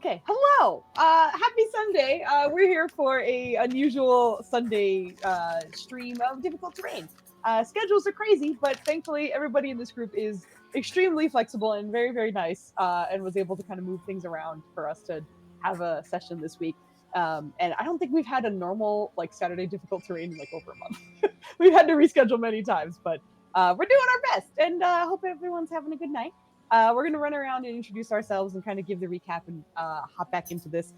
Okay, hello. Happy Sunday. We're here for a unusual Sunday stream of difficult terrain. Schedules are crazy, but thankfully everybody in this group is extremely flexible and very, very nice, and was able to kind of move things around for us to have a session this week. And I don't think we've had a normal like Saturday difficult terrain in like over a month. We've had to reschedule many times, but we're doing our best, and hope everyone's having a good night. We're going to run around and introduce ourselves and kind of give the recap and hop back into this.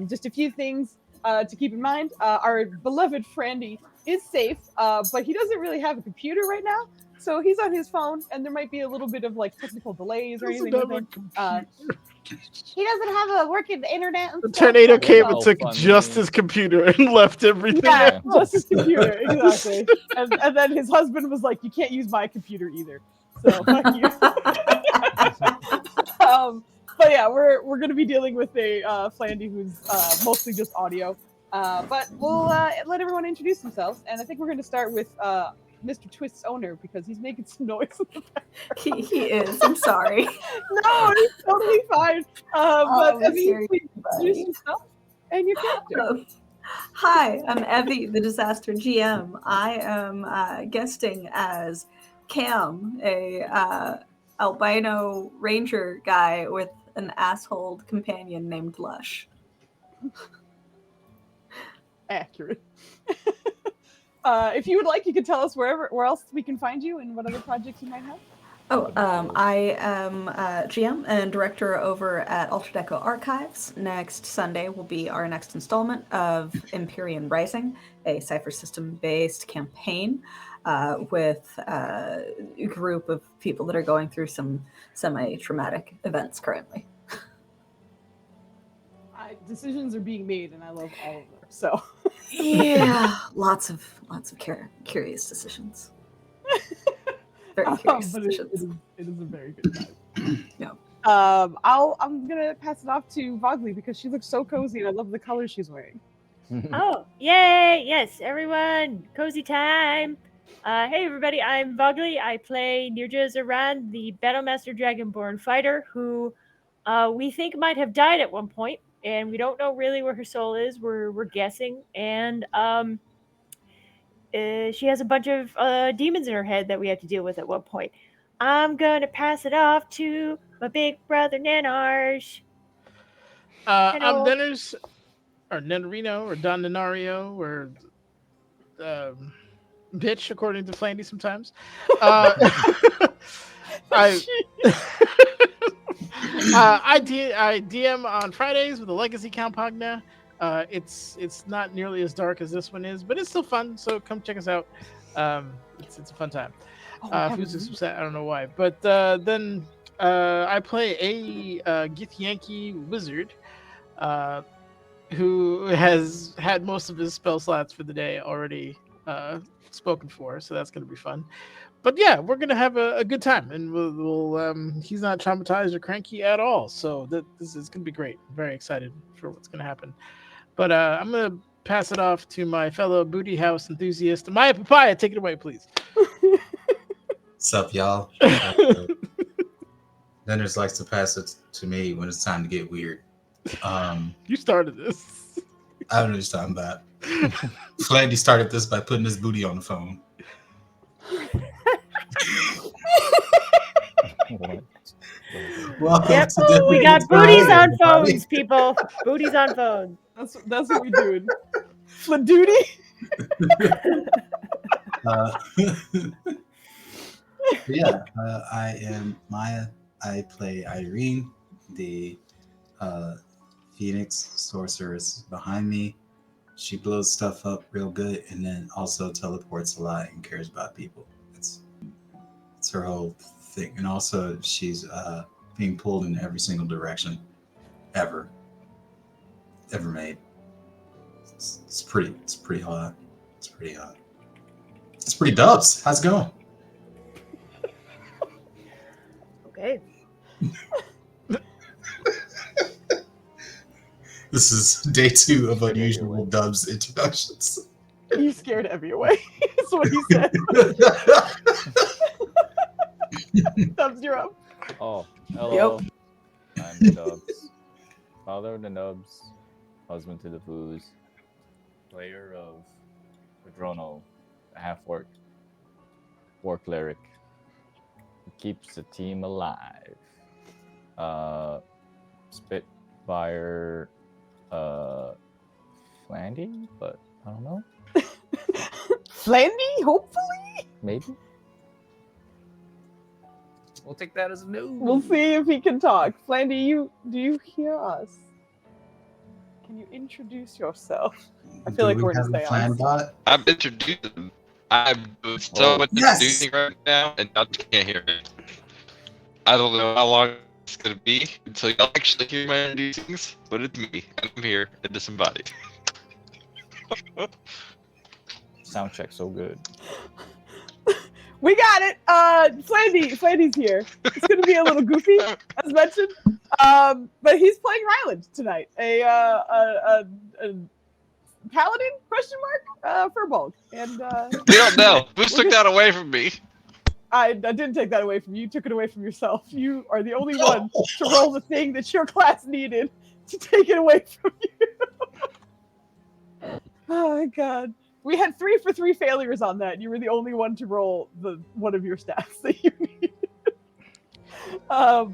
Just a few things to keep in mind. Our beloved Frandy is safe, but he doesn't really have a computer right now. So he's on his phone, and there might be a little bit of like technical delays or anything with him. He doesn't have a working internet. And the stuff, tornado came and how took funny. just his computer and left everything Yeah, else. just his computer, exactly. And then his husband was like, "You can't use my computer either." So fuck you. But yeah, we're gonna be dealing with a Flandy who's mostly just audio. But we'll let everyone introduce themselves, and I think we're gonna start with Mr. Twist's owner because he's making some noise in the background. He is. I'm sorry. No, he's totally fine. But we Evie, hear please you, introduce buddy. yourself and your character. Hi, I'm Evie, the Disaster GM. I am guesting as Cam, a albino ranger guy with an asshole companion named Lush. Accurate. If you would like, you could tell us where else we can find you and what other projects you might have. I am GM and director over at Alter Deco Archives. Next Sunday will be our next installment of Empyrean Rising, a Cypher System-based campaign with a group of people that are going through some semi-traumatic events currently. Decisions are being made, and I love all of them. So Yeah, lots of curious decisions. Very curious but decisions. it is a very good time. Yeah. I'm gonna pass it off to Vogley because she looks so cozy, and I love the colors she's wearing. Oh, yay! Yes, everyone, cozy time. Hey, everybody, I'm Vogley. I play Nirja Zaran, the Battlemaster Dragonborn fighter, who we think might have died at one point, and we don't know really where her soul is. We're guessing, and she has a bunch of demons in her head that we have to deal with at one point. I'm gonna pass it off to my big brother Nanarj. I'm Hello. Nenners, or Nenarino, or Don Nenario, or bitch, according to Flandy sometimes. I DM on Fridays with a Legacy Campagna. It's not nearly as dark as this one is, but it's still fun. So come check us out. It's a fun time. Foozca's upset, I don't know why, but then I play a Githyanki wizard who has had most of his spell slots for the day already spoken for, so that's going to be fun. But yeah, we're gonna have a good time, and we'll he's not traumatized or cranky at all. So this is gonna be great. I'm very excited for what's gonna happen. But I'm gonna pass it off to my fellow booty house enthusiast, Maya Papaya. Take it away, please. What's up, y'all? Lenders likes to pass it to me when it's time to get weird. You started this. I don't know what you're talking about. Flandy started this by putting his booty on the phone. Welcome Yep, to we got booties on phones, people. Booties on phones. That's what we doing. Fladuty. I am Maya. I play Irene, the Phoenix sorceress behind me. She blows stuff up real good, and then also teleports a lot and cares about people. It's her whole thing, and also she's being pulled in every single direction ever made. It's pretty hot. It's pretty hot. It's pretty dubs. How's it going? Okay. This is day 2 of unusual dubs introductions. You scared Evie away. That's what he said. Dubs, you're up. Oh, hello. I'm Dubs. Father of the Nubs, husband to the Foos, player of Padrono, the half-orc, war cleric, who keeps the team alive. Spitfire, Flandy, but I don't know. Flandy, hopefully. Maybe. We'll take that as a no. We'll see if he can talk. Flandy, do you hear us? Can you introduce yourself? I feel like we're in a have a plan seance. bot? I'm introducing. I'm doing so much Yes! introducing right now, and y'all can't hear it. I don't know how long it's gonna be until y'all actually hear my introducings, but it's me, and I'm here and disembodied. Sound check so good. We got it. Flandy's here. It's gonna be a little goofy, as mentioned. But he's playing Ryland tonight. A paladin ? Furbolg. And We don't know. Who took that away from me? I didn't take that away from you. You took it away from yourself. You are the only one to roll the thing that your class needed to take it away from you. Oh my god. We had 3 for 3 failures on that. You were the only one to roll one of your stats that you needed. But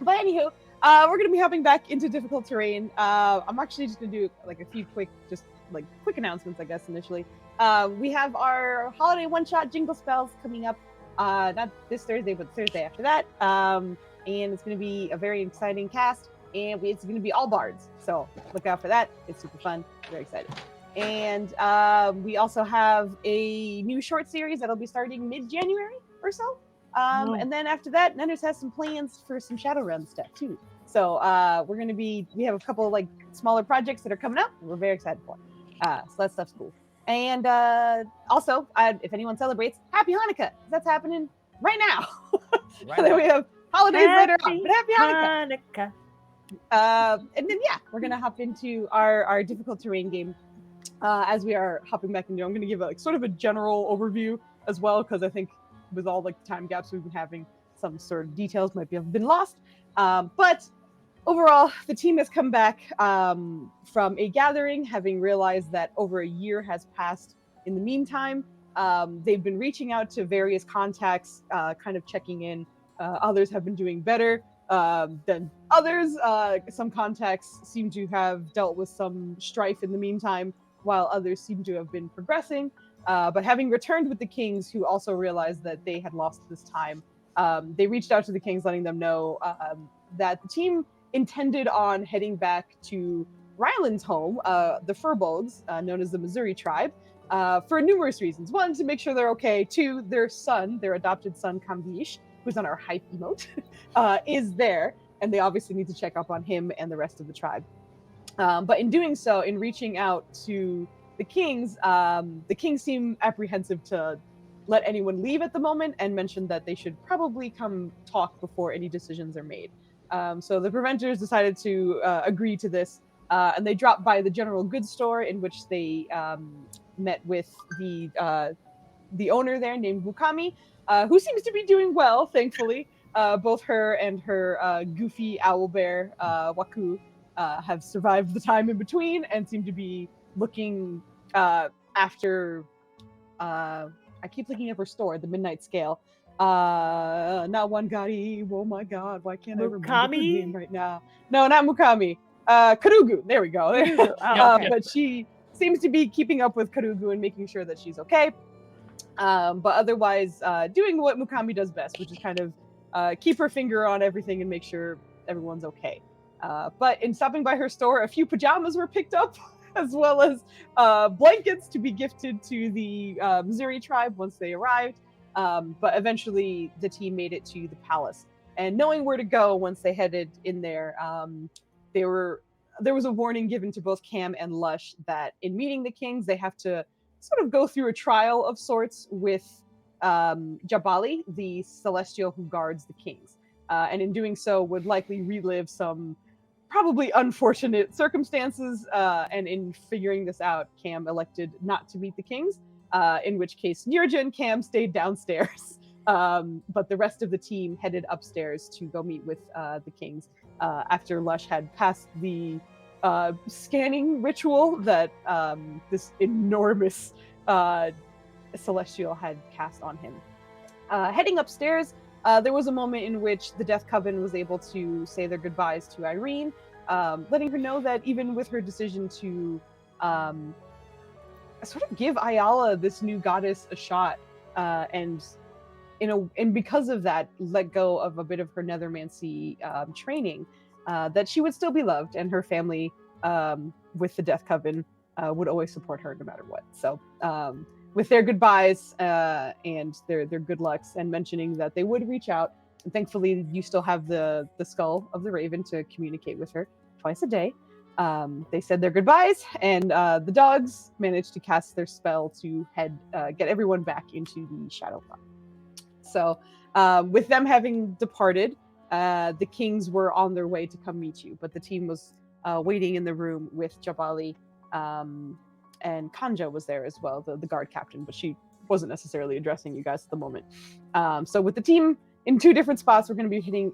anywho, we're gonna be hopping back into difficult terrain. I'm actually just gonna do like a few quick announcements, I guess, initially. We have our holiday one-shot Jingle Spells coming up, not this Thursday, but Thursday after that. And it's gonna be a very exciting cast, and it's gonna be all bards. So look out for that. It's super fun. Very excited. And we also have a new short series that'll be starting mid-January or so. And then after that, Nenders has some plans for some Shadowrun stuff too. So we have a couple like smaller projects that are coming up. We're very excited for. So that stuff's cool. And also, if anyone celebrates, Happy Hanukkah. That's happening right now. And then we have holidays later on. But Happy Hanukkah. And then we're gonna hop into our difficult terrain game. As we are hopping back into, I'm going to give sort of a general overview as well, because I think with all like the time gaps we've been having, some sort of details might have been lost. But overall, the team has come back from a gathering, having realized that over a year has passed in the meantime. They've been reaching out to various contacts, kind of checking in. Others have been doing better than others. Some contacts seem to have dealt with some strife in the meantime, while others seem to have been progressing. But having returned with the Kings, who also realized that they had lost this time, they reached out to the Kings, letting them know that the team intended on heading back to Ryland's home, the Furbolgs, known as the Missouri tribe, for numerous reasons. One, to make sure they're okay. 2, their son, their adopted son, Kambish, who's on our hype emote, is there, and they obviously need to check up on him and the rest of the tribe. But in doing so, in reaching out to the Kings seem apprehensive to let anyone leave at the moment, and mentioned that they should probably come talk before any decisions are made. So the Preventers decided to agree to this, and they dropped by the general goods store, in which they met with the owner there, named Mukami, who seems to be doing well, thankfully. Both her and her goofy owlbear, Waku, have survived the time in between and seem to be looking after. I keep looking at her store, the Midnight Scale. Not one Gari. Oh my God! Why can't I remember her name right now? No, not Mukami. Karugu. There we go. Okay. But she seems to be keeping up with Karugu and making sure that she's okay. But otherwise, doing what Mukami does best, which is kind of keep her finger on everything and make sure everyone's okay. But in stopping by her store, a few pajamas were picked up, as well as blankets to be gifted to the Missouri tribe once they arrived. But eventually, the team made it to the palace. And knowing where to go once they headed in there, there was a warning given to both Cam and Lush that in meeting the Kings, they have to sort of go through a trial of sorts with Jabali, the celestial who guards the Kings. And in doing so, would likely relive some probably unfortunate circumstances. And in figuring this out, Cam elected not to meet the Kings, in which case Nirja and Cam stayed downstairs. But the rest of the team headed upstairs to go meet with the Kings. after Lush had passed the scanning ritual that this enormous celestial had cast on him. Heading upstairs, there was a moment in which the Death Coven was able to say their goodbyes to Irene, letting her know that even with her decision to sort of give Ayala, this new goddess, a shot, and because of that, let go of a bit of her nethermancy training, that she would still be loved, and her family with the Death Coven would always support her no matter what. So with their goodbyes and their good lucks, and mentioning that they would reach out, and thankfully you still have the skull of the Raven to communicate with her twice a day. They said their goodbyes, and the dogs managed to cast their spell to get everyone back into the Shadow Farm. So with them having departed, the kings were on their way to come meet you, but the team was waiting in the room with Jabali, and Kanja was there as well, the guard captain, but she wasn't necessarily addressing you guys at the moment. So with the team in two different spots, we're going to be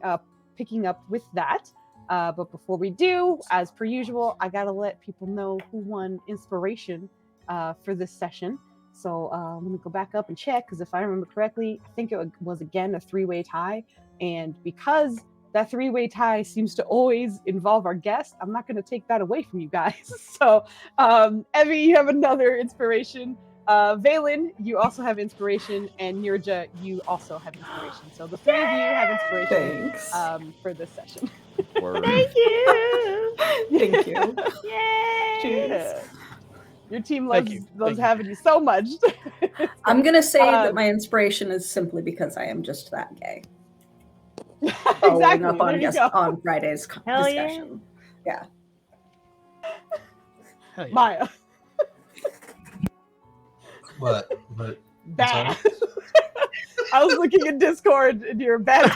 picking up with that. But before we do, as per usual, I gotta let people know who won inspiration for this session. So let me go back up and check, because if I remember correctly, I think it was again a three-way tie. And because that three-way tie seems to always involve our guest, I'm not going to take that away from you guys. So Evie, you have another inspiration. Valen, you also have inspiration, and Nirja, you also have inspiration. So the three of you have inspiration for this session. Thank you. Thank you. Yay! Cheers. Your team Thank loves you. having you so much. I'm gonna say that my inspiration is simply because I am just that gay. Following up on Friday's discussion. Yeah. Maya. What? Bad. I was looking at Discord and you're bad.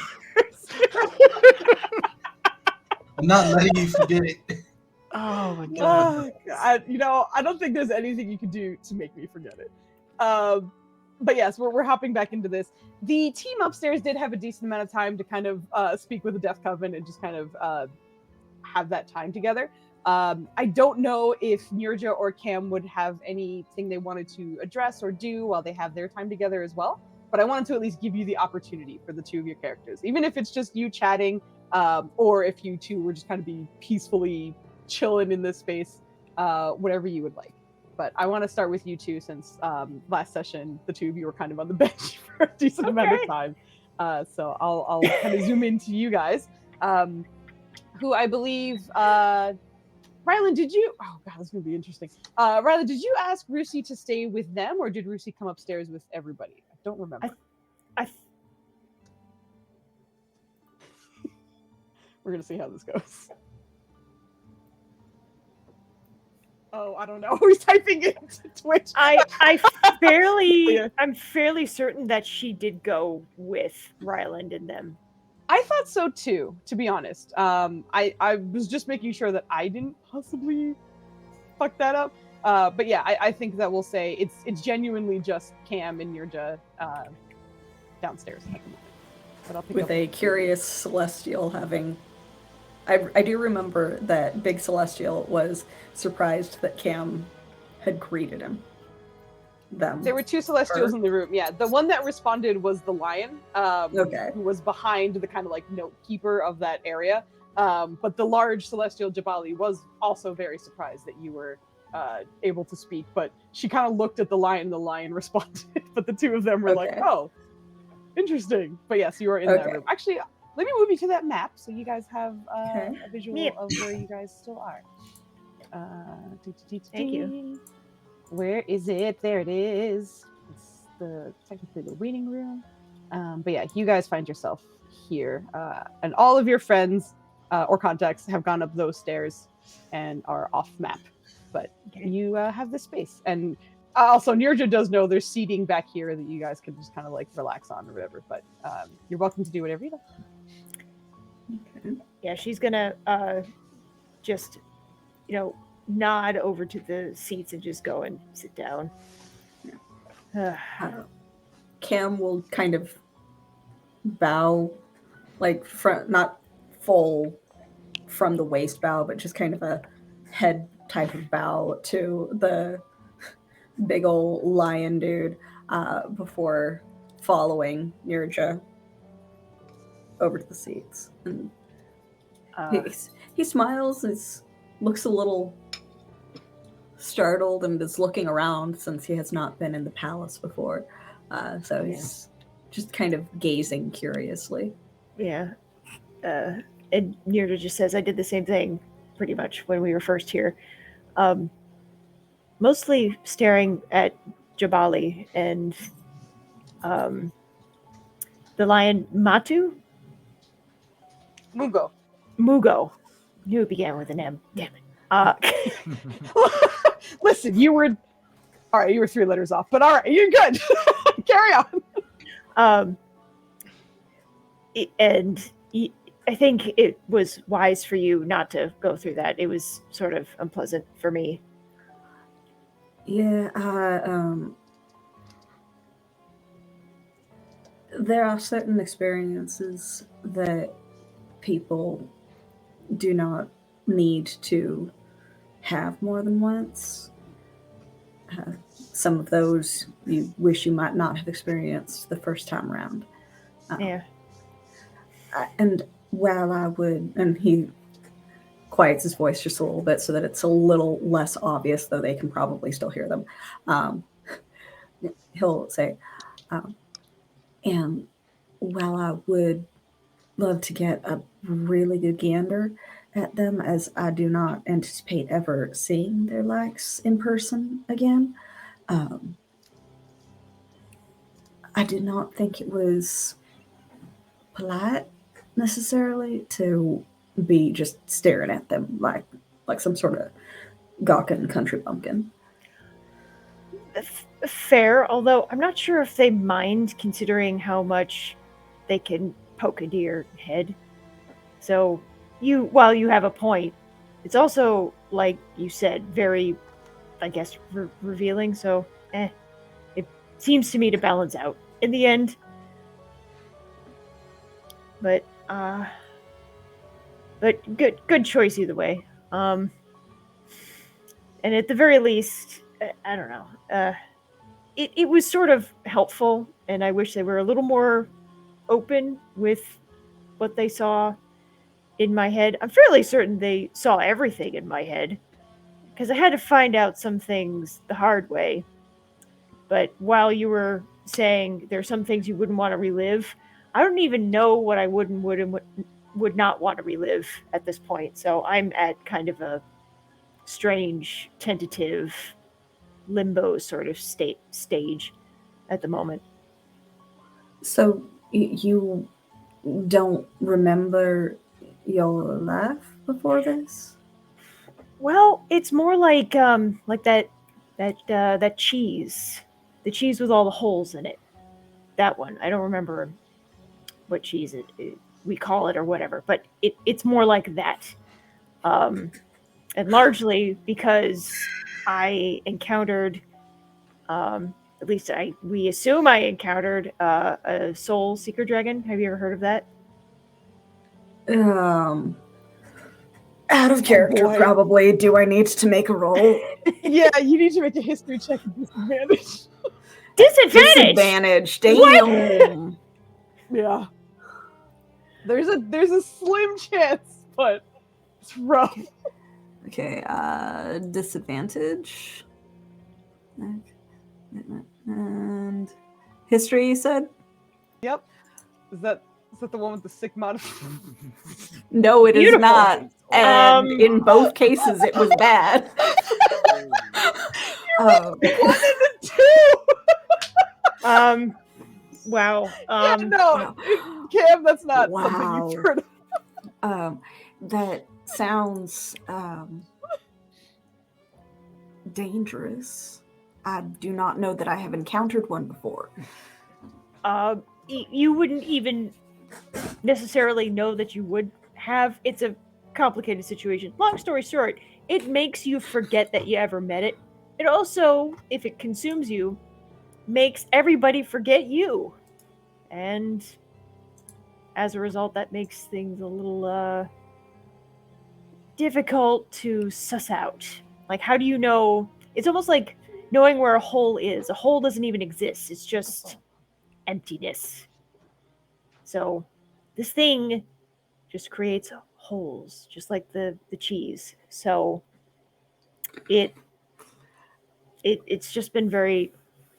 I'm not letting you forget it. Oh my god. I don't think there's anything you can do to make me forget it. But yes, we're hopping back into this. The team upstairs did have a decent amount of time to kind of speak with the Death Coven and just kind of have that time together. I don't know if Nirja or Cam would have anything they wanted to address or do while they have their time together as well. But I wanted to at least give you the opportunity for the two of your characters, even if it's just you chatting, or if you two were just kind of be peacefully chilling in this space, whatever you would like. But I want to start with you two, since last session the two of you were kind of on the bench for a decent amount of time. So I'll kind of zoom into you guys, who I believe. Rylan, did you? Oh god, this is gonna be interesting. Rylan, did you ask Rusi to stay with them, or did Rusi come upstairs with everybody? I don't remember. We're gonna see how this goes. Oh, I don't know. Who's typing it to Twitch? I'm fairly certain that she did go with Ryland and them. I thought so too, to be honest. I was just making sure that I didn't possibly fuck that up. But yeah, I think that we'll say it's genuinely just Cam and Nirja downstairs at the moment. But I'll pick with up a curious Celestial having. I do remember that Big Celestial was surprised that Cam had greeted him. There were two Celestials in the room. Yeah, the one that responded was the lion, who was behind the kind of like note keeper of that area. But the large Celestial Jabali was also very surprised that you were able to speak. But she kind of looked at the lion responded. But the two of them were like, "Oh, interesting." But yes, you were in that room. Actually, let me move you to that map so you guys have a visual of where you guys still are. Thank you. Where is it? There it is. It's technically the waiting room. But yeah, you guys find yourself here. And all of your friends or contacts have gone up those stairs and are off map. But you have this space. And also, Nirja does know there's seating back here that you guys can just kind of like relax on or whatever. But you're welcome to do whatever you like. Okay. Yeah, she's gonna just, nod over to the seats and just go and sit down. Cam will kind of bow, like front, not full from the waist bow, but just kind of a head type of bow to the big old lion dude before following Nirja over to the seats. And he smiles and looks a little startled and is looking around since he has not been in the palace before. So he's just kind of gazing curiously. Yeah. And Nirja just says, I did the same thing pretty much when we were first here. Mostly staring at Jabali and the lion Matu? Mugo. Knew it began with an M. Damn it. Listen, you were 3 letters off, but all right, you're good. Carry on. I think it was wise for you not to go through that. It was sort of unpleasant for me. Yeah, there are certain experiences that people do not need to have more than once. Some of those you wish you might not have experienced the first time around. Yeah. And while I would, and he quiets his voice just a little bit so that it's a little less obvious, though they can probably still hear them. He'll say, and while I would love to get a really good gander at them, as I do not anticipate ever seeing their likes in person again, I did not think it was polite necessarily to be just staring at them like some sort of gawking country bumpkin. Fair, although I'm not sure if they mind considering how much they can poke into your head. So while you have a point, it's also, like you said, very, I guess, revealing. So, it seems to me to balance out in the end. But good choice either way. And at the very least, I don't know. It was sort of helpful, and I wish they were a little more open with what they saw in my head. I'm fairly certain they saw everything in my head, because I had to find out some things the hard way. But while you were saying there's some things you wouldn't want to relive, I don't even know what I would not want to relive at this point. So I'm at kind of a strange, tentative, limbo sort of stage at the moment. So you don't remember your life before this? Well, it's more like that cheese, the cheese with all the holes in it. That one. I don't remember what cheese we call it or whatever, but it's more like that. And largely because I encountered, at least we assume I encountered a soul seeker dragon. Have you ever heard of that? Out of character, probably. Do I need to make a roll? Yeah, you need to make a history check at disadvantage. Disadvantage! Damn! Yeah. There's a slim chance, but it's rough. Okay, disadvantage. And history, you said? Yep. Is that the one with the sick mod? No, it is not. And in both cases, it was bad. One and a 2. Wow. Yeah, no, Cam, that's not something you've heard of. That sounds dangerous. I do not know that I have encountered one before. You wouldn't even necessarily know that you would have. It's a complicated situation. Long story short, it makes you forget that you ever met it. It also, if it consumes you, makes everybody forget you. And as a result, that makes things a little difficult to suss out. Like, how do you know? It's almost like knowing where a hole is. A hole doesn't even exist. It's just emptiness. So this thing just creates holes, just like the cheese. So it's just been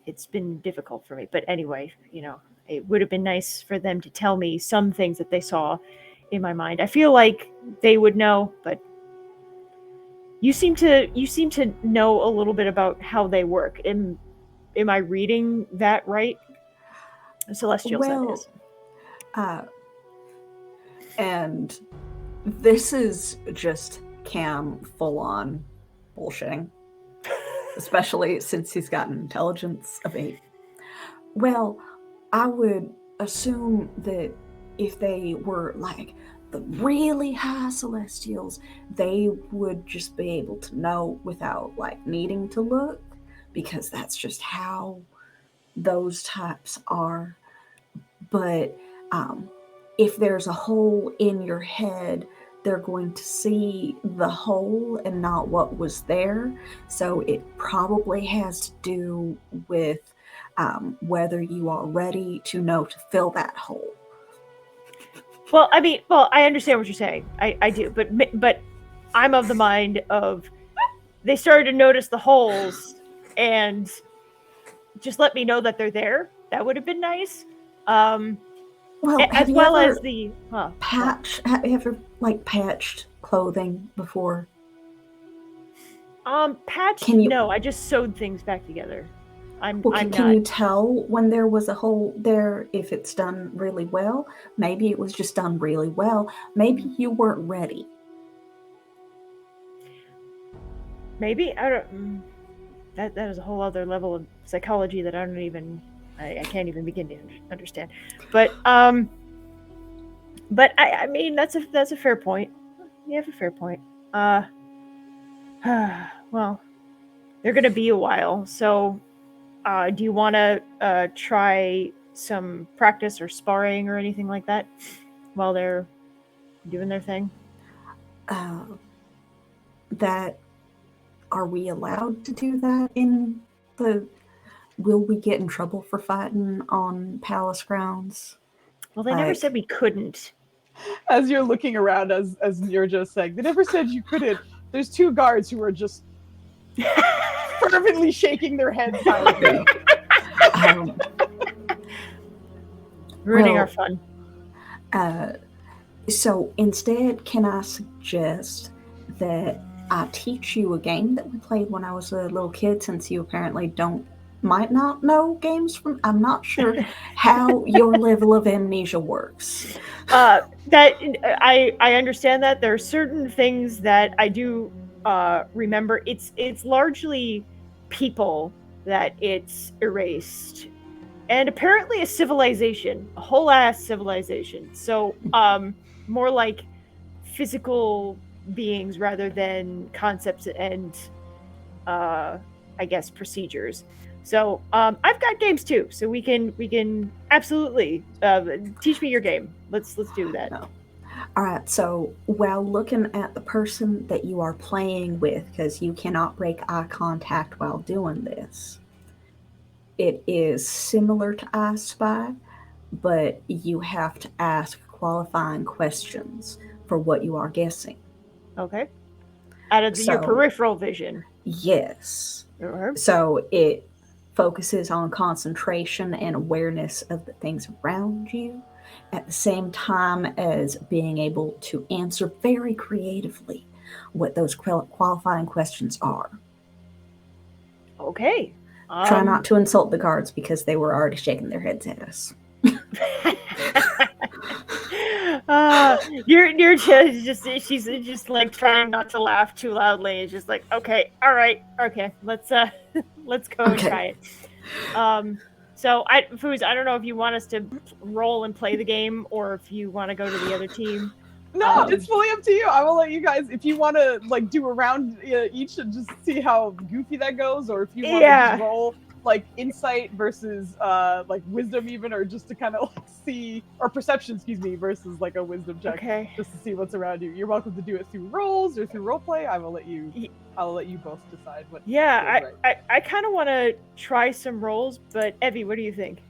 it's been difficult for me. But anyway, it would have been nice for them to tell me some things that they saw in my mind. I feel like they would know, but you seem to know a little bit about how they work. Am I reading that right? Celestial, Well, that is. And this is just Cam full on bullshitting, especially since he's got an intelligence of 8. Well, I would assume that if they were like the really high celestials, they would just be able to know without like needing to look, because that's just how those types are. But if there's a hole in your head, they're going to see the hole and not what was there. So it probably has to do with whether you are ready to know to fill that hole. Well, I understand what you're saying. I do, but I'm of the mind of they started to notice the holes and just let me know that they're there. That would have been nice. Well, Have you ever like patched clothing before? Patched? No, I just sewed things back together. Can you tell when there was a hole there if it's done really well? Maybe it was just done really well. Maybe you weren't ready. Maybe I don't. That is a whole other level of psychology that I can't even begin to understand. But I mean that's a fair point. You have a fair point. Well, they're gonna be a while, so do you want to try some practice or sparring or anything like that while they're doing their thing? Are we allowed to do that will we get in trouble for fighting on palace grounds? Well, they never said we couldn't. As you're looking around, as you're just saying, they never said you couldn't. There's 2 guards who are just fervently shaking their heads silently. Ruining our fun. So instead, can I suggest that I teach you a game that we played when I was a little kid, since you apparently might not know games from... I'm not sure how your level of amnesia works. That I understand that. There are certain things that I do remember. It's largely people that it's erased. And apparently a civilization, a whole ass civilization. So more like physical beings rather than concepts and I guess procedures. So I've got games too, so we can absolutely teach me your game. Let's do that. No. All right, so while looking at the person that you are playing with, because you cannot break eye contact while doing this, it is similar to I Spy, but you have to ask qualifying questions for what you are guessing. Okay. Out of your peripheral vision. Yes. Uh-huh. So it focuses on concentration and awareness of the things around you, at the same time as being able to answer very creatively what those qualifying questions are. Okay. Try not to insult the guards because they were already shaking their heads at us. You're she's just like trying not to laugh too loudly. It's just like, okay, all right, okay, let's go and try it. So Foos, I don't know if you want us to roll and play the game or if you want to go to the other team. No, it's fully up to you. I will let you guys, if you want to like do a round each and just see how goofy that goes, or if you want to just roll like insight versus like wisdom even, or just to kind of like see, or perception, excuse me, versus like a wisdom check, Okay. just to see what's around you. You're welcome to do it through rolls or through roleplay. I will let you both decide what. Yeah, feels right. I kind of want to try some rolls, but Evie, what do you think?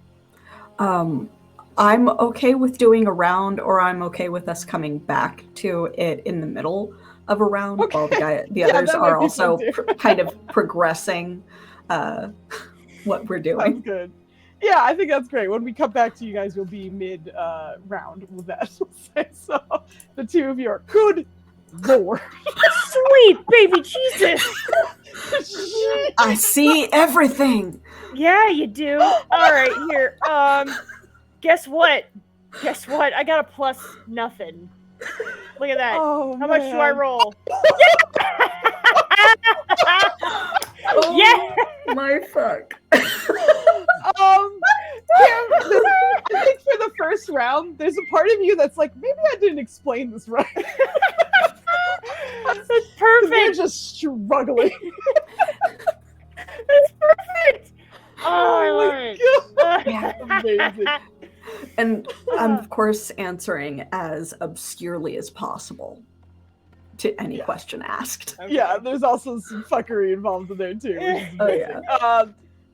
I'm okay with doing a round, or I'm okay with us coming back to it in the middle of a round while the Yeah, others that might are be also fun too. kind of progressing what we're doing. Sounds good. Yeah, I think that's great. When we come back to you guys, you'll be mid round with that. So the two of you are good lord. Sweet baby Jesus! I see everything. Yeah, you do. All right, here. Guess what? Guess what? I got a plus nothing. Look at that. Oh, How much do I man. roll? Oh, Yeah. my fuck. I think for the first round, there's a part of you that's like, maybe I didn't explain this right. That's They're perfect. just struggling. That's perfect. Oh, I love God. it. Amazing. And I'm, of course, answering as obscurely as possible to any question asked. Okay. Yeah, there's also some fuckery involved in there too. Which is Oh, amazing. yeah.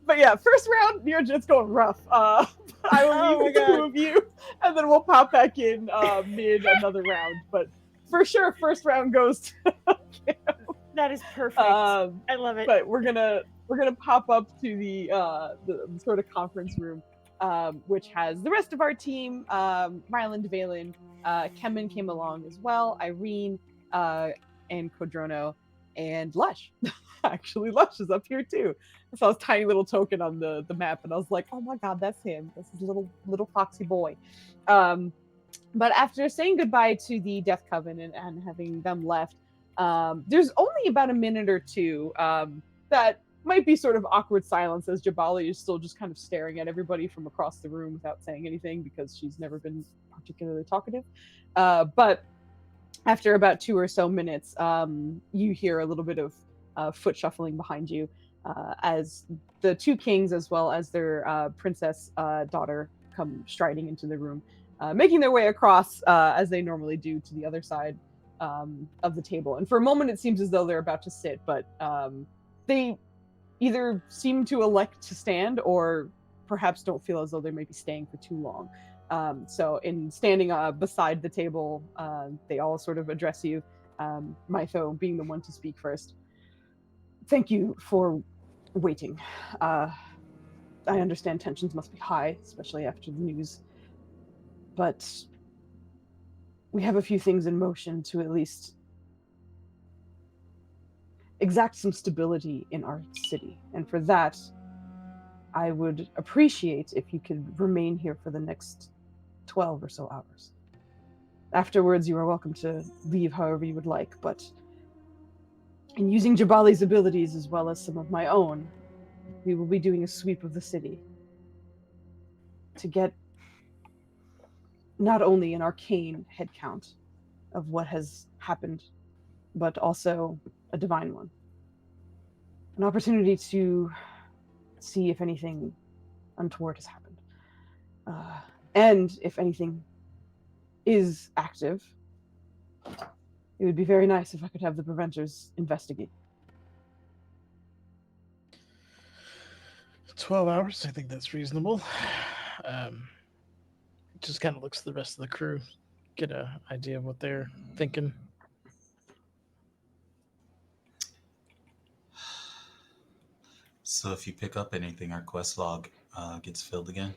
But yeah, first round, it's going rough. I will leave the two of you, and then we'll pop back in mid another round. But for sure, first round goes to That is perfect. I love it. But we're gonna pop up to the sort of conference room, which has the rest of our team. Ryland, Valen, Kemen came along as well. Irene, and Kodrono, and Lush. Actually, Lush is up here too. I saw this tiny little token on the map, and I was like, "Oh my god, that's him! That's his little foxy boy." But after saying goodbye to the Death Coven and having them left, there's only about a minute or two that might be sort of awkward silence as Jabali is still just kind of staring at everybody from across the room without saying anything because she's never been particularly talkative. But after about 2 or so minutes, you hear a little bit of foot shuffling behind you as the two kings, as well as their princess daughter, come striding into the room, making their way across as they normally do to the other side of the table. And for a moment, it seems as though they're about to sit, but they either seem to elect to stand or perhaps don't feel as though they might be staying for too long. So in standing beside the table, they all sort of address you, Mytho being the one to speak first. Thank you for waiting. I understand tensions must be high, especially after the news. But we have a few things in motion to at least exact some stability in our city. And for that, I would appreciate if you could remain here for the next 12 or so hours. Afterwards, you are welcome to leave however you would like, but in using Jabali's abilities as well as some of my own, we will be doing a sweep of the city to get not only an arcane headcount of what has happened, but also a divine one. An opportunity to see if anything untoward has happened. And if anything is active, it would be very nice if I could have the preventers investigate. 12 hours, I think that's reasonable. Just kind of looks at the rest of the crew, get an idea of what they're thinking. So if you pick up anything, our quest log gets filled again.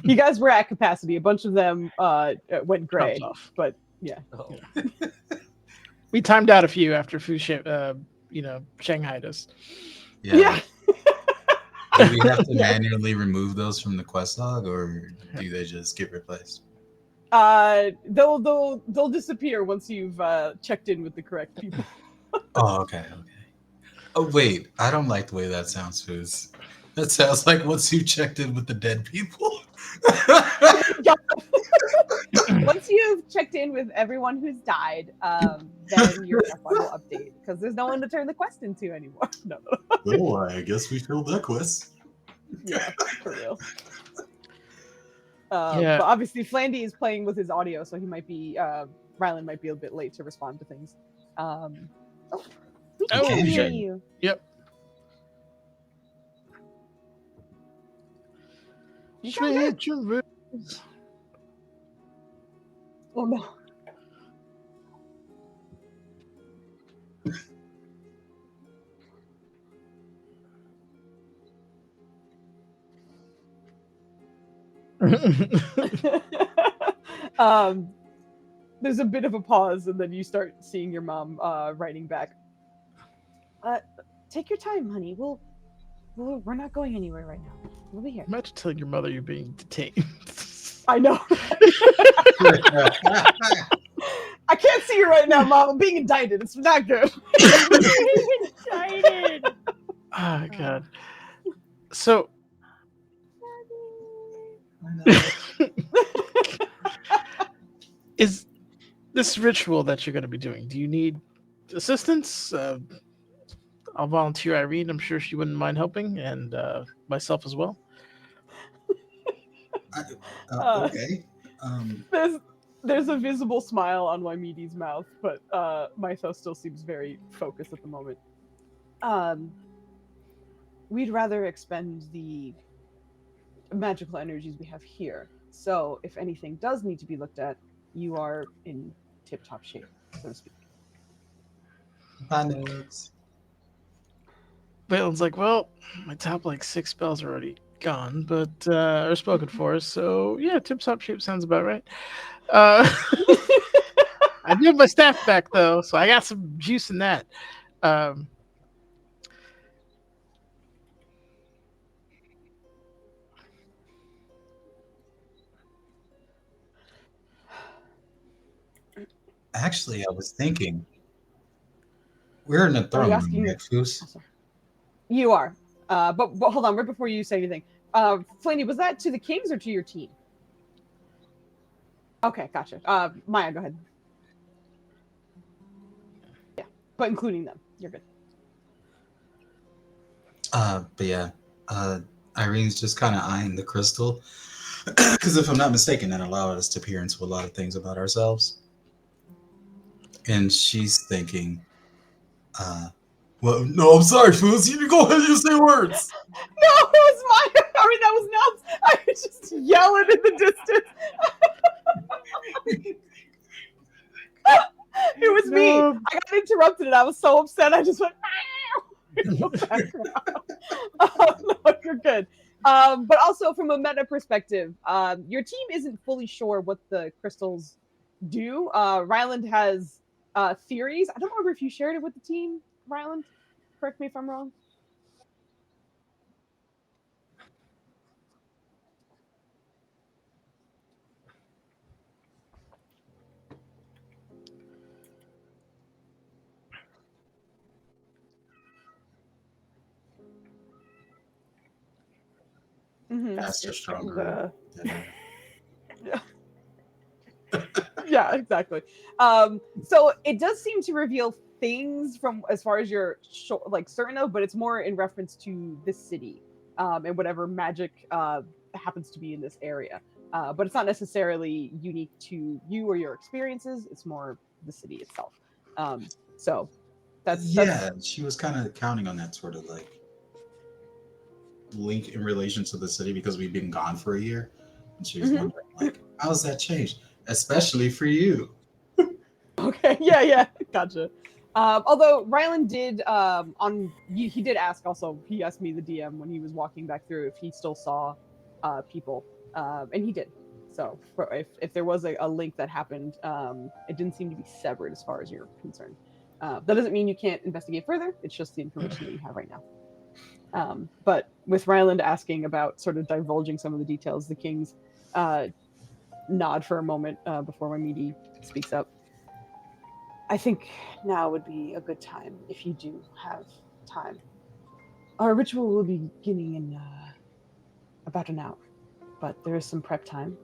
You guys were at capacity. A bunch of them went gray, Dropped off. but yeah. Oh. We timed out a few after Foozca, Shanghaied us. Yeah. Do we have to manually remove those from the quest log, or do they just get replaced? They'll disappear once you've checked in with the correct people. Oh, okay. Oh, wait. I don't like the way that sounds, Foos. That sounds like once you checked in with the dead people. Once you've checked in with everyone who's died, then your F1 will update because there's no one to turn the quest into anymore. No. Oh, I guess we filled that quest. Yeah, for real. Yeah. But obviously, Flandy is playing with his audio, so he might be. Rylan might be a bit late to respond to things. We Oh, can hear shit. you. Yep. You sound good. Switch your roots. Oh no. There's a bit of a pause, and then you start seeing your mom writing back. Take your time, honey. We're not going anywhere right now. We'll be here. Imagine telling your mother you're being detained. I know. I can't see you right now, Mom. I'm being indicted. It's not good. Excited. Oh god. So is this ritual that you're going to be doing? Do you need assistance? I'll volunteer Irene. I'm sure she wouldn't mind helping, and myself as well. Okay. There's a visible smile on Wymede's mouth, but Mytho still seems very focused at the moment. We'd rather expend the magical energies we have here. So if anything does need to be looked at, you are in tip-top shape, so to speak. Bye, nerds. Balin's like, well, my top 6 spells are already gone, but are spoken for. So yeah, tip top shape sounds about right. I do have my staff back though, so I got some juice in that. Actually, I was thinking we're in the throne room, right, Foos? You are. But hold on, right before you say anything. Flaney, was that to the kings or to your team? Okay, gotcha. Maya, go ahead. Yeah, but including them. You're good. But yeah, Irene's just kind of eyeing the crystal. Because if I'm not mistaken, that allowed us to peer into a lot of things about ourselves. And she's thinking, well, no, I'm sorry, Foos. You go ahead and say words. No, it was Maya. I mean, that was Nels. I was just yelling in the distance. It was me. I got interrupted and I was so upset. I just went, no, you're good. But also from a meta perspective, your team isn't fully sure what the crystals do. Ryland has theories. I don't remember if you shared it with the team, Ryland. Correct me if I'm wrong. Faster, stronger. Yeah. Yeah, exactly. So it does seem to reveal things from as far as you're certain of, but it's more in reference to this city and whatever magic happens to be in this area. But it's not necessarily unique to you or your experiences. It's more the city itself. So that's she was kind of counting on that sort of link in relation to the city because we've been gone for a year, and she was wondering how's that changed, especially for you. Okay, yeah, gotcha. Although Ryland did he did ask also. He asked me, the DM, when he was walking back through, if he still saw people, and he did. So if there was a link that happened, it didn't seem to be severed as far as you're concerned. That doesn't mean you can't investigate further. It's just the information that you have right now. But with Ryland asking about sort of divulging some of the details, the kings nod for a moment before Wymede speaks up. I think now would be a good time if you do have time. Our ritual will be beginning in about an hour. but there is some prep time.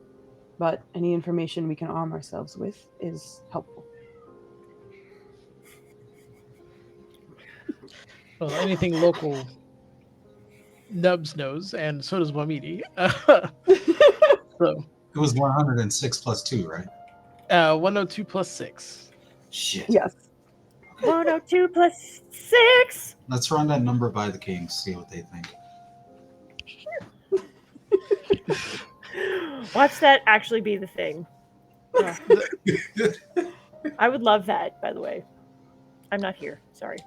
But any information we can arm ourselves with is helpful. Well, anything local, Nubs knows, and so does Wamidi. So, It was 106 plus 2, right? 102 plus 6. Shit. Yes. 102 plus 6. Let's run that number by the Kings, see what they think. Watch that actually be the thing. Yeah. I would love that, by the way. I'm not here. Sorry.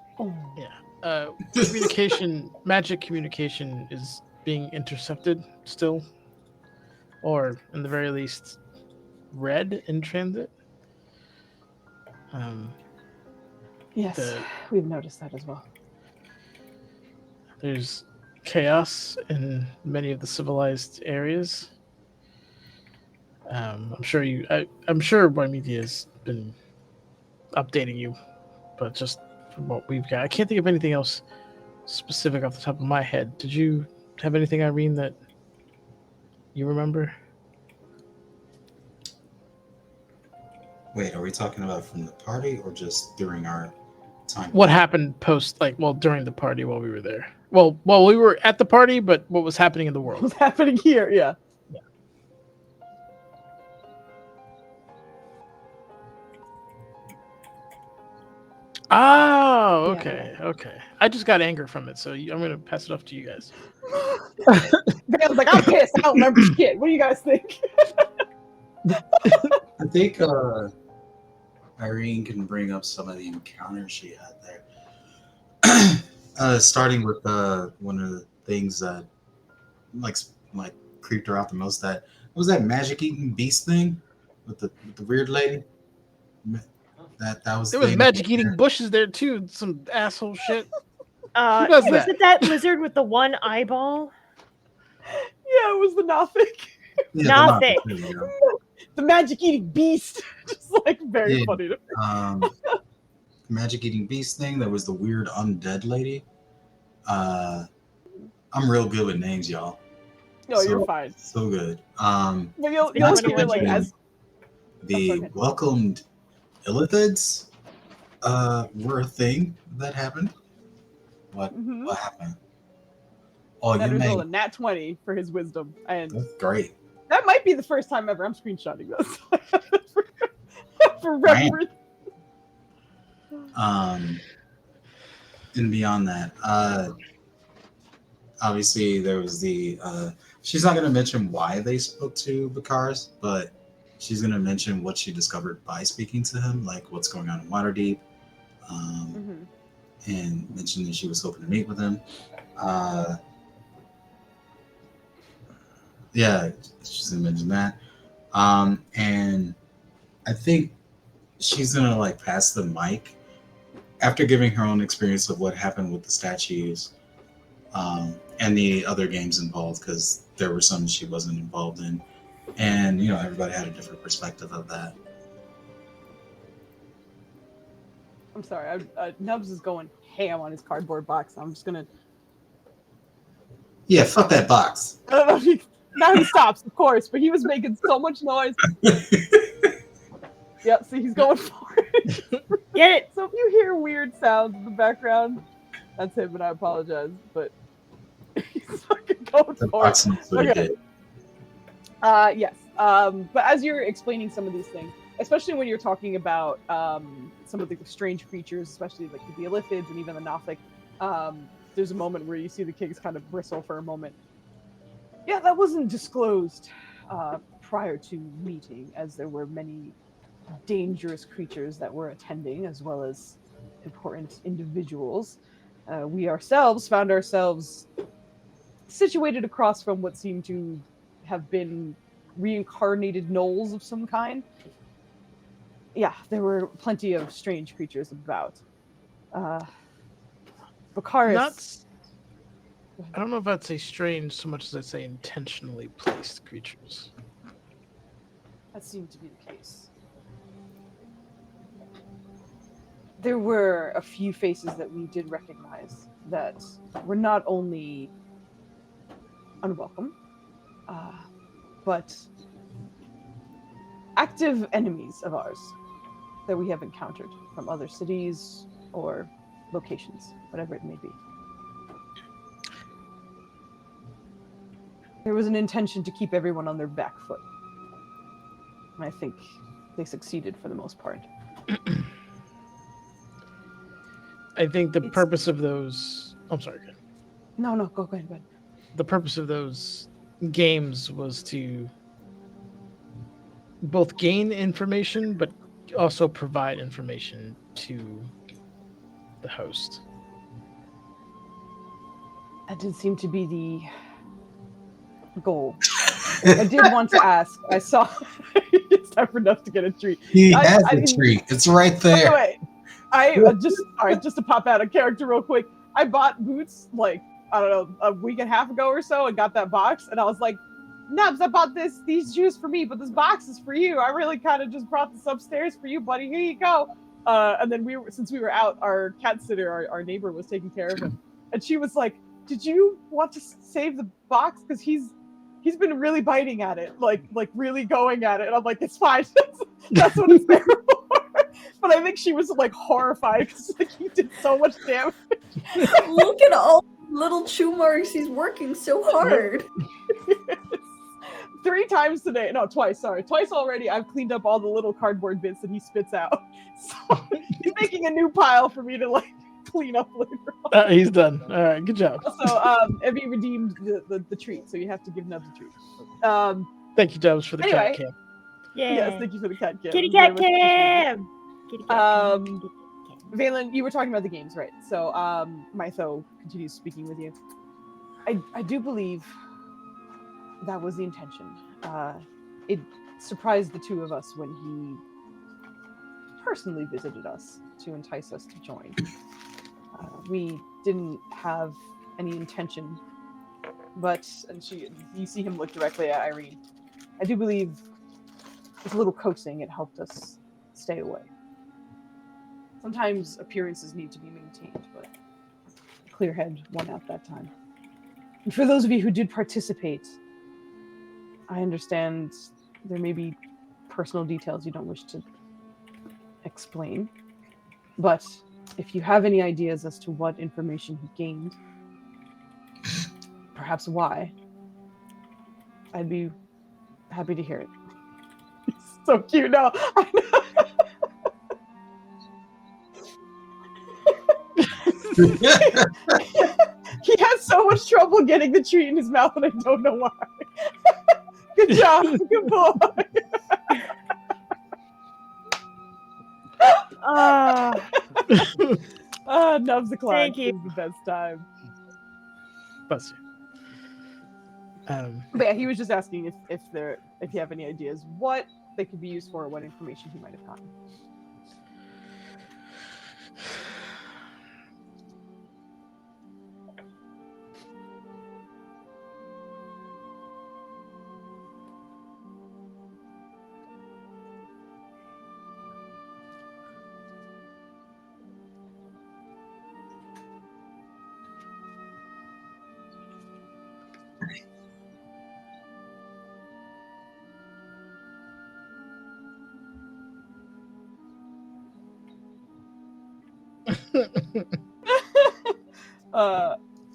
Yeah. Communication, magic communication is being intercepted still, or in the very least, read in transit. Yes, we've noticed that as well. There's chaos in many of the civilized areas. I'm sure Barmedia has been updating you, but just from what we've got, I can't think of anything else specific off the top of my head. Did you have anything, Irene, that you remember? Wait, are we talking about from the party or just during our time? What happened during the party while we were there? Well, we were at the party, but what was happening in the world? What's happening here? Yeah. Oh, okay, okay. I just got anger from it, so I'm going to pass it off to you guys. Dan's like, I'm pissed. I don't remember shit. What do you guys think? I think Irene can bring up some of the encounters she had there. Starting with one of the things that like creeped her out the most. What was that magic eating beast thing with the weird lady? That was. There was magic eating bushes there too. Some asshole shit. Who does was that? it that lizard with the one eyeball? Yeah, it was the Nothic. Yeah, Nothic. The magic eating beast. Just like very funny to me. Magic eating beast thing. There was the weird undead lady. I'm real good with names, y'all. No, you're fine. So good. But you'll not hear like as the welcomed illithids were a thing that happened. What happened? Oh, you rolled a made nat 20 for his wisdom, and that's great. that might be the first time ever. I'm screenshotting this for reference. And beyond that, obviously there was the. She's not going to mention why they spoke to Bakars, but she's going to mention what she discovered by speaking to him, like what's going on in Waterdeep, and mention that she was hoping to meet with him. Yeah, she's going to mention that. And I think she's going to like pass the mic after giving her own experience of what happened with the statues and the other games involved, because there were some she wasn't involved in. And, everybody had a different perspective of that. I'm sorry. Nubs is going ham on his cardboard box. I'm just going to... Yeah, fuck that box. I don't know. Now he stops, of course, but he was making so much noise. Yep, see, he's going for it. Get it! So if you hear weird sounds in the background, that's him, and I apologize, but he's fucking going for it. Okay. Yes. But as you're explaining some of these things, especially when you're talking about some of the strange creatures, especially like the illithids and even the Nothic, there's a moment where you see the kings kind of bristle for a moment. Yeah, that wasn't disclosed prior to meeting, as there were many dangerous creatures that were attending, as well as important individuals. We ourselves found ourselves situated across from what seemed to have been reincarnated gnolls of some kind. Yeah, there were plenty of strange creatures about. Bakaris... I don't know if I'd say strange so much as I'd say intentionally placed creatures. That seemed to be the case. There were a few faces that we did recognize that were not only unwelcome, but active enemies of ours that we have encountered from other cities or locations, whatever it may be. There was an intention to keep everyone on their back foot. And I think they succeeded for the most part. I think the It's- purpose of those. I'm sorry. No, go ahead. The purpose of those games was to both gain information, but also provide information to the host. That did seem to be the goal. I did want to ask. I saw it's time for Nuff to get a treat. He I has a didn't- treat. It's right there. Wait. Just to pop out of character real quick. I bought boots like I don't know a week and a half ago or so, and got that box, and I was like, Nubs, I bought these shoes for me, but this box is for you. I really kind of just brought this upstairs for you, buddy. Here you go. And then since we were out, our cat sitter, our neighbor, was taking care of him, and she was like, "Did you want to save the box? Because he's been really biting at it, like really going at it." And I'm like, "It's fine. That's what it's there for." But I think she was like horrified because like he did so much damage. Look at all the little chew marks. He's working so hard. 3 times today. No, twice. Sorry, twice already. I've cleaned up all the little cardboard bits that he spits out. So he's making a new pile for me to like clean up later on. He's done. All right, good job. Also, Evie redeemed the treat, so you have to give Nubs a treat. Thank you, Dubs, for the Anyway. cat cam. Yeah. Yes, thank you for the cat cam. Kitty Very cat much appreciated. cam. Kitty cat cam. Kitty cat cam. Valen, you were talking about the games, right? So, Mytho continues speaking with you. I do believe that was the intention. It surprised the two of us when he personally visited us to entice us to join. We didn't have any intention, but you see him look directly at Irene. I do believe with a little coaxing, it helped us stay away. Sometimes appearances need to be maintained, but a clear head won out that time. And for those of you who did participate, I understand there may be personal details you don't wish to explain, but if you have any ideas as to what information he gained, perhaps why, I'd be happy to hear it. It's so cute now. I know. He has so much trouble getting the treat in his mouth, and I don't know why. Good job, good boy. Nubs the Clock Thank you. is the best time. Bless you. But yeah, he was just asking if you have any ideas what they could be used for, or what information he might have gotten.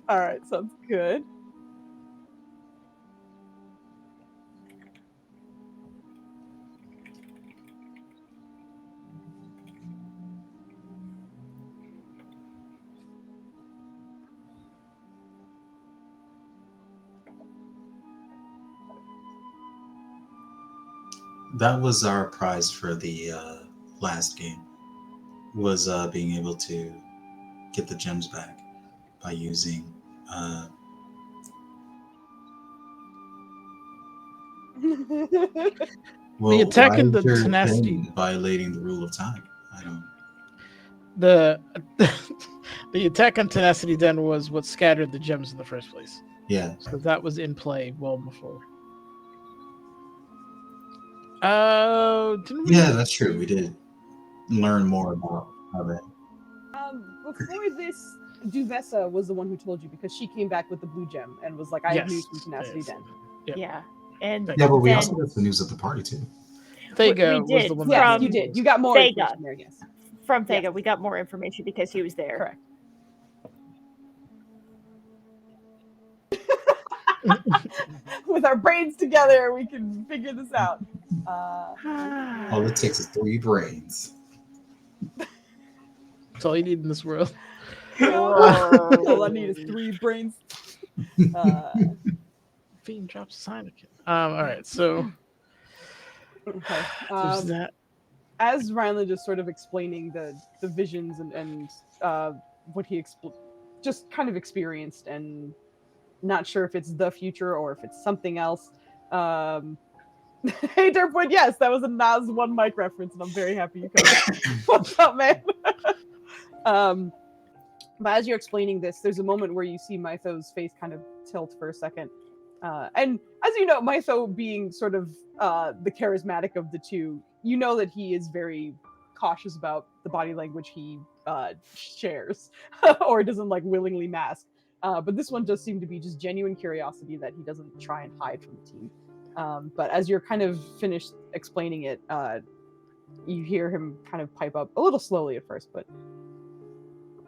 All right, sounds good. That was our prize for the last game. Was being able to get the gems back by using well, The attack why and the is your tenacity- thing violating the rule of time. I don't. The attack on tenacity then was what scattered the gems in the first place. Yeah. So that was in play well before. Didn't we? Yeah, that's true. We did learn more about how that. Before this, Duvessa was the one who told you, because she came back with the blue gem and was like, "I have Yes, news from Tenacity yes. Den." Yep. Yeah. And Yeah, but we then also got the news of the party too. Thega we was did the one Yes, that from you did. You got more Thega. information there. Yes, from Thega, Yes. we got more information because he was there. correct. With our brains together, we can figure this out. All it takes is 3 brains. That's all you need in this world. All I need is 3 brains. Fiend drops a Heineken. All right, so Okay. there's that. As Rhinelander just sort of explaining the visions and what he just kind of experienced, and not sure if it's the future or if it's something else. Hey, Derpwood, yes, that was a Nas One Mic reference, and I'm very happy you covered it. What's up, man? But as you're explaining this, there's a moment where you see Mytho's face kind of tilt for a second. And as you know, Mytho being sort of the charismatic of the two, you know that he is very cautious about the body language he shares or doesn't like willingly mask. But this one does seem to be just genuine curiosity that he doesn't try and hide from the team. But as you're kind of finished explaining it, you hear him kind of pipe up a little slowly at first, but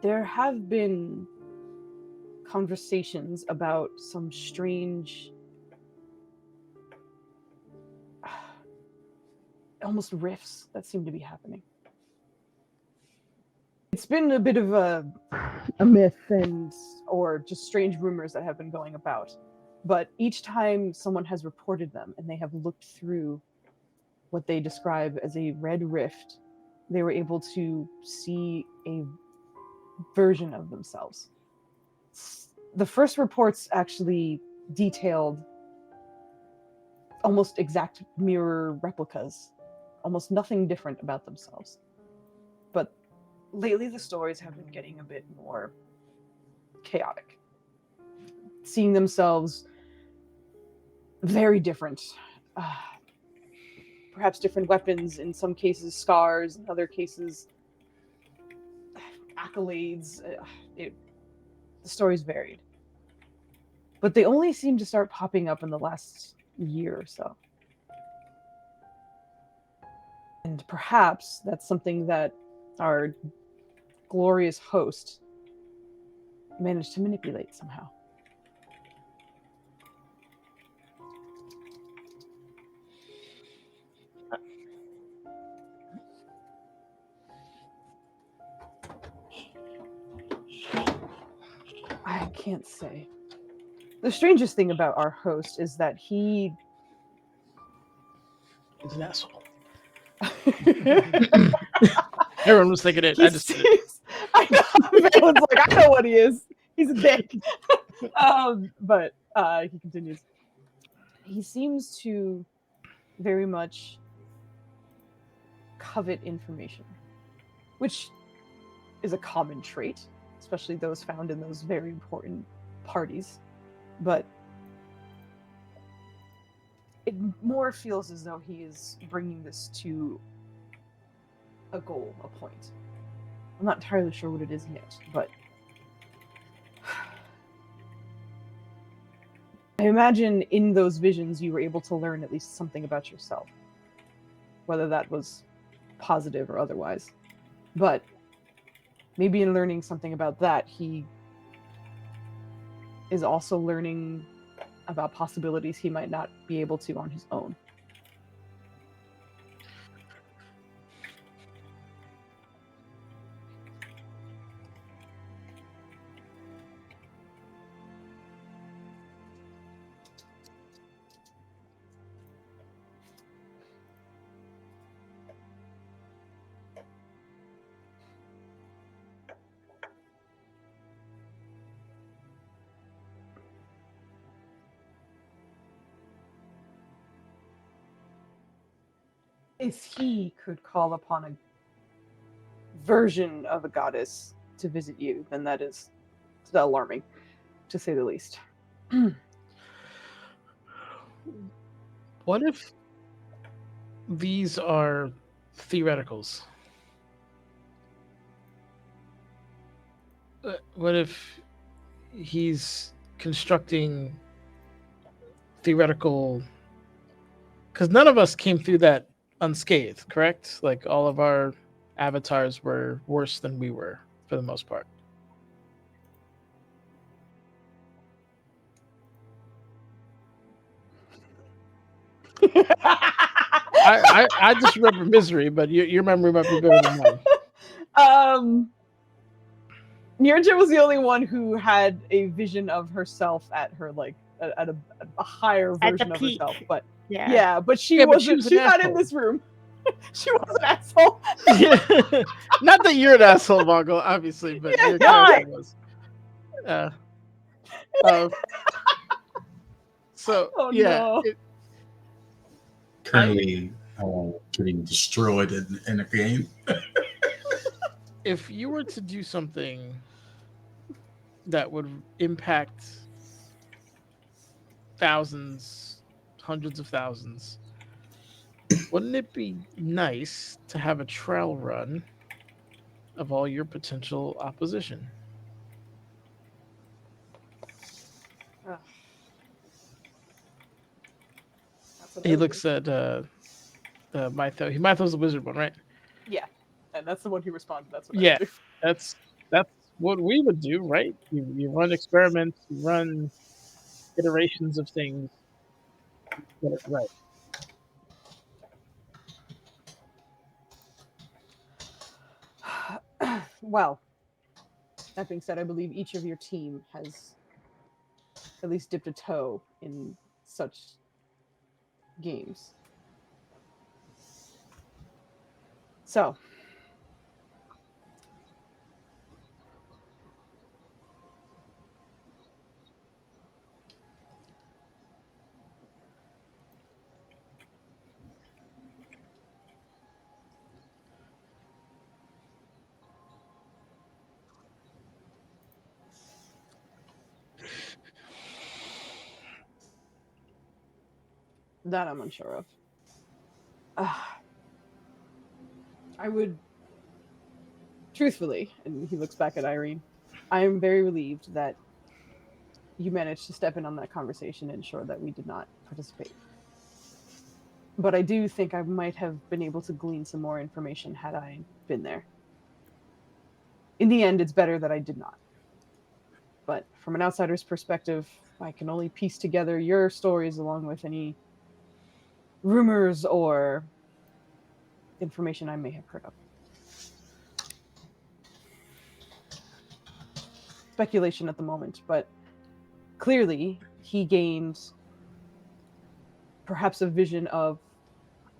there have been conversations about some strange, almost rifts that seem to be happening. It's been a bit of a myth or just strange rumors that have been going about. But each time someone has reported them and they have looked through what they describe as a red rift, they were able to see a version of themselves. The first reports actually detailed almost exact mirror replicas, almost nothing different about themselves. But lately the stories have been getting a bit more chaotic. Seeing themselves very different. Perhaps different weapons, in some cases scars, in other cases accolades. The stories varied. But they only seem to start popping up in the last year or so. And perhaps that's something that our glorious host managed to manipulate somehow. I can't say. The strangest thing about our host is that he He's an asshole. Everyone was thinking it. I just did it. I know. Everyone's like, I know what he is. He's a dick. But he continues. He seems to very much covet information, which is a common trait, especially those found in those very important parties. But it more feels as though he is bringing this to a goal, a point. I'm not entirely sure what it is yet, but I imagine in those visions you were able to learn at least something about yourself, whether that was positive or otherwise. But maybe in learning something about that, he is also learning about possibilities he might not be able to on his own. If he could call upon a version of a goddess to visit you, then that is alarming, to say the least. What if these are theoreticals? What if he's constructing theoretical because none of us came through that unscathed, correct? Like all of our avatars were worse than we were for the most part. I just remember misery, but your memory might be better than mine. Nirja was the only one who had a vision of herself at her at a higher At the version of peak. herself. But Yeah. but she Yeah, but wasn't. she was an She's not in asshole. this room. She was an asshole. Yeah. Not that you're an asshole, Mongo, obviously, but your character was. So Oh, yeah, no. Currently getting destroyed in a game. If you were to do something that would impact thousands, hundreds of thousands, wouldn't it be nice to have a trial run of all your potential opposition? Ugh. That's what I He would looks do. at Mytho. Mytho's the wizard one, right? Yeah, and that's the one who responded. That's what I Yeah, would do. that's what we would do, right? You run experiments, you run iterations of things, get it right. Well, that being said, I believe each of your team has at least dipped a toe in such games. So, that I'm unsure of. I would, truthfully, and he looks back at Irene, I am very relieved that you managed to step in on that conversation and ensure that we did not participate. But I do think I might have been able to glean some more information had I been there. In the end, it's better that I did not. But from an outsider's perspective, I can only piece together your stories along with any rumors or information I may have heard of. Speculation at the moment, but clearly he gained perhaps a vision of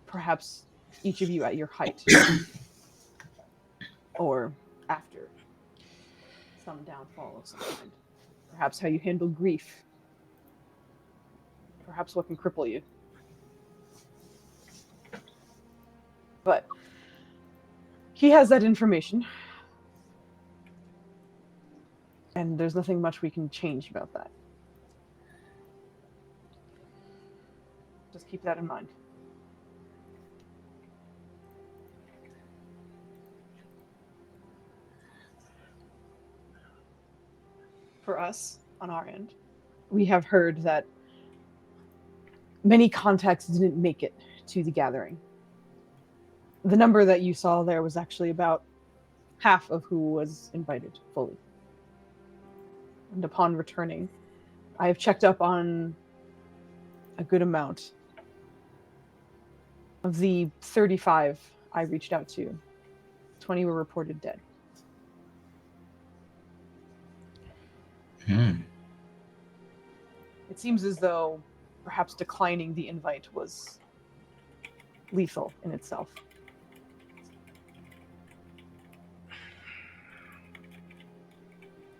perhaps each of you at your height or after some downfall of some kind. Perhaps how you handle grief. Perhaps what can cripple you. But he has that information. And there's nothing much we can change about that. Just keep that in mind. For us, on our end, we have heard that many contacts didn't make it to the gathering. The number that you saw there was actually about half of who was invited fully. And upon returning, I have checked up on a good amount. Of the 35 I reached out to, 20 were reported dead. It seems as though perhaps declining the invite was lethal in itself.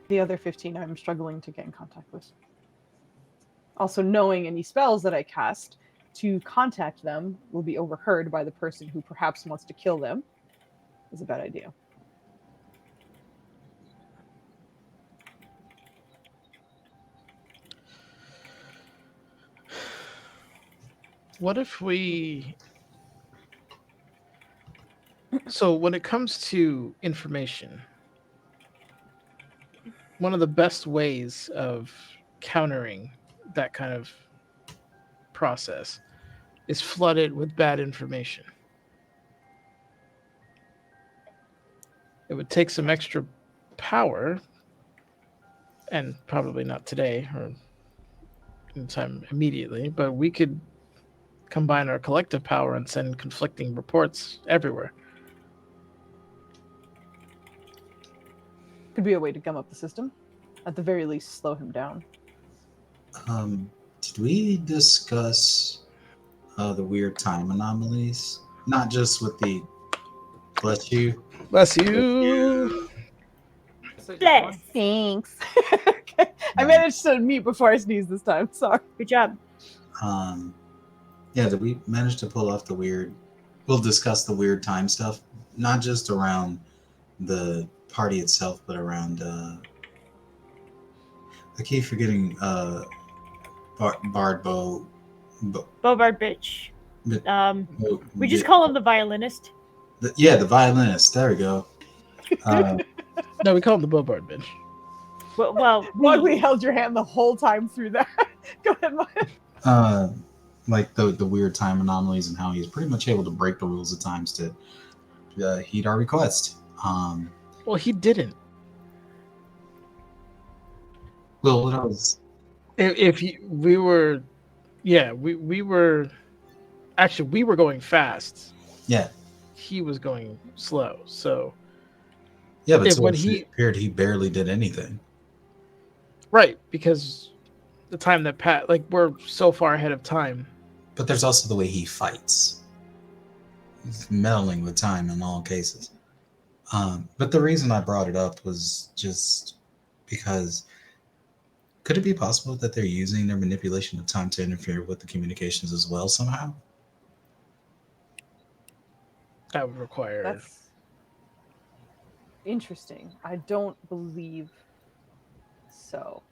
The other 15 I'm struggling to get in contact with. Also, knowing any spells that I cast to contact them will be overheard by the person who perhaps wants to kill them is a bad idea. What if we... So when it comes to information, one of the best ways of countering that kind of process is flooded with bad information. It would take some extra power, and probably not today or in time immediately, but we could combine our collective power and send conflicting reports everywhere. Could be a way to gum up the system. At the very least, slow him down. Did we discuss the weird time anomalies? Not just with the bless you. Bless you. Bless. Thanks. Okay. I managed to mute before I sneezed this time. Sorry. Good job. Yeah, did we manage to pull off the weird? We'll discuss the weird time stuff, not just around the party itself, but around. I keep forgetting. Bardbo. Bobard bitch. We just yeah, call him the violinist. the violinist. There we go. No, we call him the Bobard bitch. Well, Wogley held your hand the whole time through that. Go ahead, Maya. Like the weird time anomalies and how he's pretty much able to break the rules at times to heed our request. Well, he didn't. Well, that was If we were, yeah, we were. Actually, we were going fast. yeah. He was going slow. So Yeah, but If so when when he- he appeared, he barely did anything. right, because the time that we're so far ahead of time. But there's also the way he fights. He's meddling with time in all cases. But the reason I brought it up was just because could it be possible that they're using their manipulation of time to interfere with the communications as well somehow? That would require. That's interesting. I don't believe so.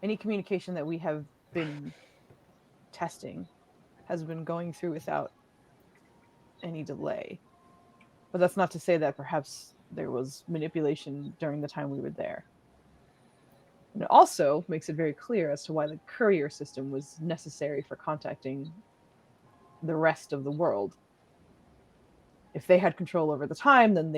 Any communication that we have been testing has been going through without any delay. But that's not to say that perhaps there was manipulation during the time we were there. And it also makes it very clear as to why the courier system was necessary for contacting the rest of the world. If they had control over the time, then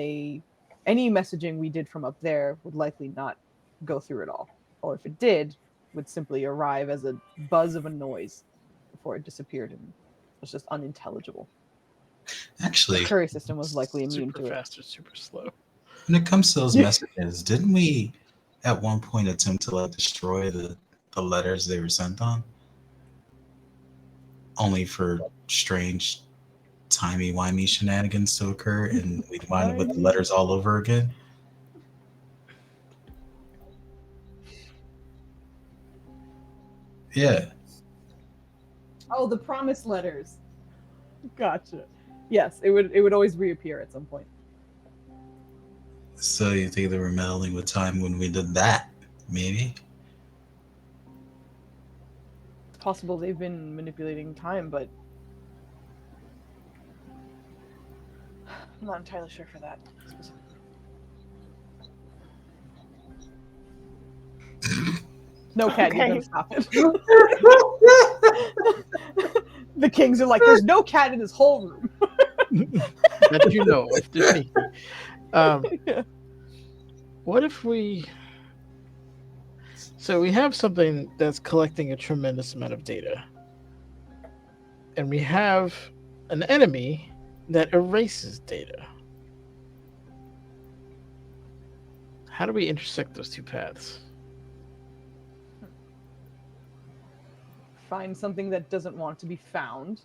any messaging we did from up there would likely not go through at all. Or if it did, would simply arrive as a buzz of a noise before it disappeared and was just unintelligible. Actually, The courier system was likely immune super to it. fast or super slow. when it comes to those messages, didn't we at one point attempt to destroy the letters they were sent on? Only for strange timey-wimey shenanigans to occur, and we'd wind up with the letters all over again. Yeah. Oh, the promise letters. Gotcha. Yes, it would always reappear at some point. So you think they were meddling with time when we did that? Maybe. It's possible they've been manipulating time, but I'm not entirely sure for that specifically. No, cat, you're Okay. gonna stop it. The kings are like, there's no cat in this whole room. That you know of. Just me. Yeah. What if we? So we have something that's collecting a tremendous amount of data, and we have an enemy that erases data. How do we intersect those two paths? Find something that doesn't want to be found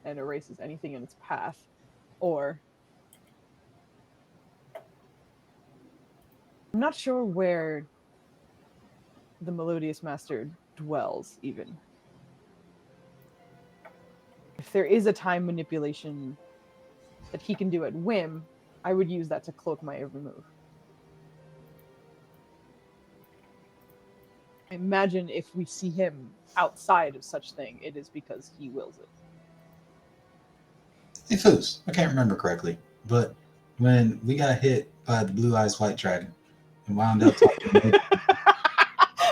and erases anything in its path, or I'm not sure where the Melodious Master dwells, even. If there is a time manipulation that he can do at whim, I would use that to cloak my every move. Imagine if we see him outside of such thing, it is because he wills it. Hey, Foos, I can't remember correctly, but when we got hit by the Blue Eyes White Dragon and wound up talking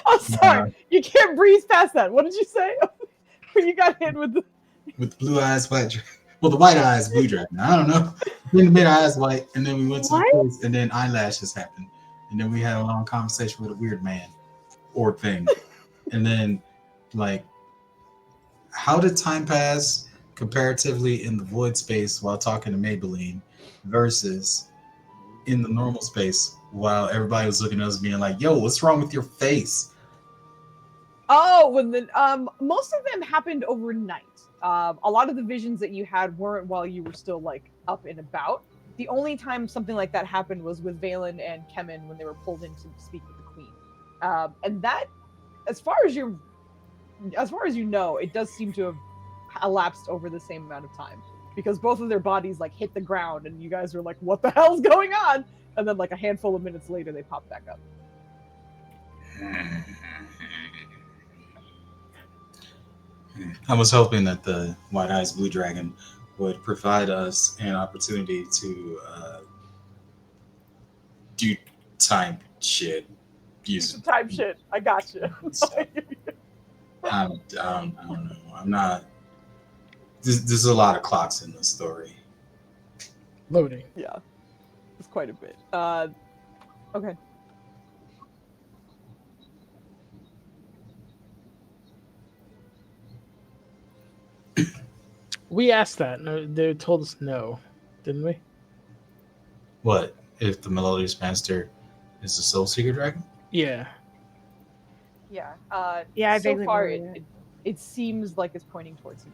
I'm sorry, you can't breeze past that. What did you say? When you got hit with the with blue eyes, white. Well, the white eyes, blue dragon. I don't know. Then the mid eyes white, and then we went to the place, and then eyelashes happened, and then we had a long conversation with a weird man or thing, and then like, how did time pass comparatively in the void space while talking to Maybelline versus in the normal space while everybody was looking at us being like, "Yo, what's wrong with your face?" Oh, when the most of them happened overnight. A lot of the visions that you had weren't while you were still like up and about. The only time something like that happened was with Valen and Kemen when they were pulled in to speak with the queen. And that, as far as you know, it does seem to have elapsed over the same amount of time, because both of their bodies like hit the ground, and you guys were like, "What the hell's going on?" And then like a handful of minutes later, they popped back up. I was hoping that the White Eyes Blue Dragon would provide us an opportunity to do time shit. Use some time shit. I got you. I don't know. I'm not. There's a lot of clocks in this story. Loading. Yeah, it's quite a bit. Okay. We asked that. No, they told us no, didn't we? What if the Melodious Master is the Soul Seeker Dragon? Yeah. Yeah. Yeah, I so vaguely far remember it seems like it's pointing towards no.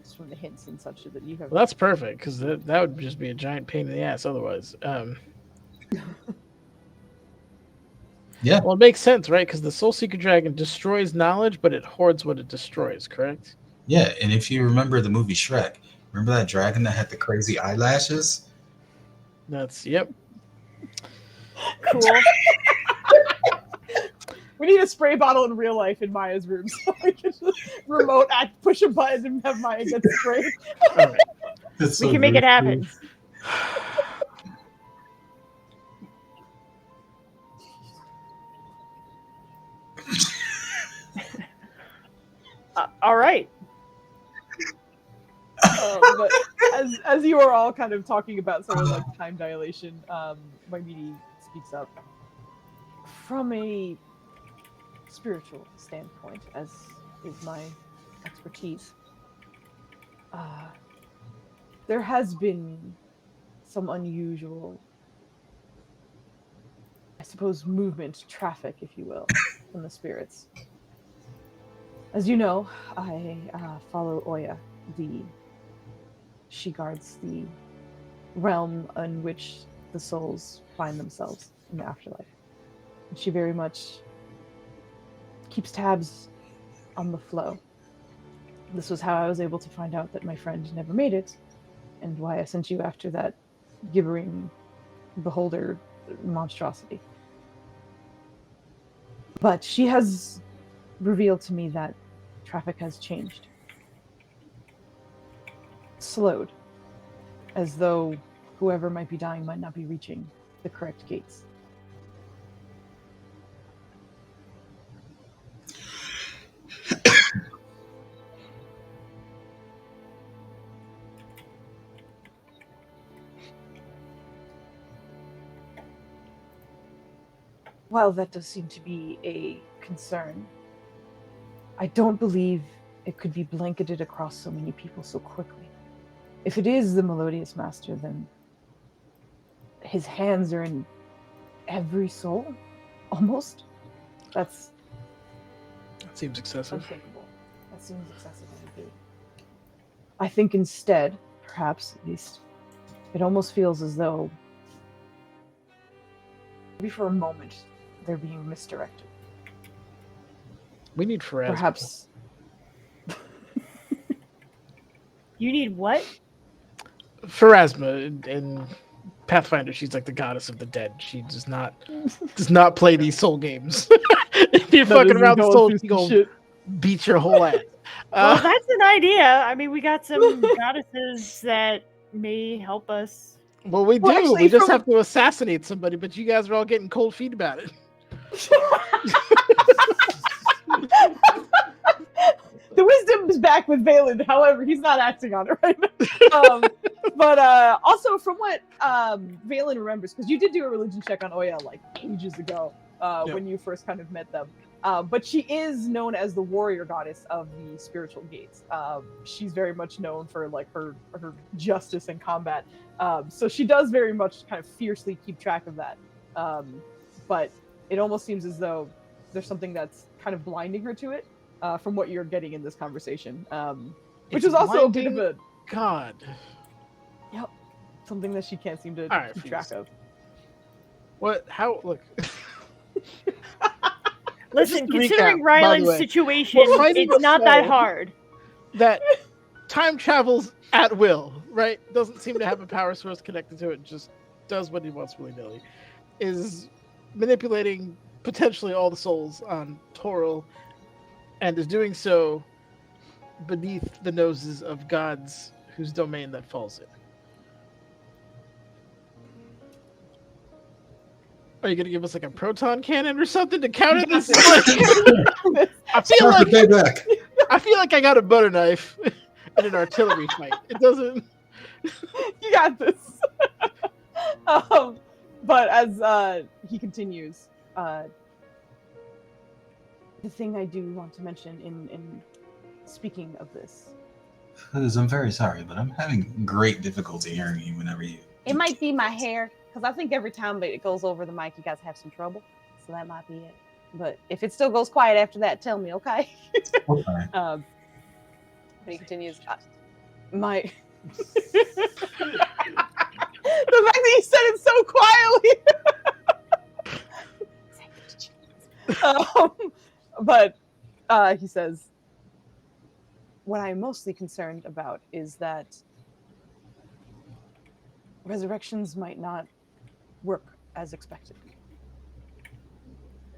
Just from the hints and such that you have. Well, that's perfect, because that would just be a giant pain in the ass otherwise. Yeah. Well, it makes sense, right? Because the Soul Seeker Dragon destroys knowledge, but it hoards what it destroys, correct? Yeah, and if you remember the movie Shrek, remember that dragon that had the crazy eyelashes? Yep. Cool. We need a spray bottle in real life in Maya's room, so we can just remote act, push a button, and have Maya get sprayed. All right. We can make it happen. All right. But as you are all kind of talking about sort of like time dilation, Maimini speaks up. From a spiritual standpoint, as is my expertise, there has been some unusual, I suppose, movement, traffic, if you will, from the spirits. As you know, I follow Oya, she guards the realm in which the souls find themselves in the afterlife. And she very much keeps tabs on the flow. This was how I was able to find out that my friend never made it, and why I sent you after that gibbering beholder monstrosity. But she has revealed to me that traffic has changed. Slowed, as though whoever might be dying might not be reaching the correct gates. While that does seem to be a concern, I don't believe it could be blanketed across so many people so quickly. If it is the Melodious Master, then his hands are in every soul, almost. That seems excessive. Unthinkable. That seems excessive indeed. I think instead, perhaps at least, it almost feels as though, maybe for a moment, they're being misdirected. We need Pharasma. Perhaps. You need what? Pharasma in Pathfinder, she's like the goddess of the dead. She does not play these soul games. If you're fucking around the soul, she gonna beat your whole ass. Well, that's an idea. I mean, we got some goddesses that may help us. Well, we do. Well, actually, we just have to assassinate somebody, but you guys are all getting cold feet about it. wisdom is back with Valen. However, he's not acting on it right now. But also, from what Valen remembers, because you did do a religion check on Oya like ages ago when you first kind of met them. But she is known as the warrior goddess of the spiritual gates. She's very much known for like her justice in combat. So she does very much kind of fiercely keep track of that. But it almost seems as though there's something that's kind of blinding her to it, from what you're getting in this conversation. Which is also a bit of a God. Yep. Something that she can't seem to keep track of. What? How? Look. Listen, Just to considering recap, by the Ryland's way, situation, it's not that hard. That time travels at will, right? Doesn't seem to have a power source connected to it. Just does what he wants willy-nilly. Is manipulating potentially all the souls on Toril, and is doing so beneath the noses of gods whose domain that falls in. Are you gonna give us like a proton cannon or something to counter this? I feel like I got a butter knife in an artillery fight. It doesn't. You got this. But as he continues, the thing I do want to mention in speaking of this. Foos, I'm very sorry, but I'm having great difficulty hearing you whenever you. It might be my hair, because I think every time it goes over the mic, you guys have some trouble. So that might be it. But if it still goes quiet after that, tell me, okay? Okay. But he continues. My the fact that you said it so quietly. But he says, what I'm mostly concerned about is that resurrections might not work as expected.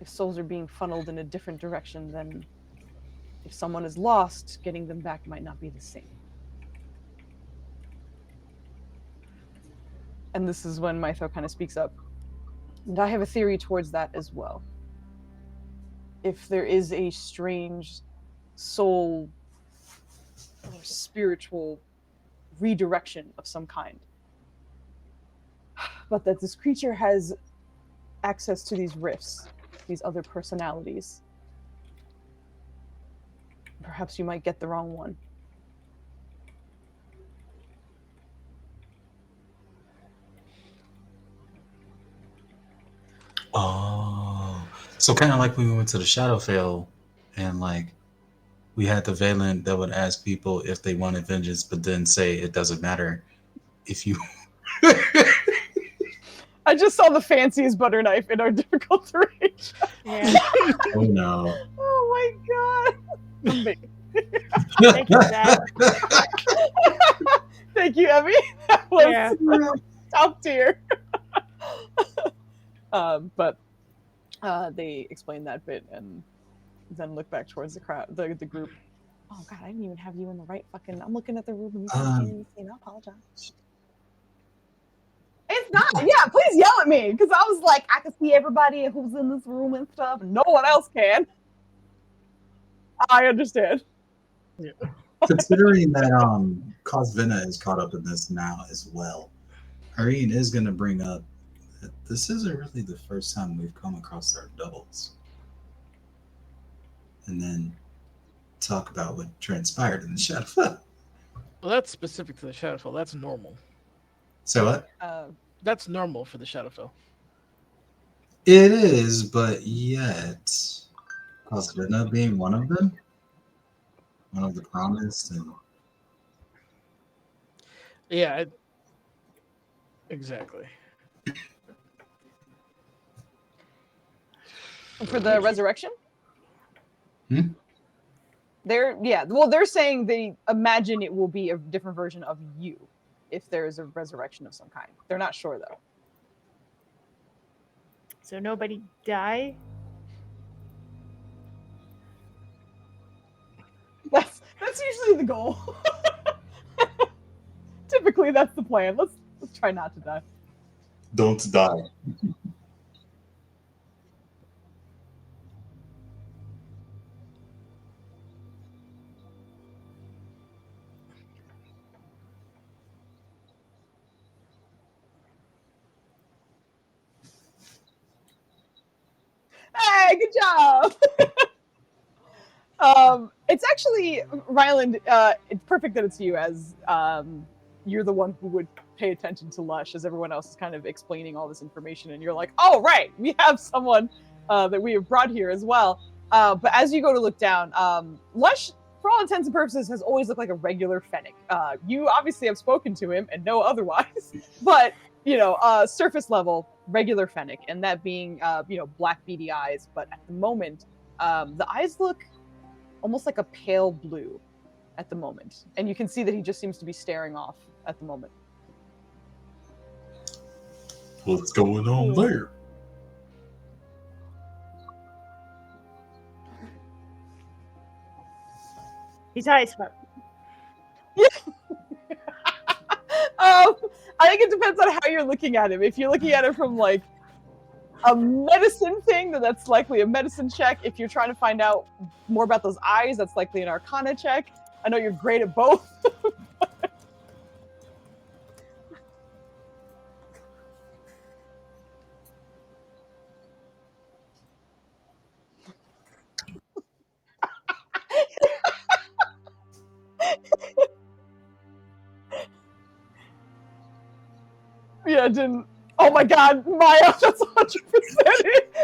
If souls are being funneled in a different direction, then if someone is lost, getting them back might not be the same. And this is when Mytho kind of speaks up. And I have a theory towards that as well. If there is a strange soul or spiritual redirection of some kind, but that this creature has access to these rifts, these other personalities, perhaps you might get the wrong one. Oh, so kind of like when we went to the Shadowfell, and like we had the Valen that would ask people if they wanted vengeance, but then say it doesn't matter if you. I just saw the fanciest butter knife in our difficult terrain. Yeah. Oh no! Oh my god! Thank you, Zach. Thank you, Emmy. That was top tier. But they explain that bit and then look back towards the crowd, the group. Oh god, I didn't even have you in the right fucking. I'm looking at the room and you can't see anything. I apologize. It's not. Yeah, please yell at me because I was like, I can see everybody who's in this room and stuff, and no one else can. I understand. Yeah. Considering that Cosvina is caught up in this now as well, Irene is going to bring up that this isn't really the first time we've come across our doubles, and then talk about what transpired in the Shadowfell. Well, that's specific to the Shadowfell. That's normal. So what? That's normal for the Shadowfell. It is, but yet, Cosvina being one of them, one of the promised, and yeah, exactly. For the resurrection? Hmm? They're saying they imagine it will be a different version of you if there is a resurrection of some kind. They're not sure though. So nobody die? That's usually the goal. Typically that's the plan. Let's try not to die. don't die. Yay! Good job. It's actually Ryland. It's perfect that it's you, as you're the one who would pay attention to Lush, as everyone else is kind of explaining all this information, and you're like, "Oh, right, we have someone that we have brought here as well." But as you go to look down, Lush, for all intents and purposes, has always looked like a regular Fennec. You obviously have spoken to him and know otherwise, but surface level, regular Fennec, and that being black beady eyes. But at the moment, the eyes look almost like a pale blue at the moment. And you can see that he just seems to be staring off at the moment. What's going on there? He's high as fuck. I think it depends on how you're looking at him. If you're looking at it from like a medicine thing, then that's likely a medicine check. If you're trying to find out more about those eyes, that's likely an arcana check. I know you're great at both. Yeah, it didn't. Oh my god, Maya, that's 100% it.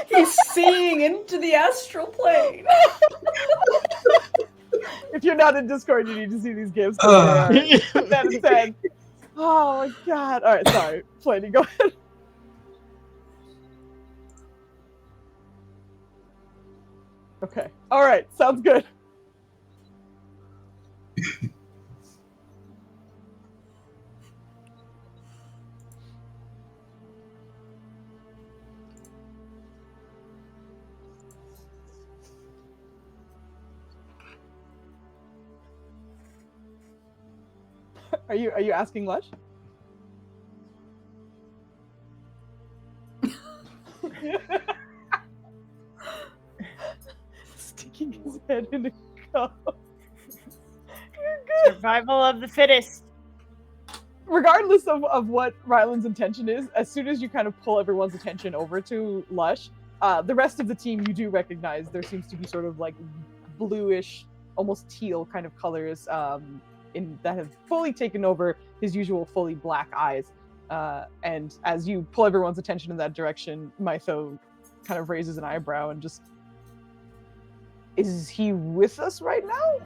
He's seeing into the astral plane. If you're not in Discord, you need to see these gifs. They are 10 out of 10. Oh my god. All right, sorry. Flanny, go ahead. Okay. All right, sounds good. Are you asking Lush? Sticking his head in a cup. You're good. Survival of the fittest. Regardless of what Ryland's intention is, as soon as you kind of pull everyone's attention over to Lush, the rest of the team you do recognize. There seems to be sort of like bluish, almost teal kind of colors that have fully taken over his usual fully black eyes. And as you pull everyone's attention in that direction, Mytho kind of raises an eyebrow and just, is he with us right now?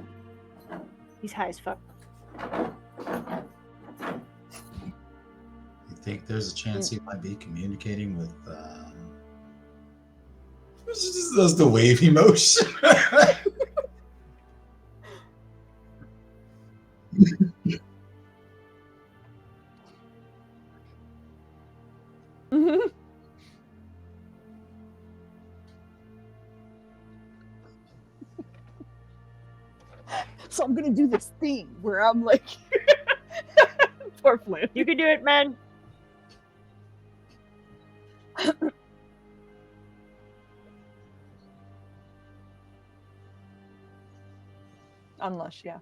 He's high as fuck. You think there's a chance he might be communicating with that's the wave emotion. Mm-hmm. So I'm gonna do this thing where I'm like, poor Flynn. You can do it, man. On Lush, yeah.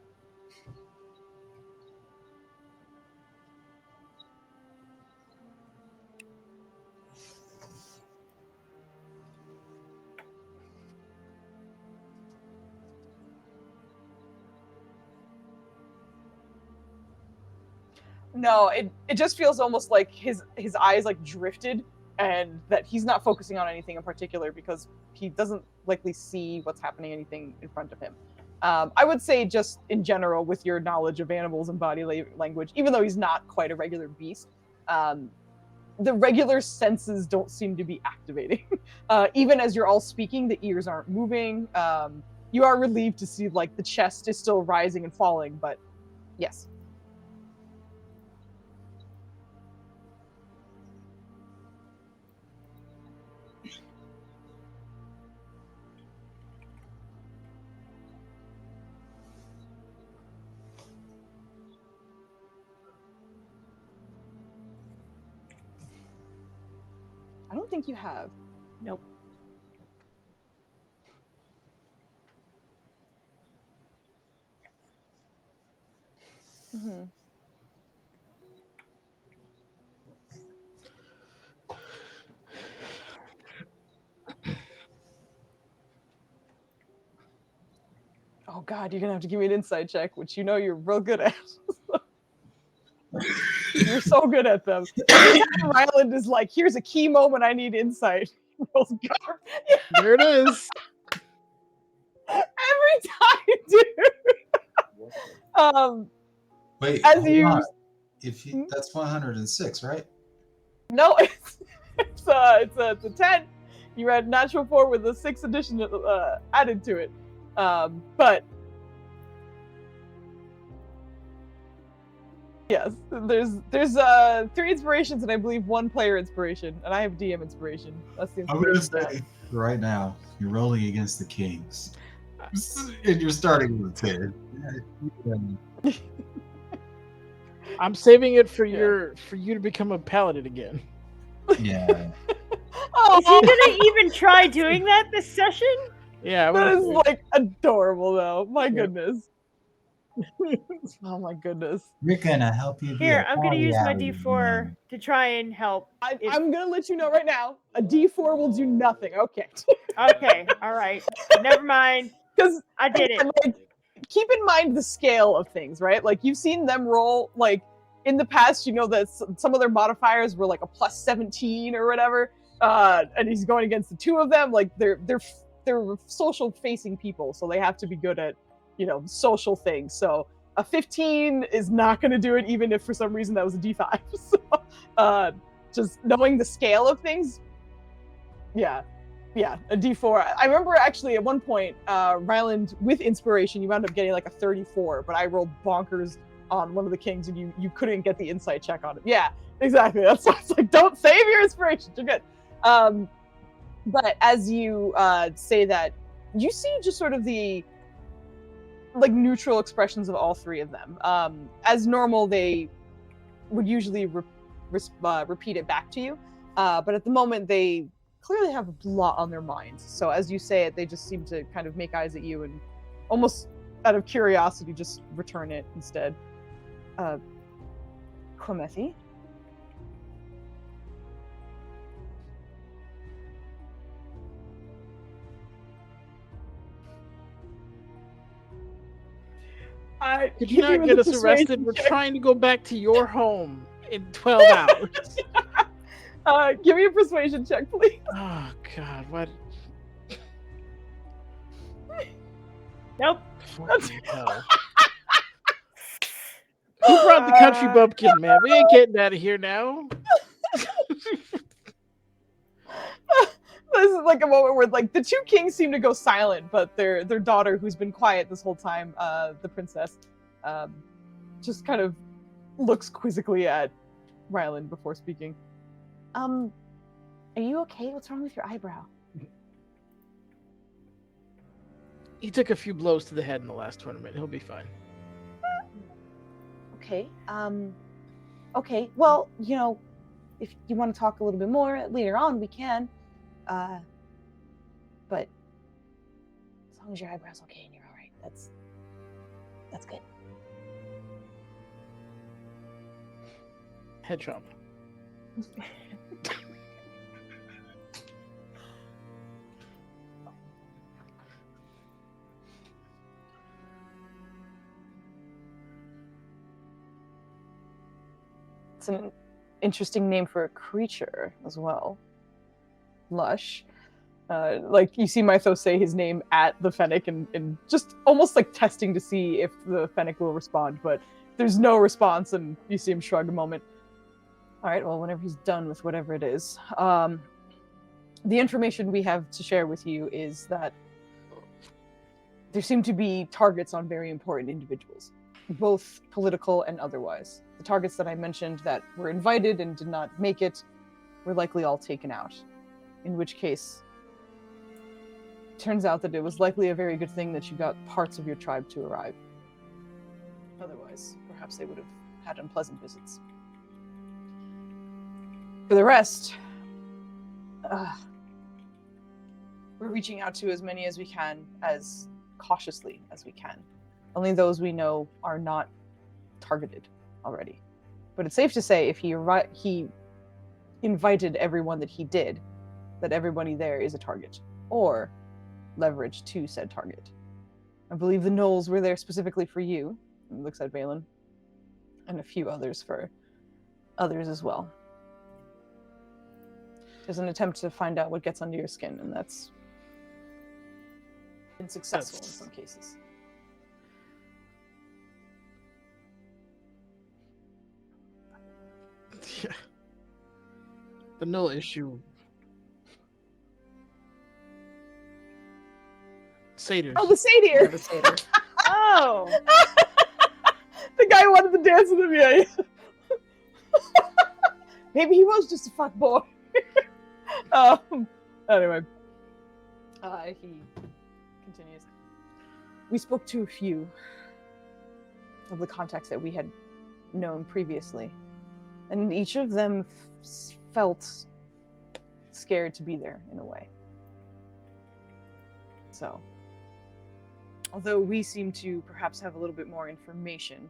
No, it just feels almost like his eyes like drifted, and that he's not focusing on anything in particular because he doesn't likely see what's happening anything in front of him. I would say just in general, with your knowledge of animals and body language, even though he's not quite a regular beast, the regular senses don't seem to be activating. Even as you're all speaking, the ears aren't moving. You are relieved to see like the chest is still rising and falling, but yes. I don't think you have. Nope. Mm-hmm. Oh God, you're gonna have to give me an insight check, which you know you're real good at. You're so good at them. Every time Ryland is like, "Here's a key moment, I need insight." Rolls garbage. There it is. Every time, dude. Wait, As hold you on. If you, that's 106, right? no, it's a 10. You had natural 4 with a 6 addition added to it. But yes, there's 3 inspirations and I believe 1 player inspiration, and I have DM inspiration. That's the I'm gonna inspiration. say right now, you're rolling against the Kings, and you're starting with 10. I'm saving it for Yeah. you to become a paladin again. Yeah. Oh, Is he gonna even try doing that this session? Yeah, I'm that gonna is say- like adorable, though. My Yeah. goodness. Oh my goodness. We're gonna help you be Here, a I'm gonna use my polyamorous D4 man. to try and help. If- I'm gonna let you know right now. A D4 will do nothing. Okay. Okay, all right. Never mind. Because I did it. like, keep in mind the scale of things, right? Like you've seen them roll like in the past. You know that some of their modifiers were like a plus 17 or whatever, and he's going against the 2 of them. Like they're social facing people, so they have to be good at social things. So a 15 is not going to do it, even if for some reason that was a D5. So just knowing the scale of things, yeah, a D4. I remember actually at one point, Ryland with inspiration, you wound up getting like a 34, but I rolled bonkers on one of the kings, and you couldn't get the insight check on it. Yeah, exactly. That's why it's like, don't save your inspiration. You're good. But as you say that, you see just sort of the like neutral expressions of all 3 of them. As normal, they would usually repeat it back to you, but at the moment they clearly have a lot on their minds. So as you say it, they just seem to kind of make eyes at you and almost out of curiosity just return it instead. Komethi? Could you not get us arrested? We're trying to go back to your home in 12 hours. Give me a persuasion check, please. Oh God, what? Nope. Fucking hell. Who brought the country bumpkin, man? We ain't getting out of here now. This is like a moment where like the 2 kings seem to go silent, but their daughter, who's been quiet this whole time, the princess, just kind of looks quizzically at Ryland before speaking. Are you okay? What's wrong with your eyebrow? He took a few blows to the head in the last tournament. He'll be fine. Okay. Okay. Well, if you want to talk a little bit more later on, we can. But as long as your eyebrow's okay and you're all right, that's good. Head trauma. It's an interesting name for a creature as well. Lush. Like you see Mythos say his name at the Fennec and just almost like testing to see if the Fennec will respond, but there's no response, and you see him shrug a moment. All right, well, whenever he's done with whatever it is. The information we have to share with you is that there seem to be targets on very important individuals, both political and otherwise. The targets that I mentioned that were invited and did not make it were likely all taken out, in which case turns out that it was likely a very good thing that you got parts of your tribe to arrive. Otherwise, perhaps they would have had unpleasant visits. For the rest, we're reaching out to as many as we can, as cautiously as we can. Only those we know are not targeted already. But it's safe to say if he invited everyone that he did, that everybody there is a target, or leverage to said target. I believe the Knolls were there specifically for you. And looks at Valen. And a few others for others as well. There's an attempt to find out what gets under your skin, and that's been successful in some cases. Yeah. The null issue. Satyrs. Oh, the satyr! The satyr. Oh, The guy who wanted to dance with him, yeah. Maybe he was just a fuck boy. Anyway. He continues. We spoke to a few of the contacts that we had known previously, and each of them felt scared to be there in a way. So, although we seem to perhaps have a little bit more information,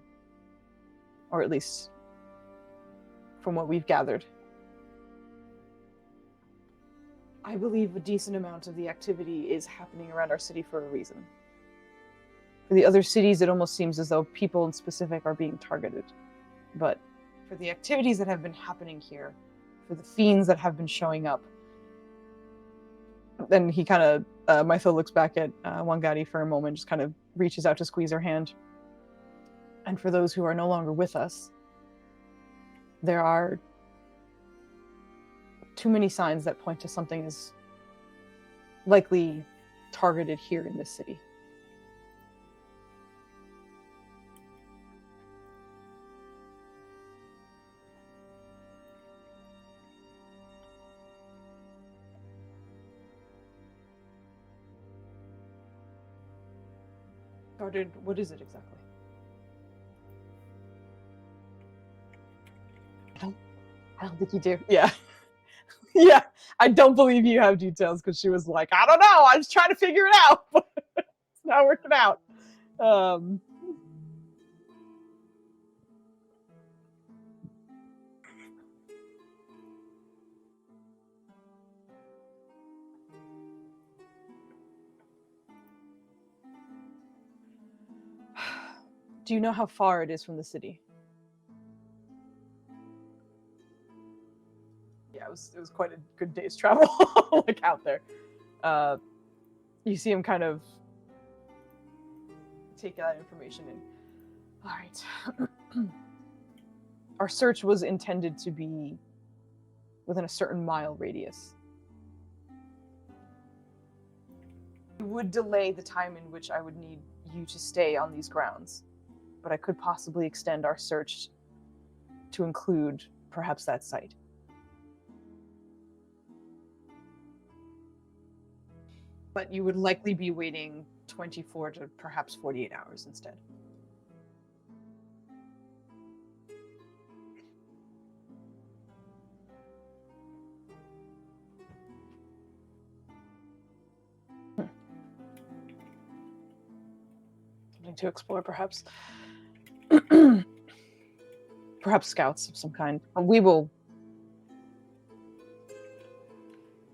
or at least from what we've gathered, I believe a decent amount of the activity is happening around our city for a reason. For the other cities, it almost seems as though people in specific are being targeted. But for the activities that have been happening here, for the fiends that have been showing up, then he kind of, Mythil looks back at Wangari for a moment, just kind of reaches out to squeeze her hand. And for those who are no longer with us, there are too many signs that point to something is likely targeted here in this city. Guarded, what is it exactly? I don't think you do. Yeah. Yeah, I don't believe you have details because she was like, I don't know, I'm just trying to figure it out, but it's not working out. Do you know how far it is from the city? Yeah, it was quite a good day's travel, like out there. You see him kind of take that information in. All right. Our search was intended to be within a certain mile radius. It would delay the time in which I would need you to stay on these grounds, but I could possibly extend our search to include perhaps that site. But you would likely be waiting 24 to perhaps 48 hours instead. Something to explore, perhaps. Perhaps scouts of some kind. We will...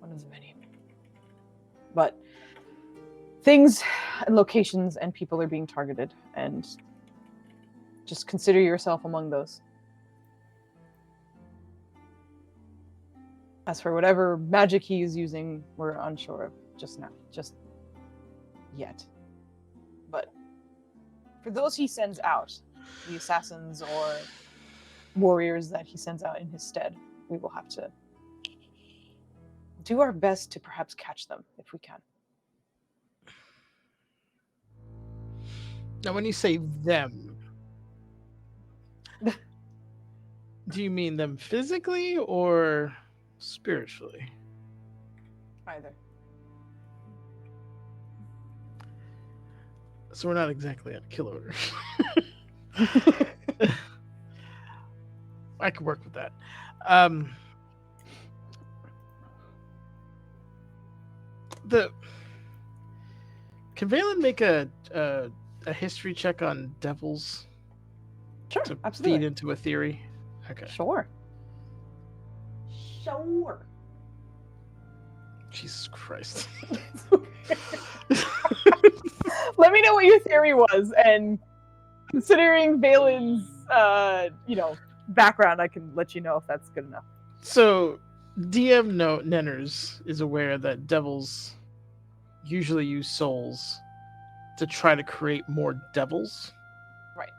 One of the many. But things and locations and people are being targeted, and just consider yourself among those. As for whatever magic he is using, we're unsure of just now, just yet. But for those he sends out, the assassins or warriors that he sends out in his stead, we will have to do our best to perhaps catch them if we can. Now, when you say them, do you mean them physically or spiritually? Either. So we're not exactly at a kill order. I could work with that. Can Valen make a history check on devils? Sure, to absolutely. feed into a theory? Okay. Sure. Jesus Christ. Let me know what your theory was, and considering Valen's, background, I can let you know if that's good enough. So, DM Nenners is aware that devils usually use souls to try to create more devils. Right.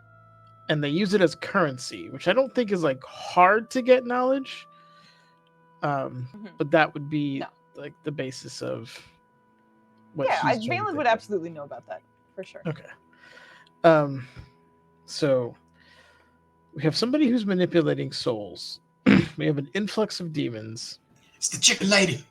And they use it as currency, which I don't think is like hard to get knowledge. But that would be like the basis of what he's trying to Valen think would of. absolutely know about that for sure. Okay. So we have somebody who's manipulating souls. We have an influx of demons. It's the chicken lady.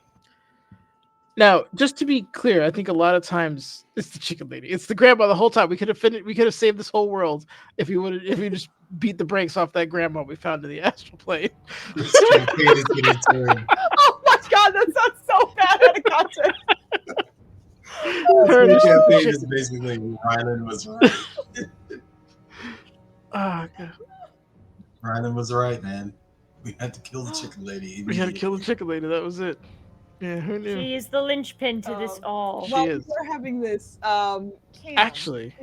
Now, just to be clear, I think a lot of times it's the chicken lady. It's the grandma the whole time. We could have finished. We could have saved this whole world if we just beat the brakes off that grandma we found in the astral plane. This campaign is getting turned. Oh my god, that sounds so bad out of context. This campaign is basically Rylan was right. Oh, God. Rylan was right, man. We had to kill the chicken lady. We had to kill the chicken lady. That was it. Yeah, who knew? She is the linchpin to this all. She While is. we're having this, Cam, Actually,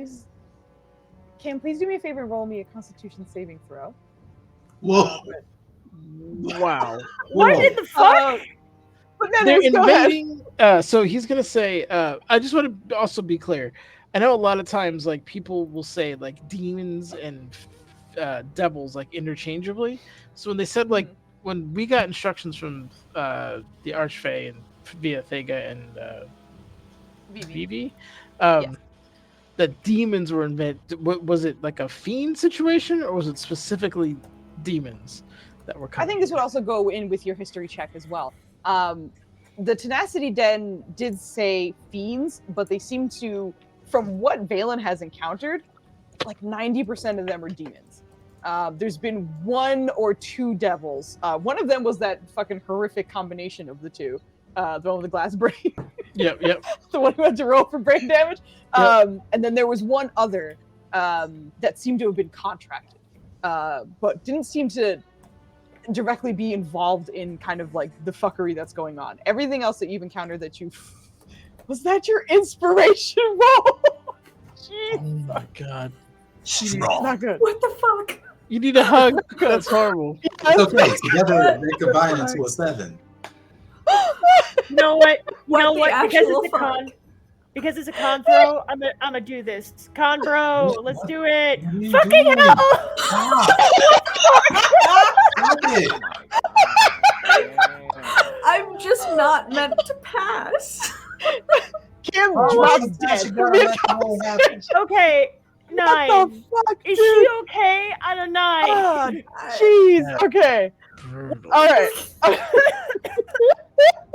Cam, please do me a favor and roll me a Constitution saving throw. Whoa. wow. What in the fuck? But then They're go ahead. invading. So he's gonna say. I just want to also be clear. I know a lot of times, like people will say like demons and devils like interchangeably. So when they said like when we got instructions from the Archfey and via Thega and Vivi, that demons were invented. Was it like a fiend situation, or was it specifically demons that were coming? I think this would also go in with your history check as well. The Tenacity Den did say fiends, but they seem to, from what Valen has encountered, like 90% of them are demons. There's been 1 or 2 devils. One of them was that fucking horrific combination of the two. The one with the glass brain. Yep. The one who had to roll for brain damage. Yep. And then there was one other that seemed to have been contracted, but didn't seem to directly be involved in kind of like the fuckery that's going on. Everything else that you've encountered that you... Was that your inspiration roll? Jeez. Oh my god. She's wrong. Not good. What the fuck? You need a hug. That's horrible. It's okay. Together they combine into a 7. You know what? What the Because actual it's a con. Because it's a con throw, I'm gonna do this. Con bro, let's do it. What are you Fucking doing? hell! Stop it. I'm just not meant to pass. Cam Oh, drops gosh, dead. you gotta let the roll happen. Okay, 9. What the fuck, Is dude? she okay on a 9? Ah, jeez. Okay. Brutal. All right.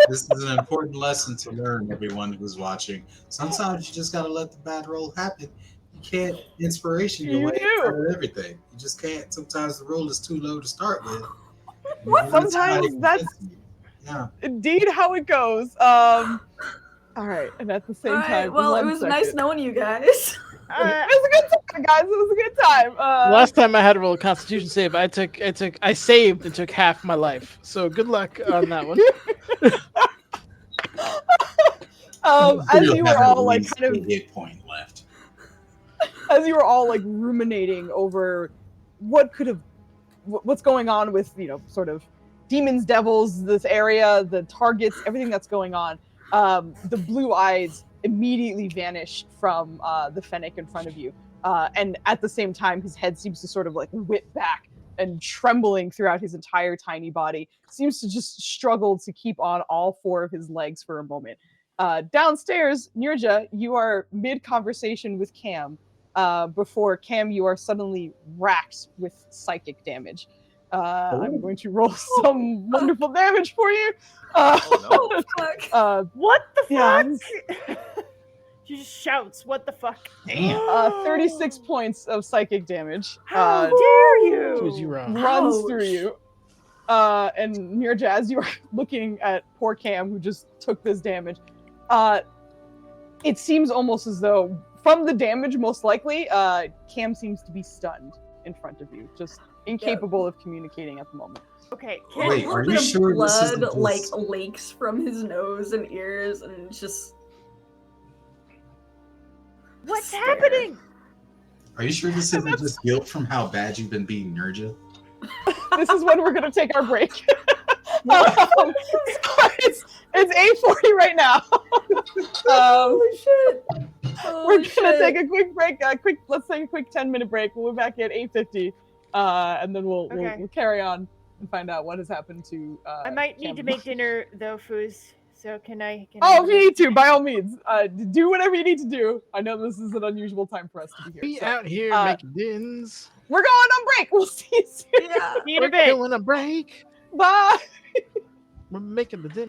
This is an important lesson to learn, everyone who's watching. Sometimes you just gotta let the bad roll happen. You can't inspiration your You way do. out of everything. You just can't. Sometimes the roll is too low to start with. What? You need somebody Sometimes that's- convincing you. Yeah. Indeed, how it goes. All right, and at the same All right, time, well, it 1 was second. nice knowing you guys. It was a good time, guys. It was a good time. Last time I had to roll a Constitution save, I saved and took half my life. So good luck on that one. As you were all like kind of, hit point left. as you were all like ruminating over what's going on with sort of demons, devils, this area, the targets, everything that's going on. The blue eyes immediately vanish from the Fennec in front of you, and at the same time, his head seems to sort of like whip back and trembling throughout his entire tiny body. Seems to just struggle to keep on all 4 of his legs for a moment. Downstairs, Nirja, you are mid-conversation with Cam. Before Cam, you are suddenly racked with psychic damage. I'm going to roll some wonderful damage for you. Oh, fuck. What the Yeah. fuck? She just shouts, "What the fuck?" 36 points of psychic damage. How dare you? Was you wrong? Runs Ouch. through you. And Nirja, as you are looking at poor Cam, who just took this damage, it seems almost as though, from the damage, most likely, Cam seems to be stunned in front of you, just incapable of communicating at the moment. Okay, Wait, A are little you bit of sure this blood isn't like just... leaks from his nose and ears, and just What's Stare. happening? Are you sure this isn't just guilt from how bad you've been being Nurja? This is when we're gonna take our break. So it's 8:40 right now. Holy shit! We're Holy gonna shit. take a quick break. Let's take a quick 10-minute break. We'll be back at 8:50, and then we'll carry on and find out what has happened to. I might need to Cameron. make dinner though, Foos. So can I? Oh, if you need to, by all means, do whatever you need to do. I know this is an unusual time for us to be here. Be so, out here making dins. We're going on break. We'll see you soon. Yeah. See you in a We're bit. killing a break. Bye. We're making the dinner.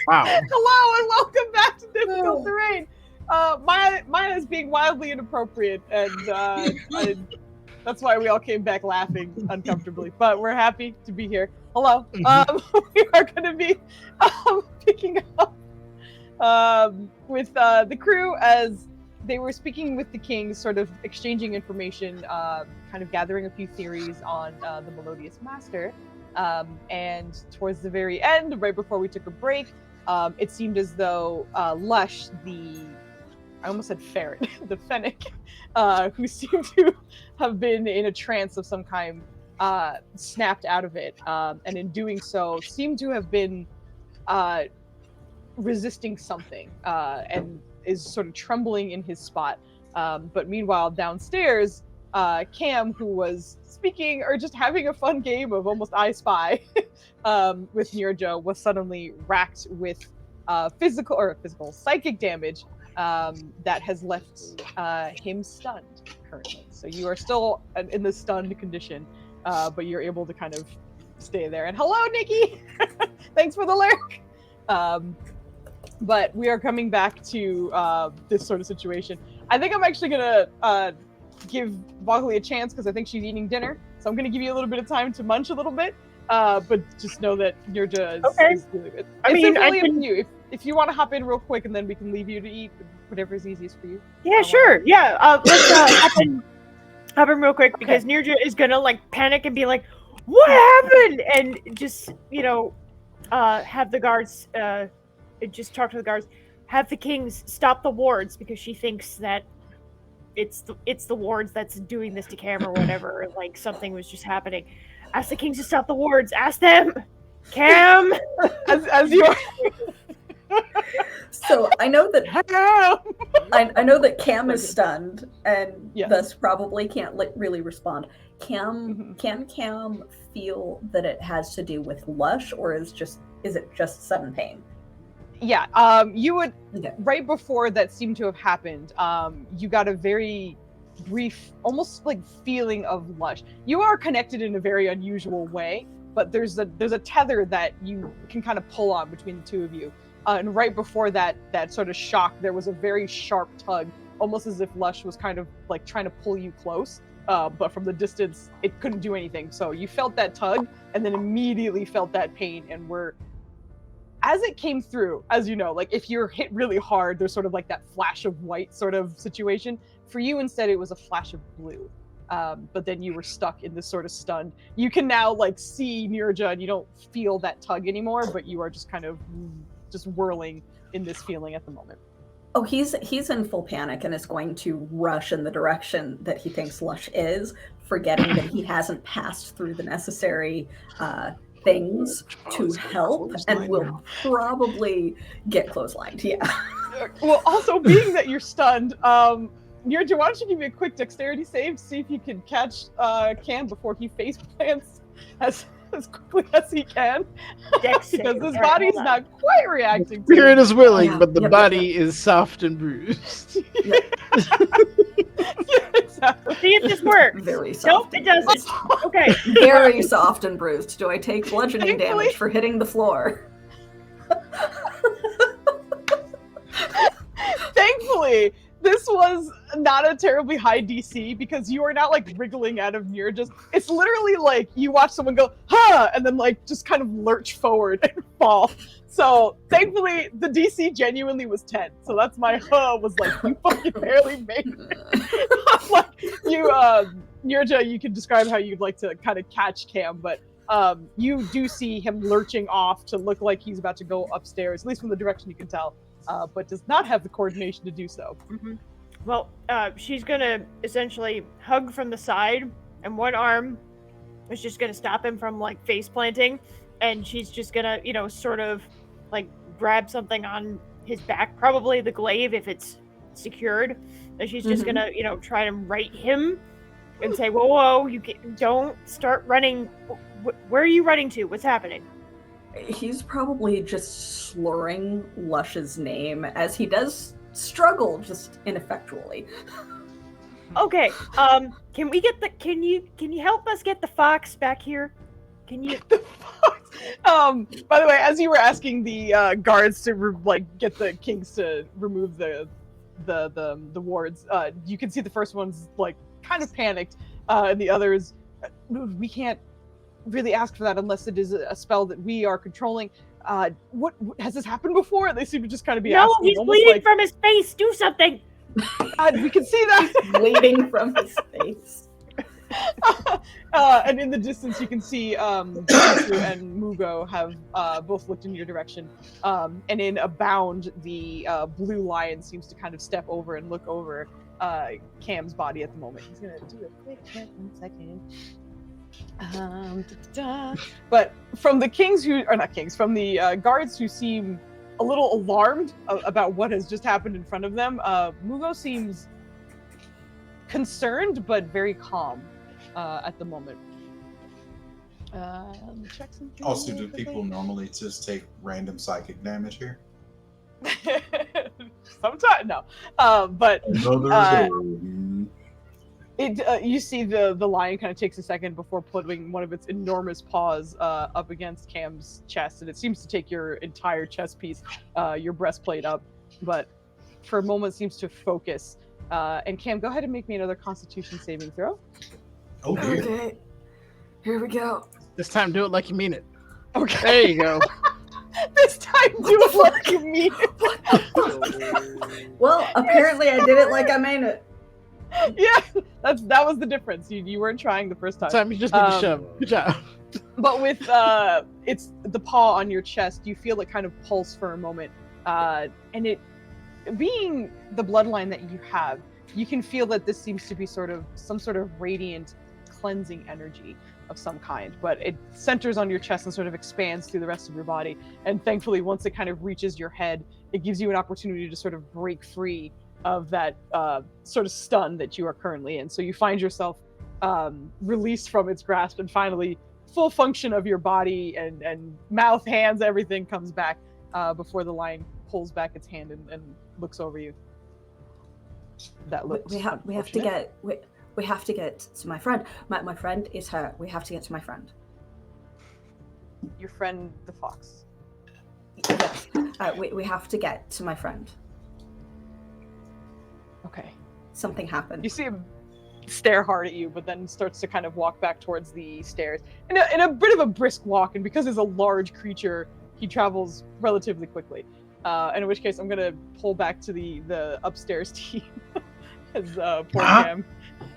Wow. Hello and welcome back to Difficult Terrain. Maya is being wildly inappropriate, and that's why we all came back laughing uncomfortably. But we're happy to be here. Hello. We are going to be picking up with the crew as they were speaking with the king, sort of exchanging information, kind of gathering a few theories on the Melodious Master. And towards the very end, right before we took a break, it seemed as though Lush, I almost said ferret, the fennec, who seemed to have been in a trance of some kind, snapped out of it. And in doing so, seemed to have been resisting something and is sort of trembling in his spot. But meanwhile, downstairs, Cam, who was speaking or just having a fun game of almost I Spy with Nirja, was suddenly racked with psychic damage that has left him stunned currently. So you are still in the stunned condition, but you're able to kind of stay there. And hello, Nikki! Thanks for the lurk! But we are coming back to this sort of situation. I think I'm actually gonna give Vogley a chance because I think she's eating dinner. So I'm gonna give you a little bit of time to munch a little bit. But just know that Nirja is really good. I mean, up to you. If you want to hop in real quick and then we can leave you to eat whatever is easiest for you. Yeah, sure. Yeah, let's hop in real quick because Nirja is gonna like panic and be like, "What happened?" And just have the guards just talk to the guards, have the kings stop the wards because she thinks that it's the wards that's doing this to Cam or whatever. Like something was just happening. Ask the kings to stop the wards. Ask them, Cam. as you. So I know that I know that Cam is stunned and thus probably can't really respond. Can Cam feel that it has to do with Lush, or is it just sudden pain? Yeah, you would right before that seemed to have happened. You got a very brief, almost like feeling of Lush. You are connected in a very unusual way, but there's a tether that you can kind of pull on between the two of you. And right before that sort of shock, there was a very sharp tug, almost as if Lush was kind of like trying to pull you close. But from the distance, it couldn't do anything. So you felt that tug, and then immediately felt that pain, and as it came through, as you know, like if you're hit really hard, there's sort of like that flash of white sort of situation. For you, instead, it was a flash of blue. But then you were stuck in this sort of stunned. You can now like see Nirja, and you don't feel that tug anymore, but you are just kind of just whirling in this feeling at the moment. Oh, he's in full panic and is going to rush in the direction that he thinks Lush is, forgetting that he hasn't passed through the necessary things to help, and will probably get clotheslined. Yeah. Well, also being that you're stunned, Nirja, why don't you give me a quick dexterity save to see if you can catch Cam before he face plants as quickly as he can, because his body's not quite reacting. Spirit is willing, but the body is soft and bruised. Yeah, exactly. See if this works. Very soft. Nope, it doesn't. Okay. Very soft and bruised. Do I take bludgeoning damage for hitting the floor? Thankfully, this was not a terribly high DC because you are not like wriggling out of Nirja. It's literally like you watch someone go, huh, and then like just kind of lurch forward and fall. So thankfully, the DC genuinely was 10. So that's my was like, you fucking barely made it. Like, Nirja, you can describe how you'd like to kind of catch Cam, but you do see him lurching off to look like he's about to go upstairs, at least from the direction you can tell. But does not have the coordination to do so. Mm-hmm. Well, she's gonna essentially hug from the side, and one arm is just gonna stop him from like face planting, and she's just gonna, sort of like grab something on his back, probably the glaive if it's secured, and she's just gonna, try to right him and say, "Whoa, don't start running. Where are you running to? What's happening?" He's probably just slurring Lush's name as he does struggle just ineffectually. Okay. Can we get can you help us get the fox back here? Can you? The fox. By the way, as you were asking the guards to get the kings to remove the wards, you can see the first one's like kind of panicked, and the others, we can't really ask for that unless it is a spell that we are controlling. What has this happened before? They seem to just kind of be No, asking. he's bleeding from his face. Do something. We can see that. Bleeding from his face. And in the distance, you can see Jutsu and Mugo have both looked in your direction. And in a bound, the blue lion seems to kind of step over and look over Cam's body at the moment. He's gonna do a quick check. 1 second. But from the from the guards who seem a little alarmed about what has just happened in front of them, Mugo seems concerned but very calm at the moment. Let me check something. Also, do people normally just take random psychic damage here? Sometimes no, but you see the lion kind of takes a second before putting one of its enormous paws up against Cam's chest, and it seems to take your entire chest piece, your breastplate up, but for a moment seems to focus. And Cam, go ahead and make me another Constitution saving throw. Oh dear. Okay. Here we go. This time, do it like you mean it. Okay. There you go. This time, do it like you mean it. Well, apparently I did it like I meant it. Yeah, that was the difference. You weren't trying the first time. This time you just need to shove. Good job. But with it's the paw on your chest, you feel it kind of pulse for a moment, and it being the bloodline that you have, you can feel that this seems to be some sort of radiant cleansing energy of some kind, but it centers on your chest and sort of expands through the rest of your body. And thankfully, once it kind of reaches your head, it gives you an opportunity to sort of break free of that sort of stun that you are currently in. So you find yourself released from its grasp, and finally full function of your body and mouth, hands, everything comes back before the lion pulls back its hand and looks over you. That looks. We have to get to my friend. My friend is hurt. We have to get to my friend. Your friend, the fox. Yes. We have to get to my friend. Okay. Something happened. You see him stare hard at you, but then starts to kind of walk back towards the stairs in a bit of a brisk walk. And because he's a large creature, he travels relatively quickly. In which case, I'm gonna pull back to the upstairs team as poor Cam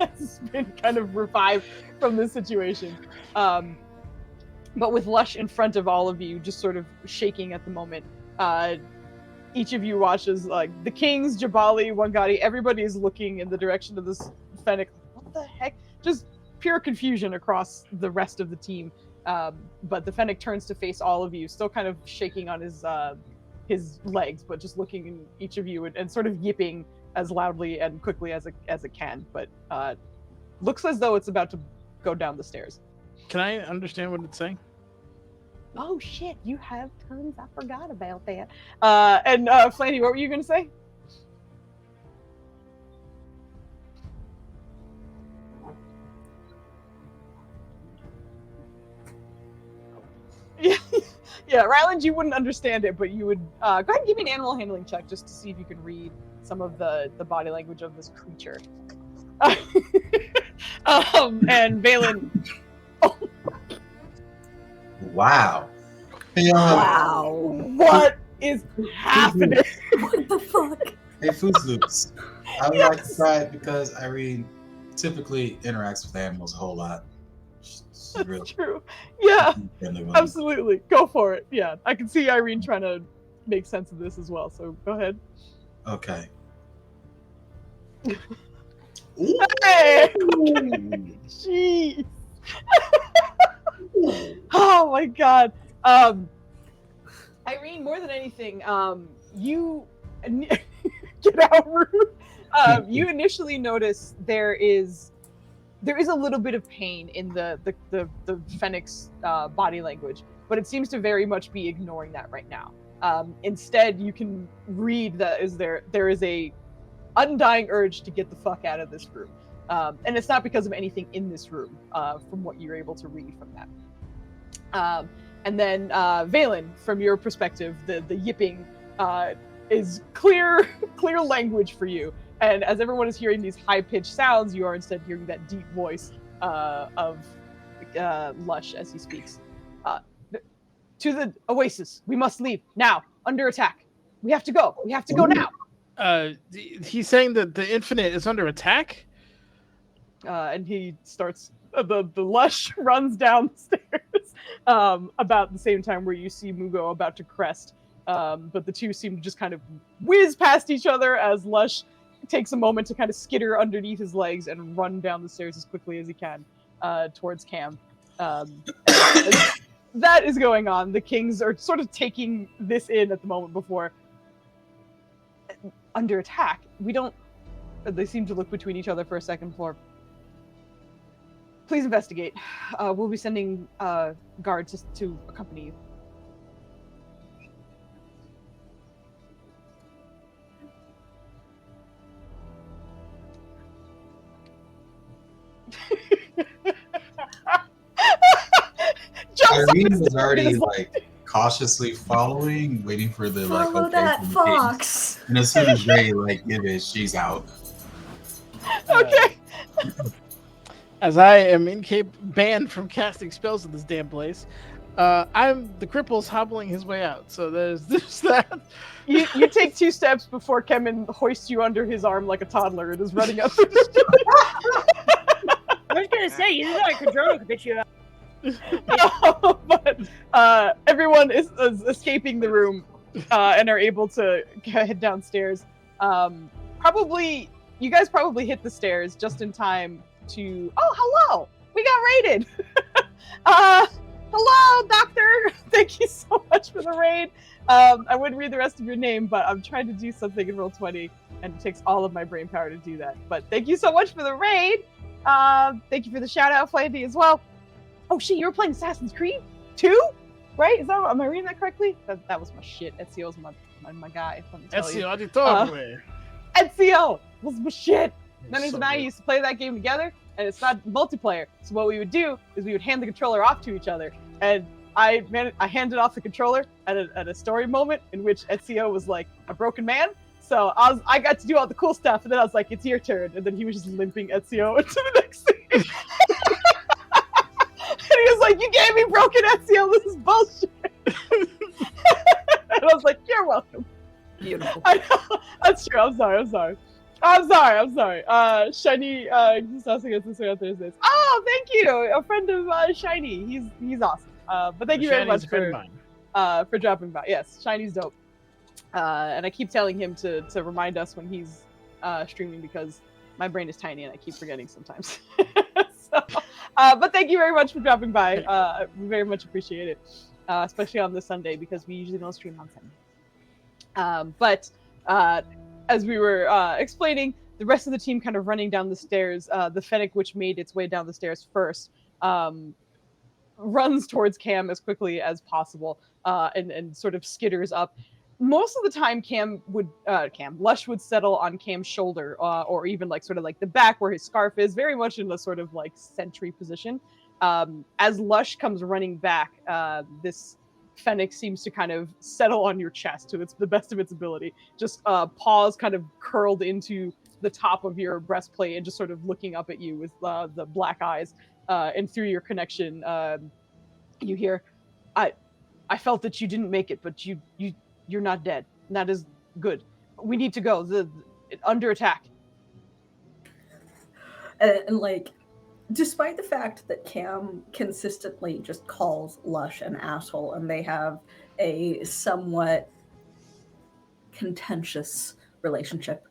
has been kind of revived from this situation. But with Lush in front of all of you, just sort of shaking at the moment. Each of you watches, like, the Kings, Jabali, Wangadi, everybody is looking in the direction of this Fennec. What the heck? Just pure confusion across the rest of the team. But the Fennec turns to face all of you, still kind of shaking on his legs, but just looking in each of you and sort of yipping as loudly and quickly as it can. But looks as though it's about to go down the stairs. Can I understand what it's saying? Oh shit, you have tons. I forgot about that. And Flanny, what were you going to say? Yeah, Ryland, you wouldn't understand it, but you would go ahead and give me an animal handling check just to see if you can read some of the body language of this creature. And Valen. Oh. Wow. Wow. What is happening? What the fuck? Hey, Foozloops. I would like to try it because Irene typically interacts with animals a whole lot. That's Really true. Yeah, friendly one. absolutely. Go for it. Yeah, I can see Irene trying to make sense of this as well. So go ahead. Okay. Hey! Jeez. Oh my god. Irene, more than anything, you get out, rude. You initially notice there is a little bit of pain in the Fennec's body language, but it seems to very much be ignoring that right now. Instead, you can read that there is a undying urge to get the fuck out of this room. And it's not because of anything in this room, from what you're able to read from that. And then Valen, from your perspective, the yipping is clear language for you. And as everyone is hearing these high-pitched sounds, you are instead hearing that deep voice of Lush as he speaks. To the Oasis. We must leave now. Under attack. We have to go. We have to go now. He's saying that the Infinite is under attack? And he starts... The Lush runs downstairs about the same time where you see Mugo about to crest. But the two seem to just kind of whiz past each other as Lush takes a moment to kind of skitter underneath his legs and run down the stairs as quickly as he can towards Cam. That is going on. The Kings are sort of taking this in at the moment before. Under attack? We don't... They seem to look between each other for a second before... Please investigate. We'll be sending guards to accompany you. Irene was already like cautiously following, waiting for the like Follow okay that from the fox. Kings. And as soon as they like give it, she's out. Okay. As I am banned from casting spells in this damn place, I'm the cripple's hobbling his way out. So there's that. You take 2 steps before Kemen hoists you under his arm like a toddler and is running up. I was gonna say, you thought Cadrona could bitch you out. But everyone is escaping the room and are able to head downstairs. Probably, you guys probably hit the stairs just in time to... Oh, hello! We got raided! Hello, Doctor! Thank you so much for the raid. I wouldn't read the rest of your name, but I'm trying to do something in Roll20, and it takes all of my brain power to do that. But thank you so much for the raid! Thank you for the shout-out, Flandy, as well. Oh shit, you were playing Assassin's Creed 2? Right? Am I reading that correctly? That was my shit. Ezio's my guy. Let me tell you. Ezio Auditore. Ezio was my shit. Nanners So and I good. used to play that game together, and it's not multiplayer. So what we would do is we would hand the controller off to each other, and I handed off the controller at a story moment in which Ezio was like a broken man. So I got to do all the cool stuff, and then I was like, "It's your turn," and then he was just limping Ezio into the next scene. And he was like, "You gave me broken Ezio. This is bullshit." And I was like, "You're welcome." Beautiful. I know. That's true. I'm sorry. Shiny, just asking us this way on Thursdays. Oh, thank you. A friend of Shiny. He's awesome. But thank you very Shiny's much a friend of mine. for dropping by. Yes, Shiny's dope. And I keep telling him to remind us when he's streaming because my brain is tiny and I keep forgetting sometimes. But thank you very much for dropping by. We very much appreciate it, especially on this Sunday because we usually don't stream on Sunday. But as we were explaining, the rest of the team kind of running down the stairs. The Fennec, which made its way down the stairs first, runs towards Cam as quickly as possible and sort of skitters up. Most of the time, Lush would settle on Cam's shoulder or even like sort of like the back where his scarf is, very much in a sort of like sentry position. As Lush comes running back, this Fennec seems to kind of settle on your chest to the best of its ability. Just paws kind of curled into the top of your breastplate and just sort of looking up at you with the black eyes. And through your connection, you hear, I felt that you didn't make it, but you're not dead. And that is good. We need to go. The under attack. And like, despite the fact that Cam consistently just calls Lush an asshole, and they have a somewhat contentious relationship,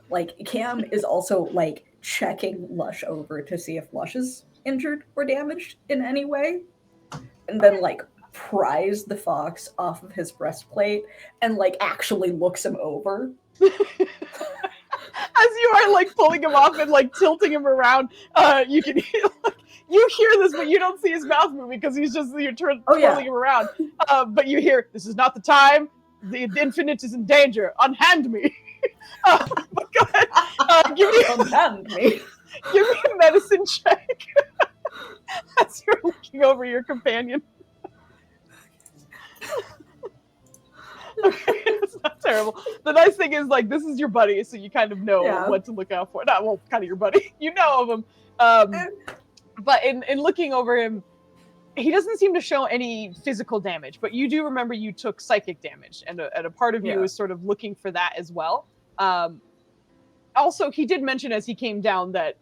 like Cam is also like checking Lush over to see if Lush is injured or damaged in any way, and then like pries the fox off of his breastplate and like actually looks him over. As you are like pulling him off and like tilting him around, you can hear, like, you hear this, but you don't see his mouth moving because you're twirling him around. But you hear, "This is not the time. The Infinite is in danger. Unhand me." But go ahead. Unhand me. Give me a medicine check as you're looking over your companion. terrible. The nice thing is, like, this is your buddy, so you kind of know what to look out for. Not, well, kind of your buddy. You know of him. But in looking over him, he doesn't seem to show any physical damage, but you do remember you took psychic damage, and a part of you is sort of looking for that as well. Also, he did mention as he came down that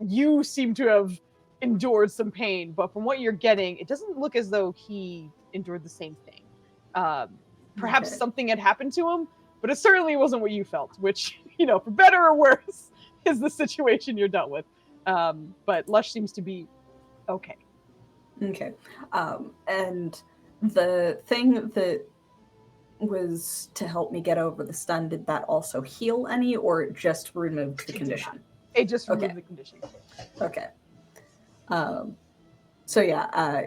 you seem to have endured some pain, but from what you're getting, it doesn't look as though he endured the same thing. Perhaps something had happened to him, but it certainly wasn't what you felt, which, you know, for better or worse, is the situation you're dealt with. But Lush seems to be okay. Okay. And the thing that was to help me get over the stun, did that also heal any, or just remove the condition? It just removed the condition. Okay. So yeah,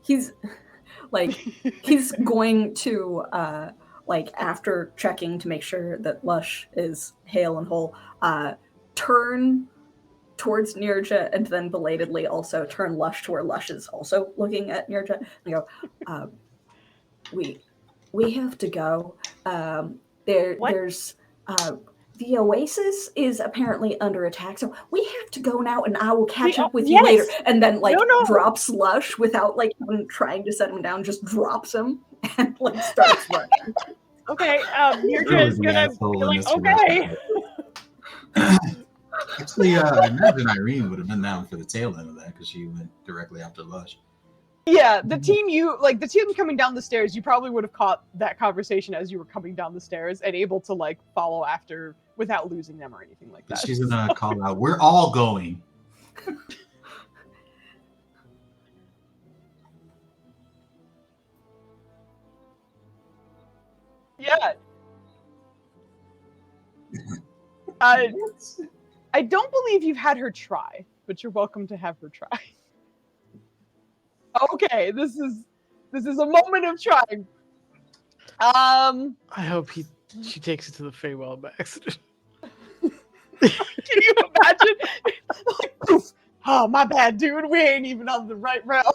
he's like, he's going to like, after checking to make sure that Lush is hale and whole, turn towards Nirja and then belatedly also turn Lush to where Lush is also looking at Nirja and go, we have to go. There's the Oasis is apparently under attack, so we have to go now, and I will catch up with you later. And then, like, drops Lush without, like, even trying to set him down, just drops him and, like, starts running. Okay, Nirja is gonna be like, okay. Actually, I imagine Irene would have been down for the tail end of that because she went directly after Lush. Yeah, the team coming down the stairs, you probably would have caught that conversation as you were coming down the stairs and able to, like, follow after without losing them or anything like that. She's gonna call out, "We're all going." Yeah. I don't believe you've had her try, but you're welcome to have her try. Okay, this is a moment of trying. I hope she takes it to the Feywild by accident. Can you imagine? Like, poof. Oh, my bad, dude. We ain't even on the right realm.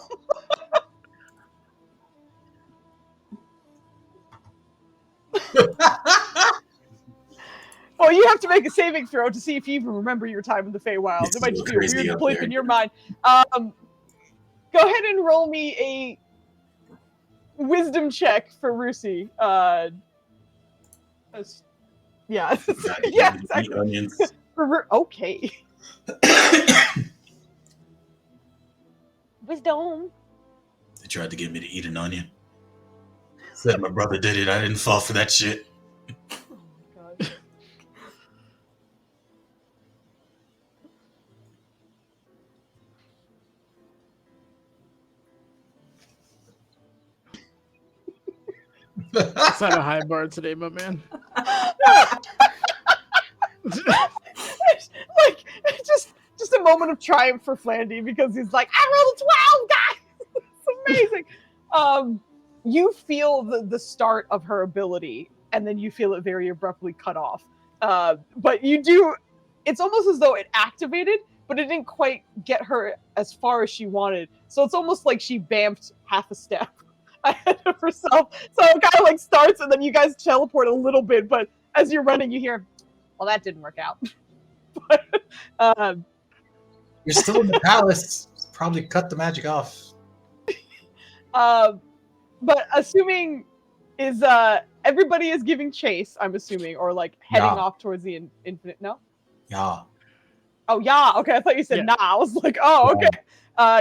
Well, you have to make a saving throw to see if you even remember your time in the Feywild. It might just be a weird blip in your mind. Go ahead and roll me a wisdom check for Rusi. Yeah. Yeah, exactly. Okay. Wisdom. They tried to get me to eat an onion. Said my brother did it. I didn't fall for that shit. Oh my god. It's not a high bar today, my man. Like, just a moment of triumph for Flandy because he's like, I rolled a 12, guys. It's amazing. You feel the start of her ability, and then you feel it very abruptly cut off. But you do. It's almost as though it activated, but it didn't quite get her as far as she wanted. So it's almost like she vamped half a step ahead of herself. So it kind of like starts, and then you guys teleport a little bit, but as you're running, you hear, well, that didn't work out. But, you're still in the palace. Probably cut the magic off. But assuming is everybody is giving chase, I'm assuming, or like heading off towards the infinite. No? Yeah. Oh, yeah. Okay, I thought you said nah. I was like, oh, okay.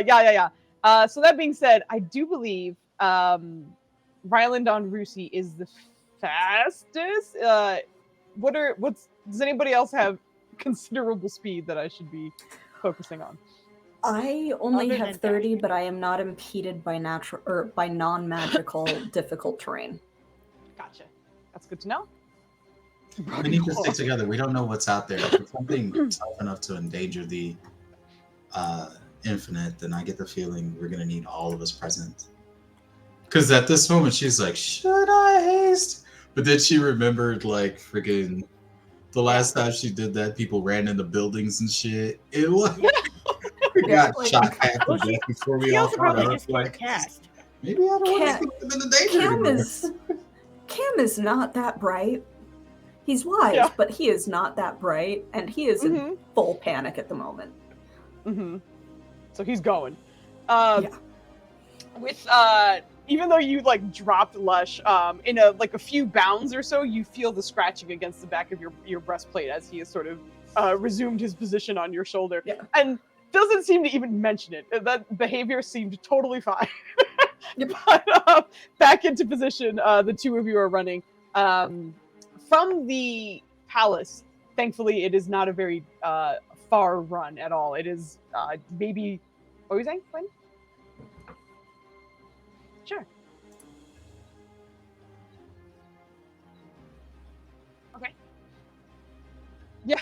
Yeah. So that being said, I do believe Ryland on Rusi is the fastest. Does anybody else have considerable speed that I should be focusing on? I only have 30, but I am not impeded by natural or by non-magical difficult terrain. Gotcha. That's good to know. We need to stick together. We don't know what's out there. If it's something tough enough to endanger the infinite, then I get the feeling we're gonna need all of us present. Because at this moment, she's like, "Should I haste?" But then she remembered, like, freaking the last time she did that, people ran into buildings and shit. It was. We got shot half to death before we all caught up. Like, maybe I don't want to keep them in the danger. Cam is not that bright. He's wise, Yeah. but he is not that bright, and he is in full panic at the moment. So he's going. Yeah. With even though you like dropped Lush, in a few bounds or so, you feel the scratching against the back of your breastplate as he has sort of resumed his position on your shoulder, and doesn't seem to even mention it. That behavior seemed totally fine. But back into position, the two of you are running from the palace. Thankfully, it is not a very far run at all. It is maybe. What were you saying, Glenn? Sure. Okay. Yeah.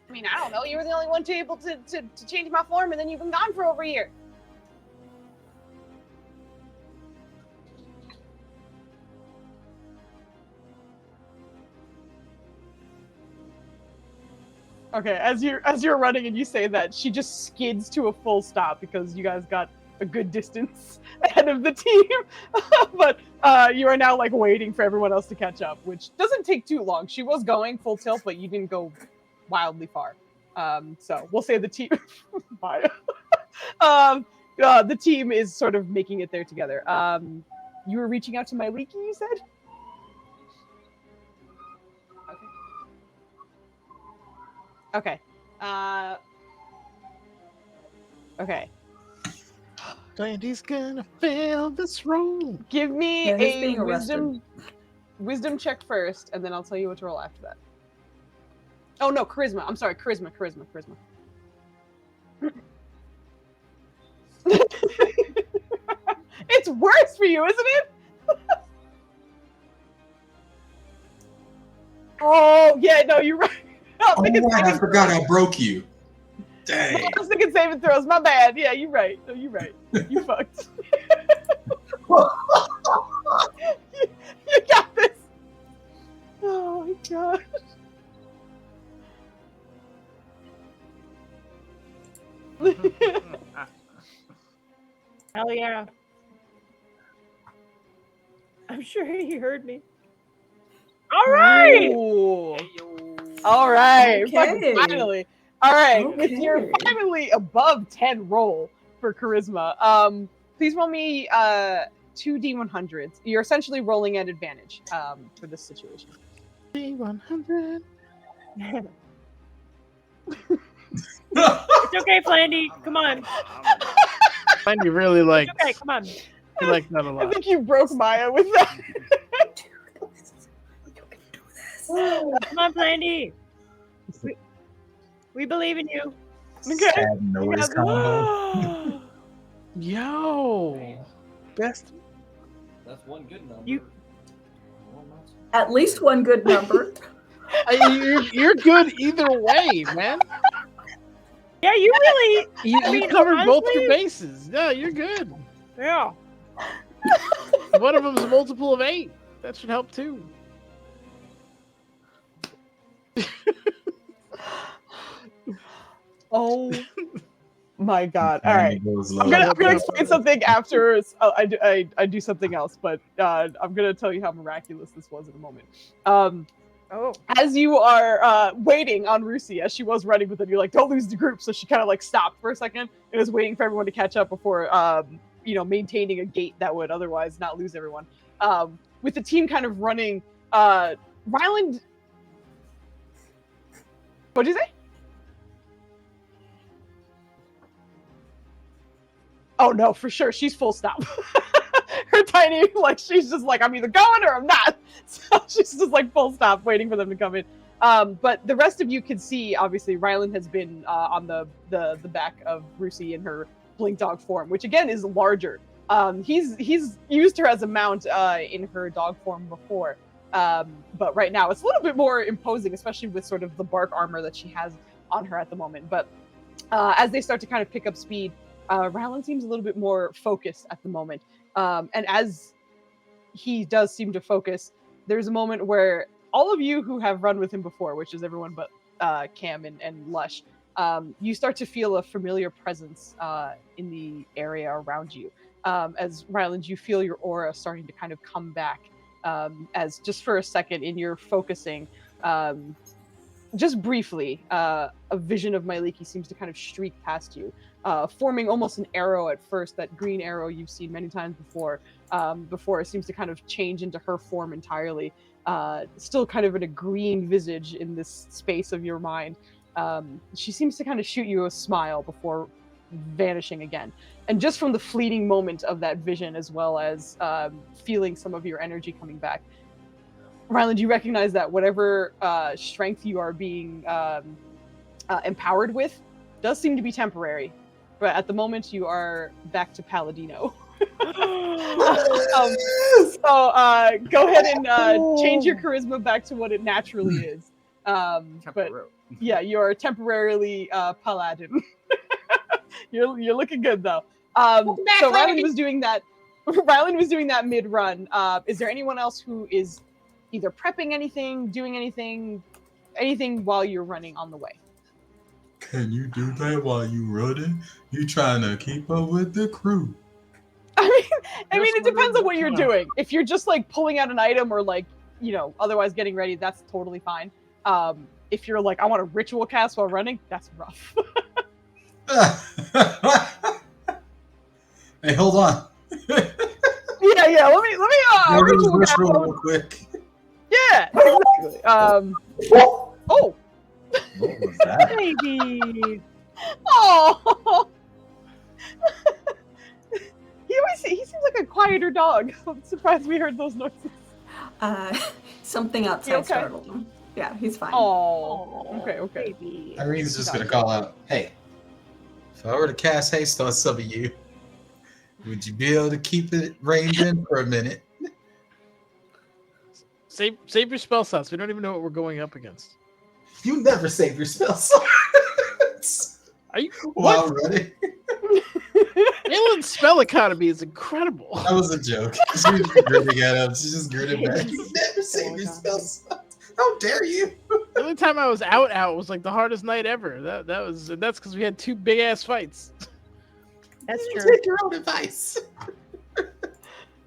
I mean, I don't know. You were the only one able to change my form, and then you've been gone for over a year. Okay, as you're running and you say that, she just skids to a full stop because you guys got a good distance ahead of the team. But you are now like waiting for everyone else to catch up, which doesn't take too long. She was going full tilt, but you didn't go wildly far. So we'll say the team. Bye. The team is sort of making it there together. You were reaching out to my leaky, you said? Okay. Okay. Blandy's gonna fill this room. Give me Yeah, he's a being arrested. wisdom check first, and then I'll tell you what to roll after that. Oh no, charisma. I'm sorry, charisma. It's worse for you, isn't it? Oh yeah, no, you're right. Oh, right, I forgot I broke you. Dang. I was thinking saving throws. My bad. Yeah, you're right. No, you're right. You fucked. You got this. Oh my god. Hell yeah. I'm sure he heard me. All right. Ooh. All right. Okay. Fucking finally. All right. With Okay. your finally above 10 roll for charisma, please roll me 2d100s. You're essentially rolling at advantage for this situation. D100. It's okay, Flandy. Come on. Blandy really like. It's okay. Come on. He liked that a I lot. think you broke Maya with that. Come on, Flandy. We believe in you. Okay. Sad noise combo. Yo, best. That's one good number. You- At least one good number. You're good either way, man. Yeah, you really. You I mean, covered both honestly- your bases. Yeah, you're good. Yeah. One of them is a multiple of 8. That should help too. Oh my god. All right. Goes I'm low. gonna explain something after I do something else, but I'm gonna tell you how miraculous this was in a moment. Oh. As you are waiting on Rusi, as she was running with it, you're like, don't lose the group. So she kind of like stopped for a second and was waiting for everyone to catch up before maintaining a gait that would otherwise not lose everyone. With the team kind of running, Ryland. What'd you say? Oh no, for sure. She's full stop. Her tiny, like, she's just like, I'm either going or I'm not. So she's just like full stop, waiting for them to come in. But the rest of you can see, obviously, Ryland has been on the back of Rusi in her blink dog form, which again is larger. He's used her as a mount in her dog form before. But right now it's a little bit more imposing, especially with sort of the bark armor that she has on her at the moment. But as they start to kind of pick up speed, Ryland seems a little bit more focused at the moment. And as he does seem to focus, there's a moment where all of you who have run with him before, which is everyone but Cam and Lush, you start to feel a familiar presence in the area around you. As Ryland, you feel your aura starting to kind of come back as just for a second in your focusing, just briefly, a vision of Myliki seems to kind of streak past you, forming almost an arrow at first, that green arrow you've seen many times before it seems to kind of change into her form entirely, still kind of in a green visage in this space of your mind. She seems to kind of shoot you a smile before vanishing again. And just from the fleeting moment of that vision, as well as feeling some of your energy coming back, Ryland, you recognize that whatever strength you are being empowered with does seem to be temporary. But at the moment, you are back to Paladino. So go ahead and change your charisma back to what it naturally is. But yeah, you're temporarily Paladin. You're looking good though. So Ryland was doing that. Ryland was doing that mid-run. Is there anyone else who is either prepping anything, doing anything while you're running on the way? Can you do that while you running? You trying to keep up with the crew? I mean, it depends on what you're doing. If you're just like pulling out an item or like, otherwise getting ready, that's totally fine. If you're like, I want a ritual cast while running, that's rough. Hey, hold on. yeah. Let me ritual cast real quick. Yeah, exactly. Oh. What was that? Baby. Oh. He seems like a quieter dog. I'm surprised we heard those noises. Something outside startled him. Yeah, he's fine. Oh. Okay. Baby. Irene's just gonna call out, "Hey, if I were to cast haste on some of you, would you be able to keep it reined in for a minute?" Save your spell slots. We don't even know what we're going up against. You never save your spell slots. Are you while running? Aelin's spell economy is incredible. That was a joke. She was grinning at him. She just grinning back. You never save your spell slots. How dare you? The only time I was out was like the hardest night ever. That's because we had 2 big ass fights. That's true. Take your own advice.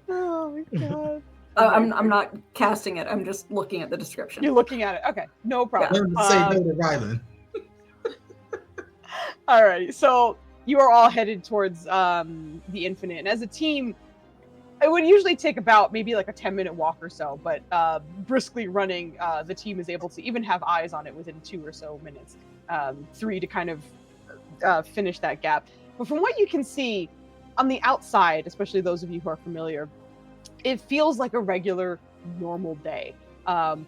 Oh my god. I'm not casting it. I'm just looking at the description. You're looking at it. Okay, no problem. Learn to say no to Ryland. All right, so you are all headed towards the Infinite, and as a team, it would usually take about maybe like a 10-minute walk or so, but briskly running, the team is able to even have eyes on it within 2 or so minutes, 3 to kind of finish that gap. But from what you can see on the outside, especially those of you who are familiar, it feels like a regular, normal day.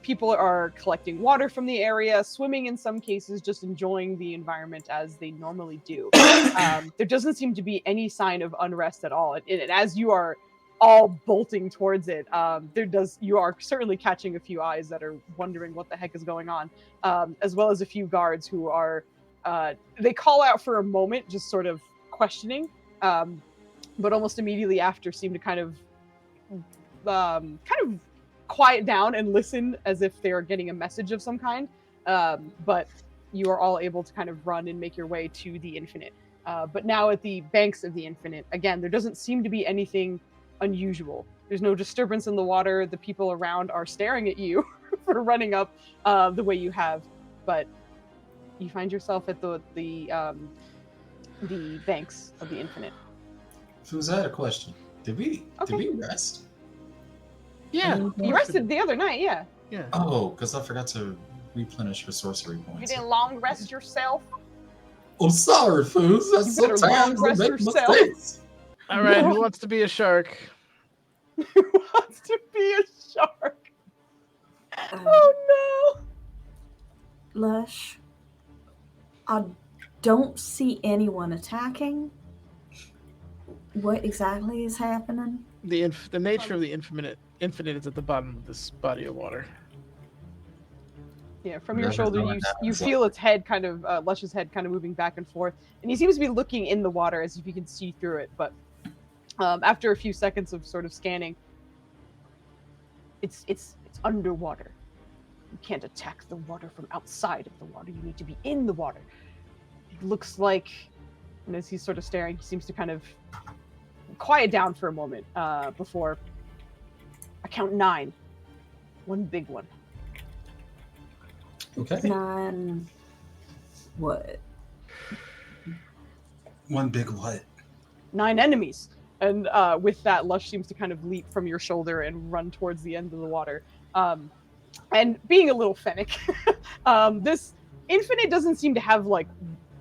People are collecting water from the area, swimming in some cases, just enjoying the environment as they normally do. There doesn't seem to be any sign of unrest at all. And as you are all bolting towards it, you are certainly catching a few eyes that are wondering what the heck is going on, as well as a few guards who are, they call out for a moment, just sort of questioning, but almost immediately after seem to kind of quiet down and listen as if they're getting a message of some kind. But you are all able to kind of run and make your way to the Infinite. But now at the banks of the Infinite, again, there doesn't seem to be anything unusual. There's no disturbance in the water. The people around are staring at you for running up the way you have. But you find yourself at the banks of the Infinite. Foozca, I had a question. Did we rest? Yeah. You rested the other night, yeah. Yeah. Oh, because I forgot to replenish her sorcery points. You didn't long rest yourself? I'm sorry, Foozca. You better long rest yourself. All right, who wants to be a shark? Who wants to be a shark? Oh no! Lush, I don't see anyone attacking. What exactly is happening? The nature of the infinite is at the bottom of this body of water. Yeah, from your shoulder, you feel its head kind of, Lush's head kind of moving back and forth, and he seems to be looking in the water as if you can see through it. But after a few seconds of sort of scanning, it's underwater. You can't attack the water from outside of the water. You need to be in the water. It looks like, and as he's sort of staring, he seems to kind of quiet down for a moment before I count 9. One big one. Okay. 9. What? One big what? 9 enemies. And with that, Lush seems to kind of leap from your shoulder and run towards the end of the water. And being a little fennec, this Infinite doesn't seem to have like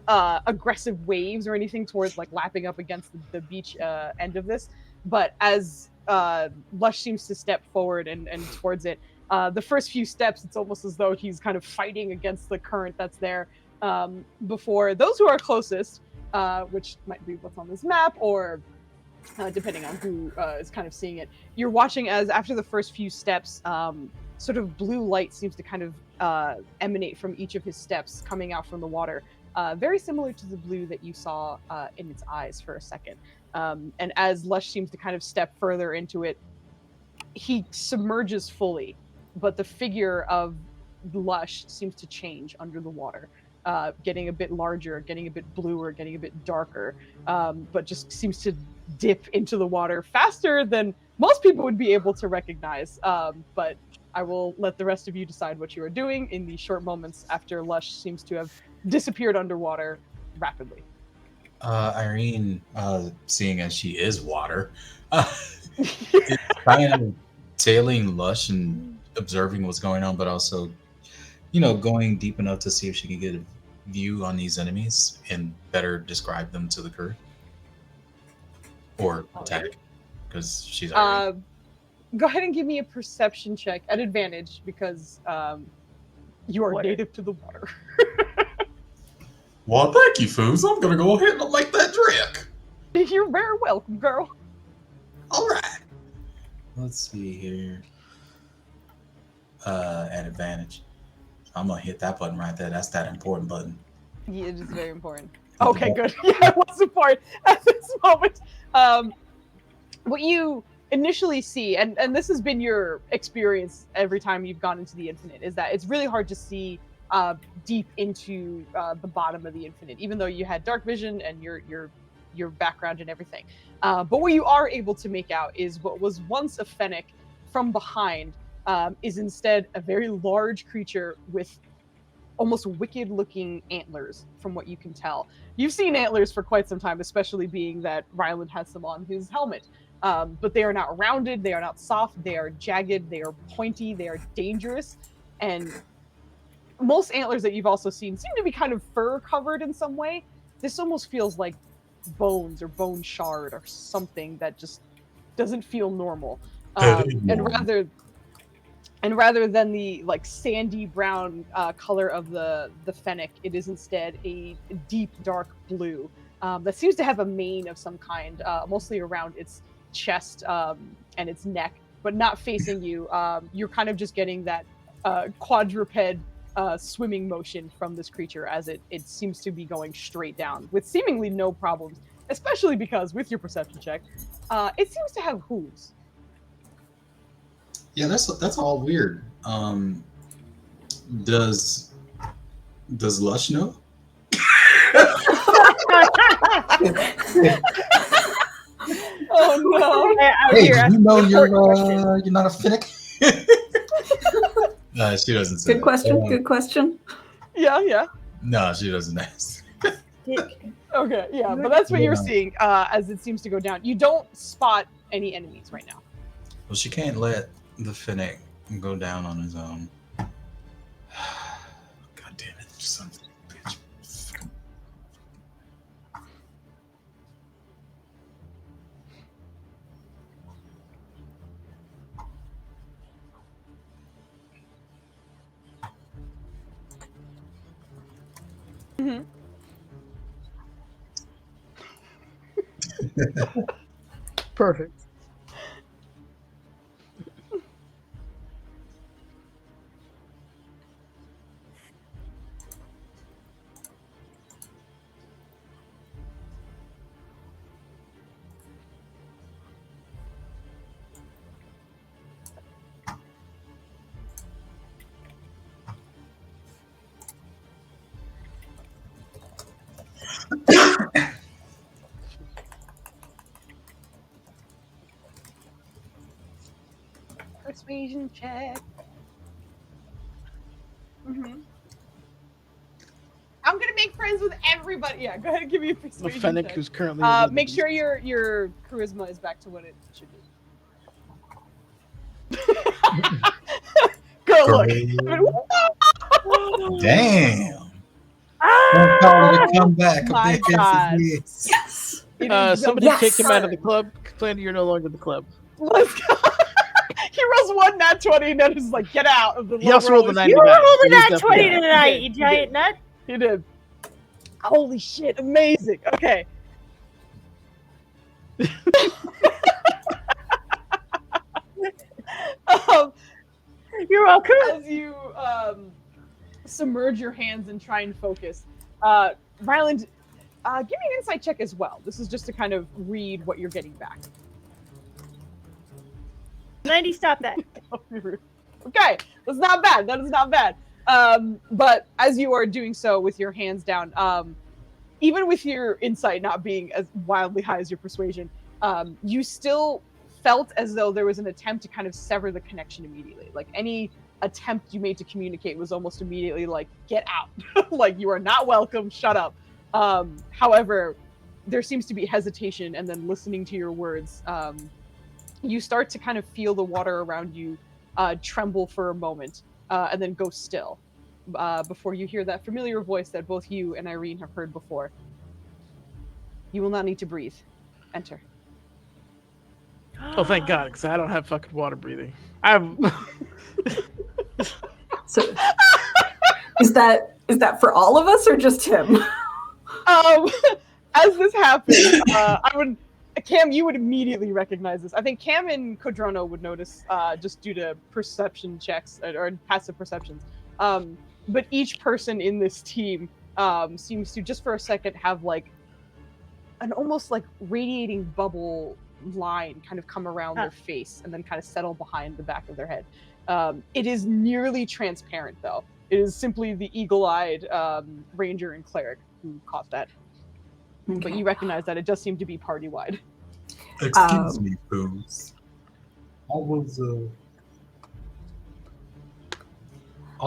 aggressive waves or anything towards like lapping up against the beach end of this. But as Lush seems to step forward and towards it, the first few steps, it's almost as though he's kind of fighting against the current that's there. Before those who are closest, which might be what's on this map, or depending on who is kind of seeing it, you're watching as after the first few steps, sort of blue light seems to kind of emanate from each of his steps coming out from the water, very similar to the blue that you saw in its eyes for a second. And as Lush seems to kind of step further into it, he submerges fully, but the figure of Lush seems to change under the water, getting a bit larger, getting a bit bluer, getting a bit darker, but just seems to dip into the water faster than most people would be able to recognize. But I will let the rest of you decide what you are doing in the short moments after Lush seems to have disappeared underwater rapidly. Irene, seeing as she is water, is kind of tailing Lush and observing what's going on, but also, going deep enough to see if she can get a view on these enemies and better describe them to the crew. Or attack, because she's Irene. Go ahead and give me a perception check at advantage, because you are native to the water. Well, thank you, Foos. I'm gonna go ahead and make that drink. You're very welcome, girl. All right. Let's see here. At advantage. I'm gonna hit that button right there. That's that important button. Yeah, it is very important. Okay, good. Yeah, it was important at this moment. What you initially see, and this has been your experience every time you've gone into the Infinite, is that it's really hard to see deep into the bottom of the Infinite, even though you had dark vision and your background and everything. But what you are able to make out is what was once a fennec from behind is instead a very large creature with almost wicked-looking antlers, from what you can tell. You've seen antlers for quite some time, especially being that Ryland has them on his helmet. But they are not rounded, they are not soft, they are jagged, they are pointy, they are dangerous, and most antlers that you've also seen seem to be kind of fur-covered in some way. This almost feels like bones or bone shard or something that just doesn't feel normal. And rather than the like sandy brown color of the fennec, it is instead a deep dark blue that seems to have a mane of some kind, mostly around its chest and its neck, but not facing you. You're kind of just getting that quadruped swimming motion from this creature as it seems to be going straight down with seemingly no problems, especially because with your perception check, it seems to have hooves. Yeah, that's all weird. Does Lush know? Oh no! Hey, do you know you're not a fennec? No, she doesn't say Good that. question. Good question. Yeah. No, she doesn't ask. Okay, yeah, but that's what you're seeing as it seems to go down. You don't spot any enemies right now. Well, she can't let the fennec go down on his own. God damn it, son of a bitch. Mm-hmm. Perfect. Persuasion check. I'm gonna make friends with everybody. Yeah, go ahead and give me a The persuasion Fennec, check. who's currently Make sure your charisma is back to what it should be. Go look. Damn. Ah! Don't come back. My God. Yes. It is somebody Yes. kick him out of the club. Complain you're no longer the club. Let's go. He rolls one nat 20 and then is like, get out of the He also rolled a rollers. 90 You were back. holding He's that definitely 20 out. tonight, did, you he giant nut. He did. Holy shit, amazing. Okay. You're welcome. As you submerge your hands and try and focus, Ryland, give me an insight check as well. This is just to kind of read what you're getting back. 90, stop that. Okay, that's not bad. That is not bad. But as you are doing so with your hands down, even with your insight not being as wildly high as your persuasion, you still felt as though there was an attempt to kind of sever the connection immediately. Like any attempt you made to communicate was almost immediately like, get out. Like you are not welcome, shut up. However, there seems to be hesitation, and then listening to your words, you start to kind of feel the water around you tremble for a moment, and then go still, before you hear that familiar voice that both you and Irene have heard before. You will not need to breathe. Enter. Oh, thank God, because I don't have fucking water breathing. I have. So, is that for all of us or just him? As this happens, Cam, you would immediately recognize this. I think Cam and Kodrono would notice, just due to perception checks or passive perceptions. But each person in this team seems to, just for a second, have like an almost like radiating bubble line kind of come around their face and then kind of settle behind the back of their head. It is nearly transparent, though. It is simply the eagle-eyed ranger and cleric who caught that. Okay. But you recognize that it does seem to be party-wide. Excuse me, Booms. I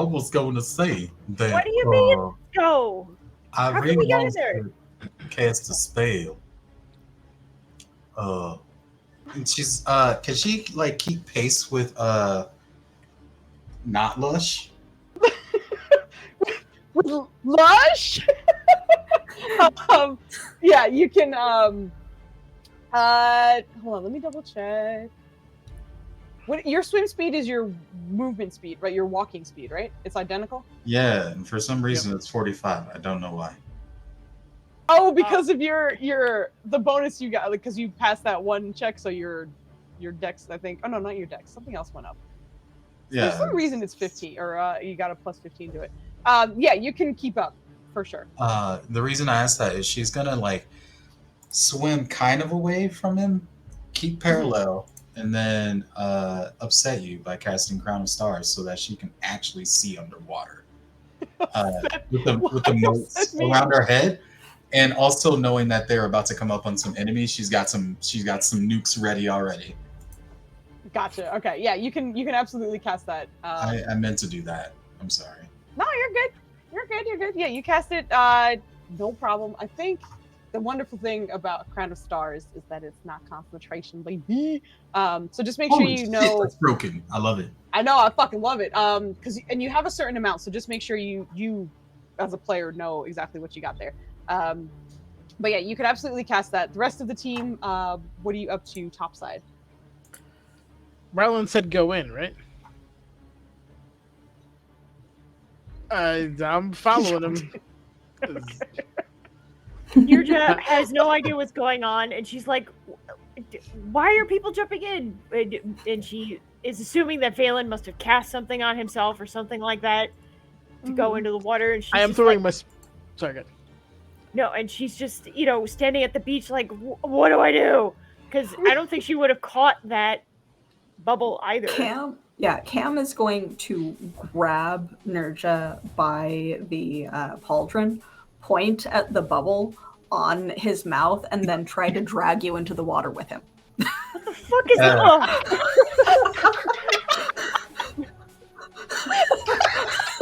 was going to say that. What do you mean? Go. I How can really we get in want there? to cast a spell. And she's can she like keep pace with not Lush? With Lush? Yeah, you can hold on, let me double check. What your swim speed is your movement speed, right? Your walking speed, right? It's identical? Yeah, and for some reason it's 45. I don't know why. Oh, because of your the bonus you got, like, because you passed that one check, so your dex, I think. Oh no, not your dex. Something else went up. Yeah. For some reason it's 50, or you got a plus 15 to it. Yeah, you can keep up for sure. The reason I asked that is she's gonna like swim kind of away from him, keep parallel, and then upset you by casting Crown of Stars so that she can actually see underwater. With the moats around her head. And also knowing that they're about to come up on some enemies, she's got some nukes ready already. Gotcha. Okay. Yeah, you can absolutely cast that. I meant to do that. I'm sorry. No, you're good. You're good. You're good. Yeah, you cast it. No problem. I think the wonderful thing about Crown of Stars is that it's not concentration, baby. So just make sure Holy you shit, know. that's broken. I love it. I know. I fucking love it. And you have a certain amount, so just make sure you as a player know exactly what you got there. But yeah, you could absolutely cast that. The rest of the team, what are you up to topside? Ryland said go in, right? I'm following him. Yurja has no idea what's going on, and she's like, why are people jumping in? And she is assuming that Valen must have cast something on himself or something like that to go into the water. And she's I am just throwing like, my. Sorry, good. No, and she's just, standing at the beach like, what do I do? Because I don't think she would have caught that bubble either. Cam is going to grab Nurja by the pauldron, point at the bubble, on his mouth and then try to drag you into the water with him. What the fuck is that?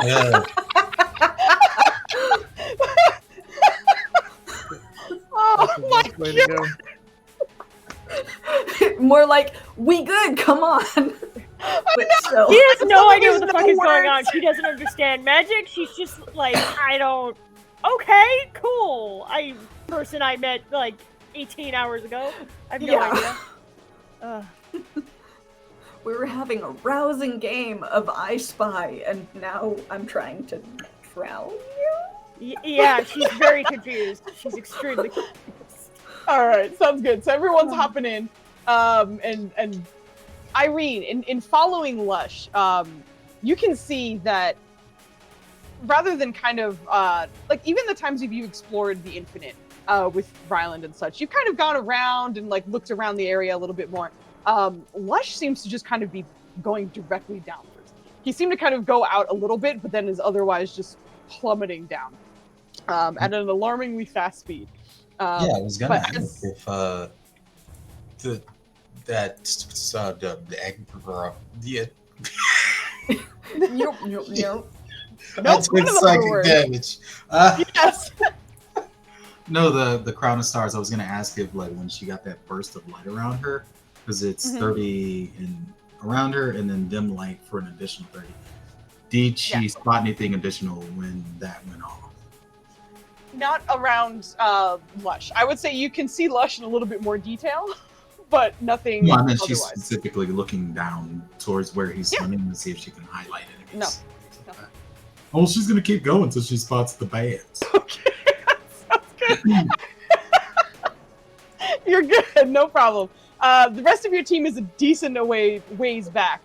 Yeah. Oh That's the my best way to go. More like, we good, come on. But still. He has no Some of idea these what the fuck no is going on. words. She doesn't understand magic. She's just like, I don't. Okay, cool. Person I met like 18 hours ago. I have no Yeah. idea. Ugh. We were having a rousing game of I Spy, and now I'm trying to drown you? Yeah, she's very confused. She's extremely confused. All right, sounds good. So everyone's hopping in, and Irene, in following Lush, you can see that rather than kind of like even the times you explored the Infinite with Ryland and such, you've kind of gone around and like looked around the area a little bit more. Lush seems to just kind of be going directly downwards. He seemed to kind of go out a little bit, but then is otherwise just plummeting down at an alarmingly fast speed. Yeah, I was gonna but ask if the egg yeah. Nope. I Nope, took none of those psychic were words. damage. Yes. No, the crown of stars. I was gonna ask if like when she got that burst of light around her, because it's 30 around her, and then dim light for an additional 30. Did she spot anything additional when that went off? Not around Lush. I would say you can see Lush in a little bit more detail, but nothing No, I meant she's otherwise. specifically looking down towards where he's swimming to see if she can highlight enemies. No. Oh, she's gonna keep going until she spots the bads. Okay, sounds good. You're good, no problem. The rest of your team is a decent ways back,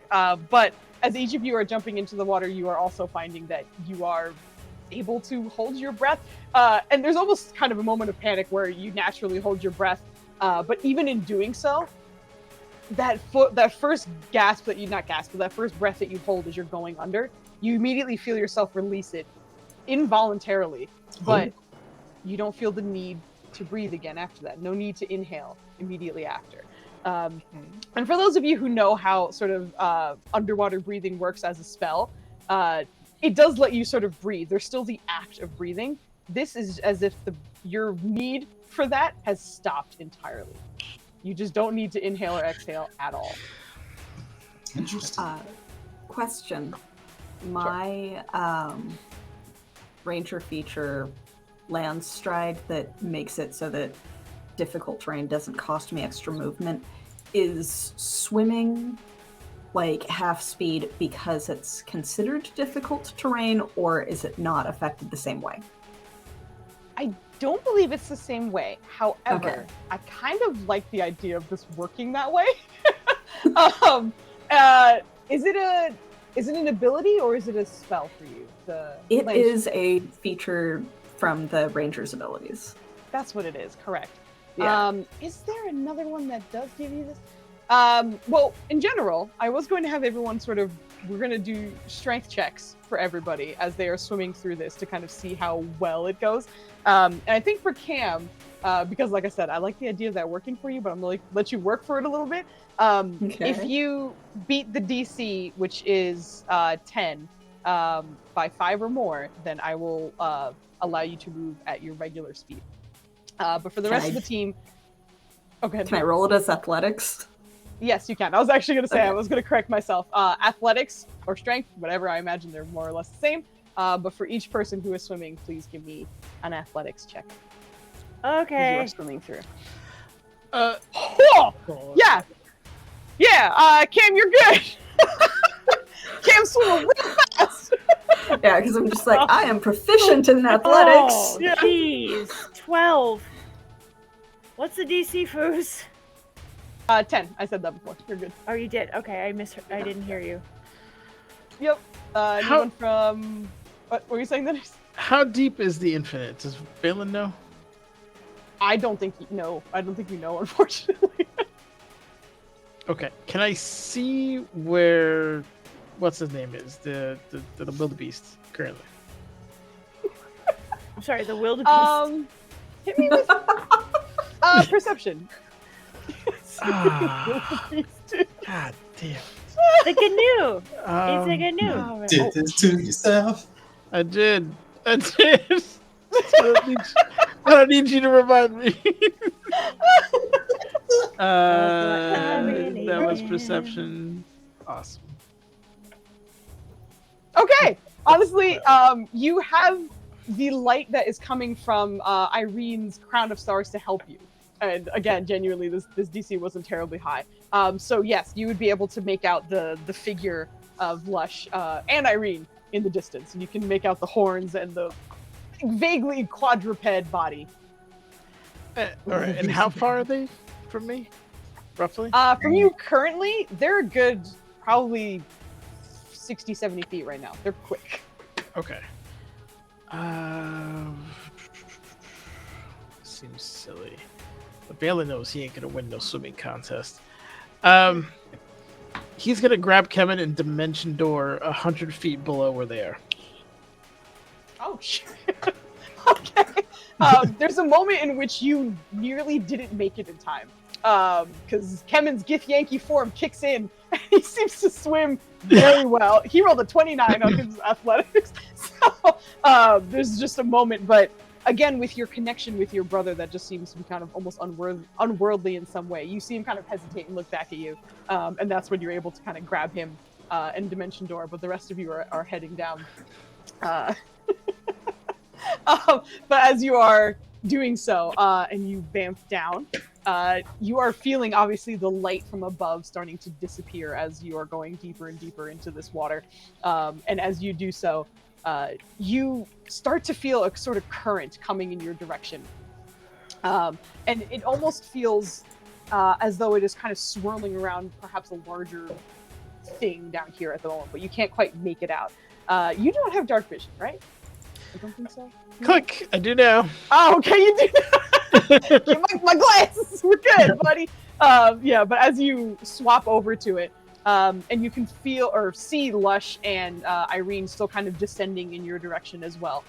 but as each of you are jumping into the water, you are also finding that you are able to hold your breath. And there's almost kind of a moment of panic where you naturally hold your breath, but even in doing so, that first gasp that you not gasp, but that first breath that you hold as you're going under, you immediately feel yourself release it involuntarily, but you don't feel the need to breathe again after that. No need to inhale immediately after. And for those of you who know how sort of underwater breathing works as a spell, it does let you sort of breathe. There's still the act of breathing. This is as if your need for that has stopped entirely. You just don't need to inhale or exhale at all. Interesting. Question. My ranger feature land stride that makes it so that difficult terrain doesn't cost me extra movement. Is swimming like half speed because it's considered difficult terrain, or is it not affected the same way? I don't believe it's the same way. However, Okay. I kind of like the idea of this working that way. Is it an ability or is it a spell for you? It is a feature from the ranger's abilities. That's what it is, correct. Yeah. Is there another one that does give you this? Well, in general, I was going to have everyone we're going to do strength checks for everybody as they are swimming through this to kind of see how well it goes. And I think for Cam, because like I said, I like the idea of that working for you, but I'm going to let you work for it a little bit. Okay. If you beat the DC, which is 10, by 5 or more, then I will allow you to move at your regular speed. But for the rest of the team... Okay. Can I roll it as athletics? Yes, you can. I was actually going to say, Okay. I was going to correct myself. Athletics or strength, whatever, I imagine they're more or less the same. But for each person who is swimming, please give me an athletics check. As Okay. you're swimming through. Yeah! Yeah, Cam, you're good! Cam's swimming real fast! Yeah, because I'm just like, I am proficient in athletics. Oh, Yeah. jeez. 12. What's the DC, Foos? 10. I said that before. You're good. Oh, you did. Okay, I didn't hear you. Yep. Anyone from... What were you saying, Dennis? How deep is the Infinite? Does Balin know? I don't think you know. I don't think you know, unfortunately. Okay. Can I see where what's his name is? The wildebeest currently. I'm sorry, the wildebeest. Hit me with perception. Ah, God damn. The canoe. It's a Um, canoe. Oh, man. Did this to yourself. I did. I don't need you to remind me. really That was am. perception. Awesome. Okay. Honestly, you have the light that is coming from Irene's crown of stars to help you. And again, genuinely, this DC wasn't terribly high. So yes, you would be able to make out the figure of Lush and Irene in the distance, and you can make out the horns and the vaguely quadruped body. All right. And how far are they from me, roughly? From you currently, they're a good probably 60, 70 feet right now. They're quick. Okay. Seems silly. But Balin knows he ain't gonna win no swimming contest. He's gonna grab Kevin and dimension door 100 feet below where they are. Oh shit. Okay. There's a moment in which you nearly didn't make it in time. Because Kemen's Gith Yankee form kicks in, and he seems to swim very well. He rolled a 29 on his athletics. So there's just a moment, but again, with your connection with your brother, that just seems to be kind of almost unworldly in some way. You see him kind of hesitate and look back at you, and that's when you're able to kind of grab him and dimension door, but the rest of you are heading down. But as you are doing so, and you vamp down, you are feeling obviously the light from above starting to disappear as you are going deeper and deeper into this water. And as you do so, you start to feel a sort of current coming in your direction. And it almost feels as though it is kind of swirling around perhaps a larger thing down here at the moment, but you can't quite make it out. You don't have dark vision, right? I don't think so. Click! I do now. Oh, okay, you do. my glasses. We're good, buddy. Yeah, but as you swap over to it, and you can feel or see Lush and Irene still kind of descending in your direction as well.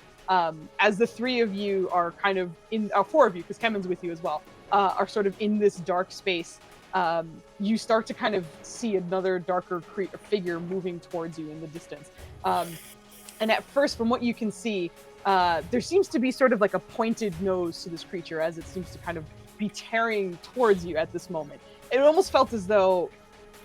As the three of you are kind of in, four of you, because Kemen's with you as well, are sort of in this dark space. You start to kind of see another darker figure moving towards you in the distance. And at first, from what you can see, there seems to be sort of like a pointed nose to this creature as it seems to kind of be tearing towards you at this moment. It almost felt as though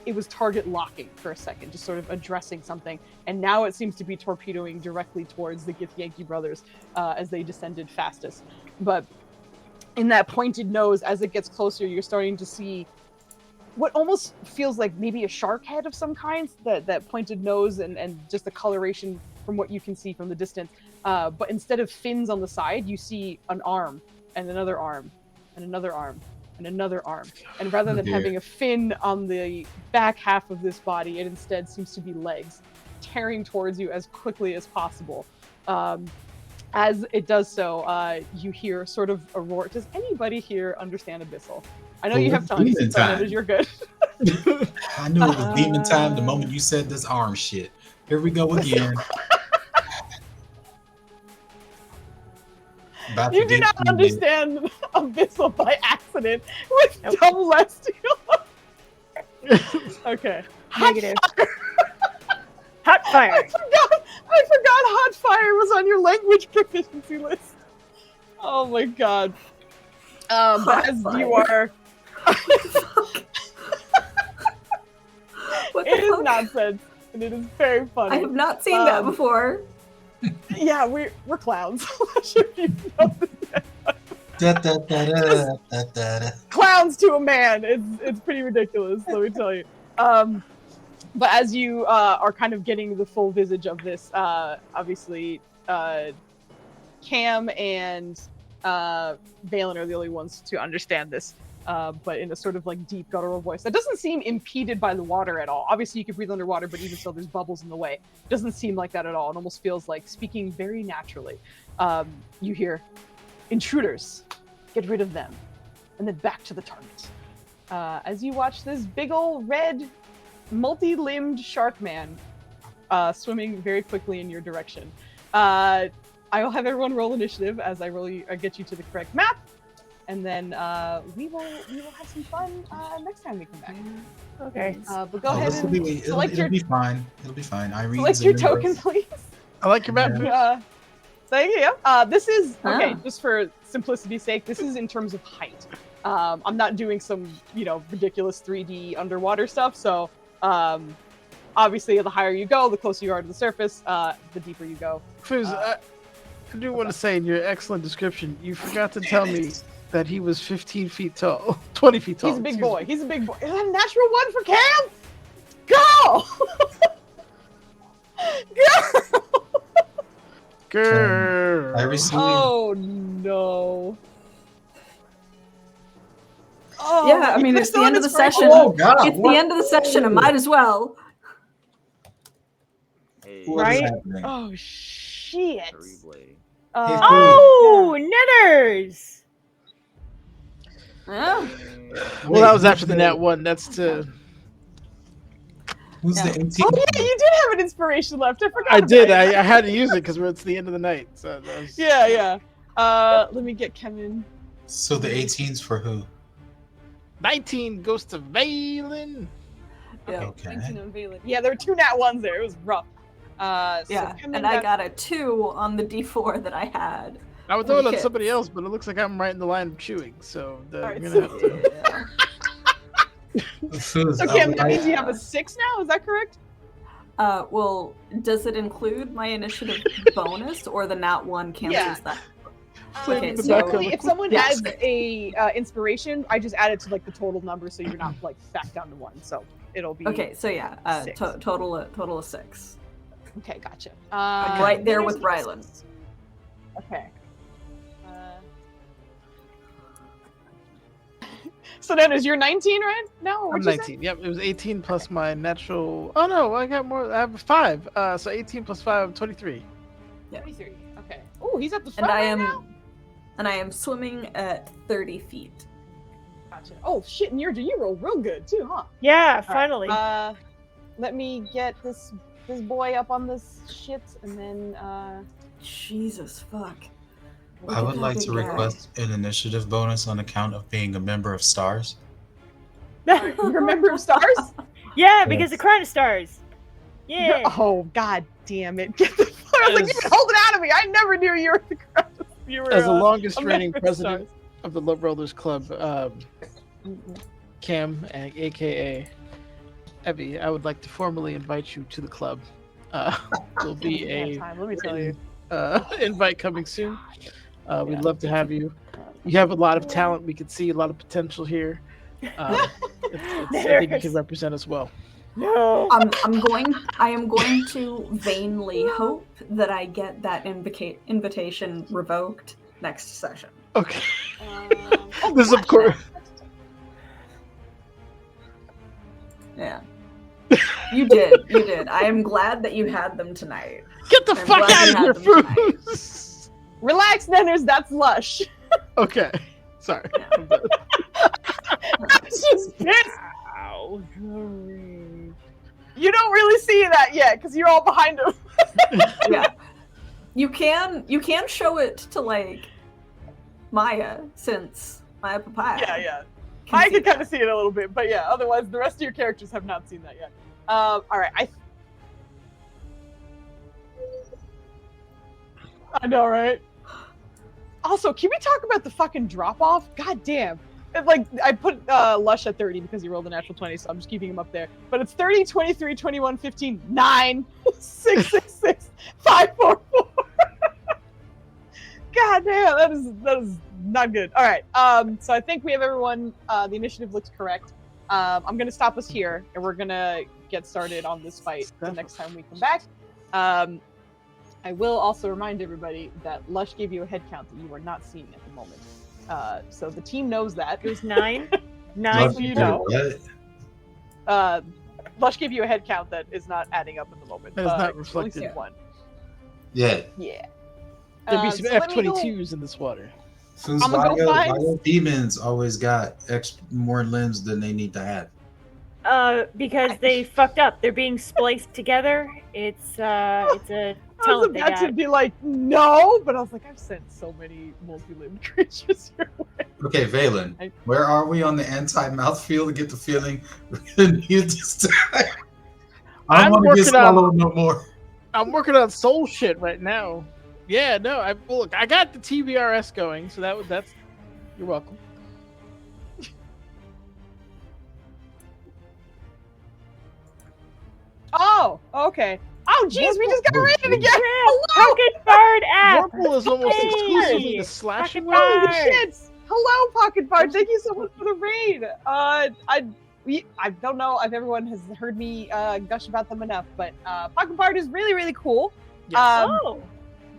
it was target locking for a second, just sort of addressing something. And now it seems to be torpedoing directly towards the Gith Yankee brothers as they descended fastest. But in that pointed nose, as it gets closer, you're starting to see what almost feels like maybe a shark head of some kind, that pointed nose and just the coloration from what you can see from the distance. But instead of fins on the side, you see an arm and another arm and another arm and another arm. And rather than having a fin on the back half of this body, it instead seems to be legs tearing towards you as quickly as possible. As it does so, you hear sort of a roar. Does anybody here understand Abyssal? I know you have tongues, so I know you're good. I knew it was demon time the moment you said this arm shit. Here we go again. You do not understand Abyssal by accident with double left Okay. Negative. Hot fire. I forgot hot fire was on your language proficiency list. Oh my god. But as you are What the it is fuck? nonsense, and it is very funny. I have not seen that before. Yeah, we're clowns. I'm sure you know this. Clowns to a man. It's pretty ridiculous, let me tell you. But as you are kind of getting the full visage of this, obviously Cam and Valen are the only ones to understand this. But in a sort of like deep guttural voice that doesn't seem impeded by the water at all. Obviously you can breathe underwater, but even so there's bubbles in the way. It doesn't seem like that at all. It almost feels like speaking very naturally. You hear, intruders, get rid of them, and then back to the target. As you watch this big ol' red, multi-limbed shark man swimming very quickly in your direction. I will have everyone roll initiative as I get you to the correct map. and then we will have some fun next time we come back. Okay. But go ahead and select it'll be fine. It'll be fine. select your token, please. I like your map. Thank you. This is okay. Just for simplicity's sake, this is in terms of height. I'm not doing some ridiculous 3D underwater stuff. So obviously, the higher you go, the closer you are to the surface, the deeper you go. Fooz, I do want to say in your excellent description, you forgot to tell me that he was 15 feet tall, 20 feet tall. He's a big boy. He's a big boy. Is that a natural one for Cam? Go! Go! Girl. I recently. Oh no. Oh, Yeah, I mean, it's the end of the session. Oh God! It's the end of the session. It might as well. Hey, What is Right? happening? Oh shit. Three blade. Oh, Nitters! Oh, Well, that was after the nat 1. That's to. Who's Yeah. the 18th? Oh yeah, you did have an inspiration left. I forgot. I about did. it. I had to use it because it's the end of the night. So that was... Yeah. Let me get Kevin. So the 18's for who? 19 goes to Valen. yeah. Okay. 19 on Valen. Yeah, there were 2 nat 1s there. It was rough. Yeah, so Kevin and I got a 2 on the D4 that I had. I would throw it on Okay. somebody else, but it looks like I'm right in the line of chewing. So Alright, I'm so- gonna have to. Fooz, So Cam, that I- means you have a 6 now. Is that correct? Well, does it include my initiative bonus, or the nat 1 cancels Yeah. that? Play Okay, with the so- back Normally, if someone Yes. adds a inspiration, I just add it to like the total number, so you're not like back down to 1. So it'll be Okay, so yeah, 6. total of 6. Okay, gotcha. I'm right there where's with the- Rylan. Okay. So then, is your 19 right now? Or I'm what'd you say? 19. Yep, it was 18 plus my natural. Oh no, I got more. I have 5. So 18 plus 5, 23. 23. Okay. Oh, he's at the And front I right am now? swimming at 30 feet. Gotcha. Oh shit, and you roll real good too, huh? Yeah, finally. Let me get this boy up on this shit, and then Jesus fuck. Look I at would that like big to guy. request an initiative bonus on account of being a member of STARS. you remember stars? Yeah, because Yes. the crown of stars. Yeah. Oh god damn it! Get the fuck! I was like, you've been holding out of me. I never knew you were the crowd. You were As the longest a reigning member of president Stars. of the Love Rollers Club, Cam, aka Evie, I would like to formally invite you to the club. There'll be Bad time, let me tell you. invite coming soon. We'd love to have you. You have a lot of talent. We could see a lot of potential here. I think you can represent us well. No. I am going to vainly hope that I get that invitation revoked next session. Okay. Oh, This is, of gotcha. course. Yeah. You did. I am glad that you had them tonight. Get the I'm fuck glad out you of had here, them tonight. Foos! Relax, Nenners. That's lush. Okay. Sorry. I was just pissed. Ow. You don't really see that yet because you're all behind him. Yeah. You can show it to like Maya, since Maya Papaya. Yeah. can I see can kind that. of see it a little bit, but yeah. Otherwise, the rest of your characters have not seen that yet. All right. I know, right? Also, can we talk about the fucking drop off? God damn. Like, I put Lush at 30 because he rolled a natural 20, so I'm just keeping him up there. But it's 30, 23, 21, 15, 9, 6, 6, 6, 5, 4, 4. God damn, that is not good. All right, so I think we have everyone. The initiative looks correct. I'm gonna stop us here, and we're gonna get started on this fight the next time we come back. I will also remind everybody that Lush gave you a head count that you are not seeing at the moment. So the team knows that. There's 9. 9. Love you you, know. what? Lush gave you a head count that is not adding up at the moment. That is not You only reflected. see one. Yeah. Yeah. There'd be some so let me go- F-22s in this water. Since I'ma go bio find- demons always got more limbs than they need to have. Because they fucked up. They're being spliced together. It's a I was talent they about to got. be like, no, but I was like, I've sent so many multi-limbed creatures your way. Okay, Valen, I- where are we on the anti-mouthfeel to get the feeling you just I I'm don't want to get working on- swallowed no more. I'm working on soul shit right now. Yeah, no, look, I got the TBRS going, so that's you're welcome. Oh, okay. Oh, geez, we just got Oh, raided again. geez. Hello. Pocket Bard app. Vorpal is almost Hey! exclusively the slashing Pocket weapon. Holy Bard. shit! Hello, Pocket Bard. Thank you so much for the raid. I don't know if everyone has heard me gush about them enough, but Pocket Bard is really, really cool. Yes. Oh.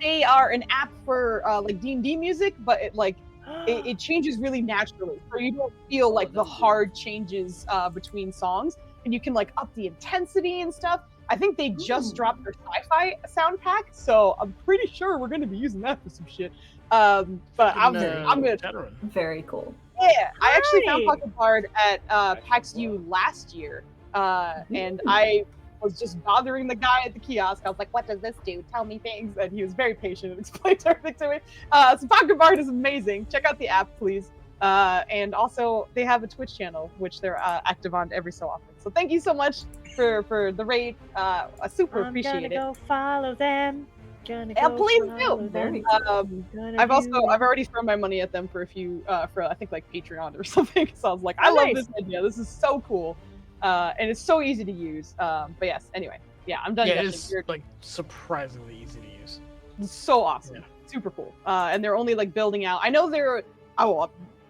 They are an app for like D&D music, but it changes really naturally, so you don't feel like the hard changes between songs, and you can like up the intensity and stuff. I think they just dropped their sci-fi sound pack, so I'm pretty sure we're going to be using that for some shit. But I'm gonna. veteran. Very cool. Yeah, I actually found Hi. Pocket Bard at PAX U last year, and I was just bothering the guy at the kiosk. I was like, "What does this do? Tell me things." And he was very patient and explained everything to me. So Pocket Bard is amazing. Check out the app, please. And also, they have a Twitch channel, which they're active on every so often. So thank you so much for the raid. I super appreciate it. I'm gonna go follow them. Gonna Yeah, go please follow do. Very them. cool. I've already thrown my money at them for a few for I think like Patreon or something. So I was like, I Oh, love nice. this idea. This is so cool, and it's so easy to use. But yes, anyway, yeah, I'm done. Yeah, gushing. it's You're like surprisingly easy to use. so awesome, super cool, and they're only like building out. I know they're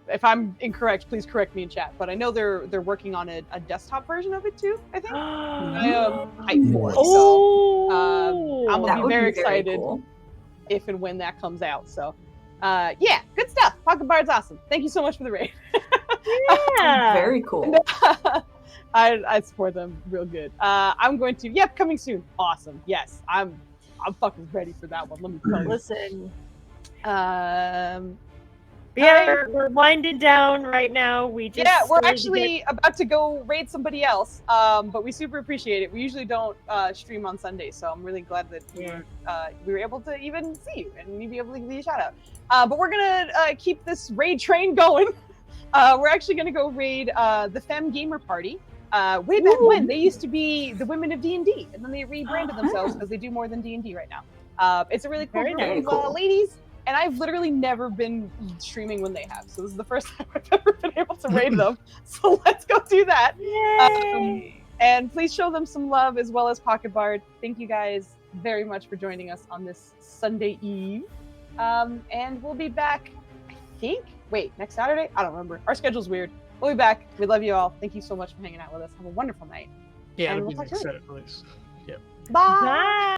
if I'm incorrect, please correct me in chat. But I know they're working on a desktop version of it too. I think I am hyped for it. So Oh, I'm gonna That be would very be very excited cool. if and when that comes out. So, yeah, good stuff. Pocket Bard's awesome. Thank you so much for the raid. yeah. Very cool. I support them real good. I'm going to coming soon. Awesome. Yes, I'm fucking ready for that one. Let me tell you. Listen. Um, Yeah, we're winding down right now. We just we're started to actually about to go raid somebody else. But we super appreciate it. We usually don't stream on Sundays, so I'm really glad that we were able to even see you and be able to give you a shout out. But we're gonna keep this raid train going. We're actually gonna go raid the Femme Gamer Party. Way back when they used to be the Women of D&D, and then they rebranded themselves because they do more than D&D right now. It's a really cool Very group nice. of ladies. And I've literally never been streaming when they have. So this is the first time I've ever been able to raid them. So let's go do that. Yay! And please show them some love as well as Pocket Bard. Thank you guys very much for joining us on this Sunday Eve. And we'll be back, I think. Wait, next Saturday? I don't remember. Our schedule's weird. We'll be back. We love you all. Thank you so much for hanging out with us. Have a wonderful night. Yeah, And it'll we'll be talk to you next set at least. Yep. Bye. Bye.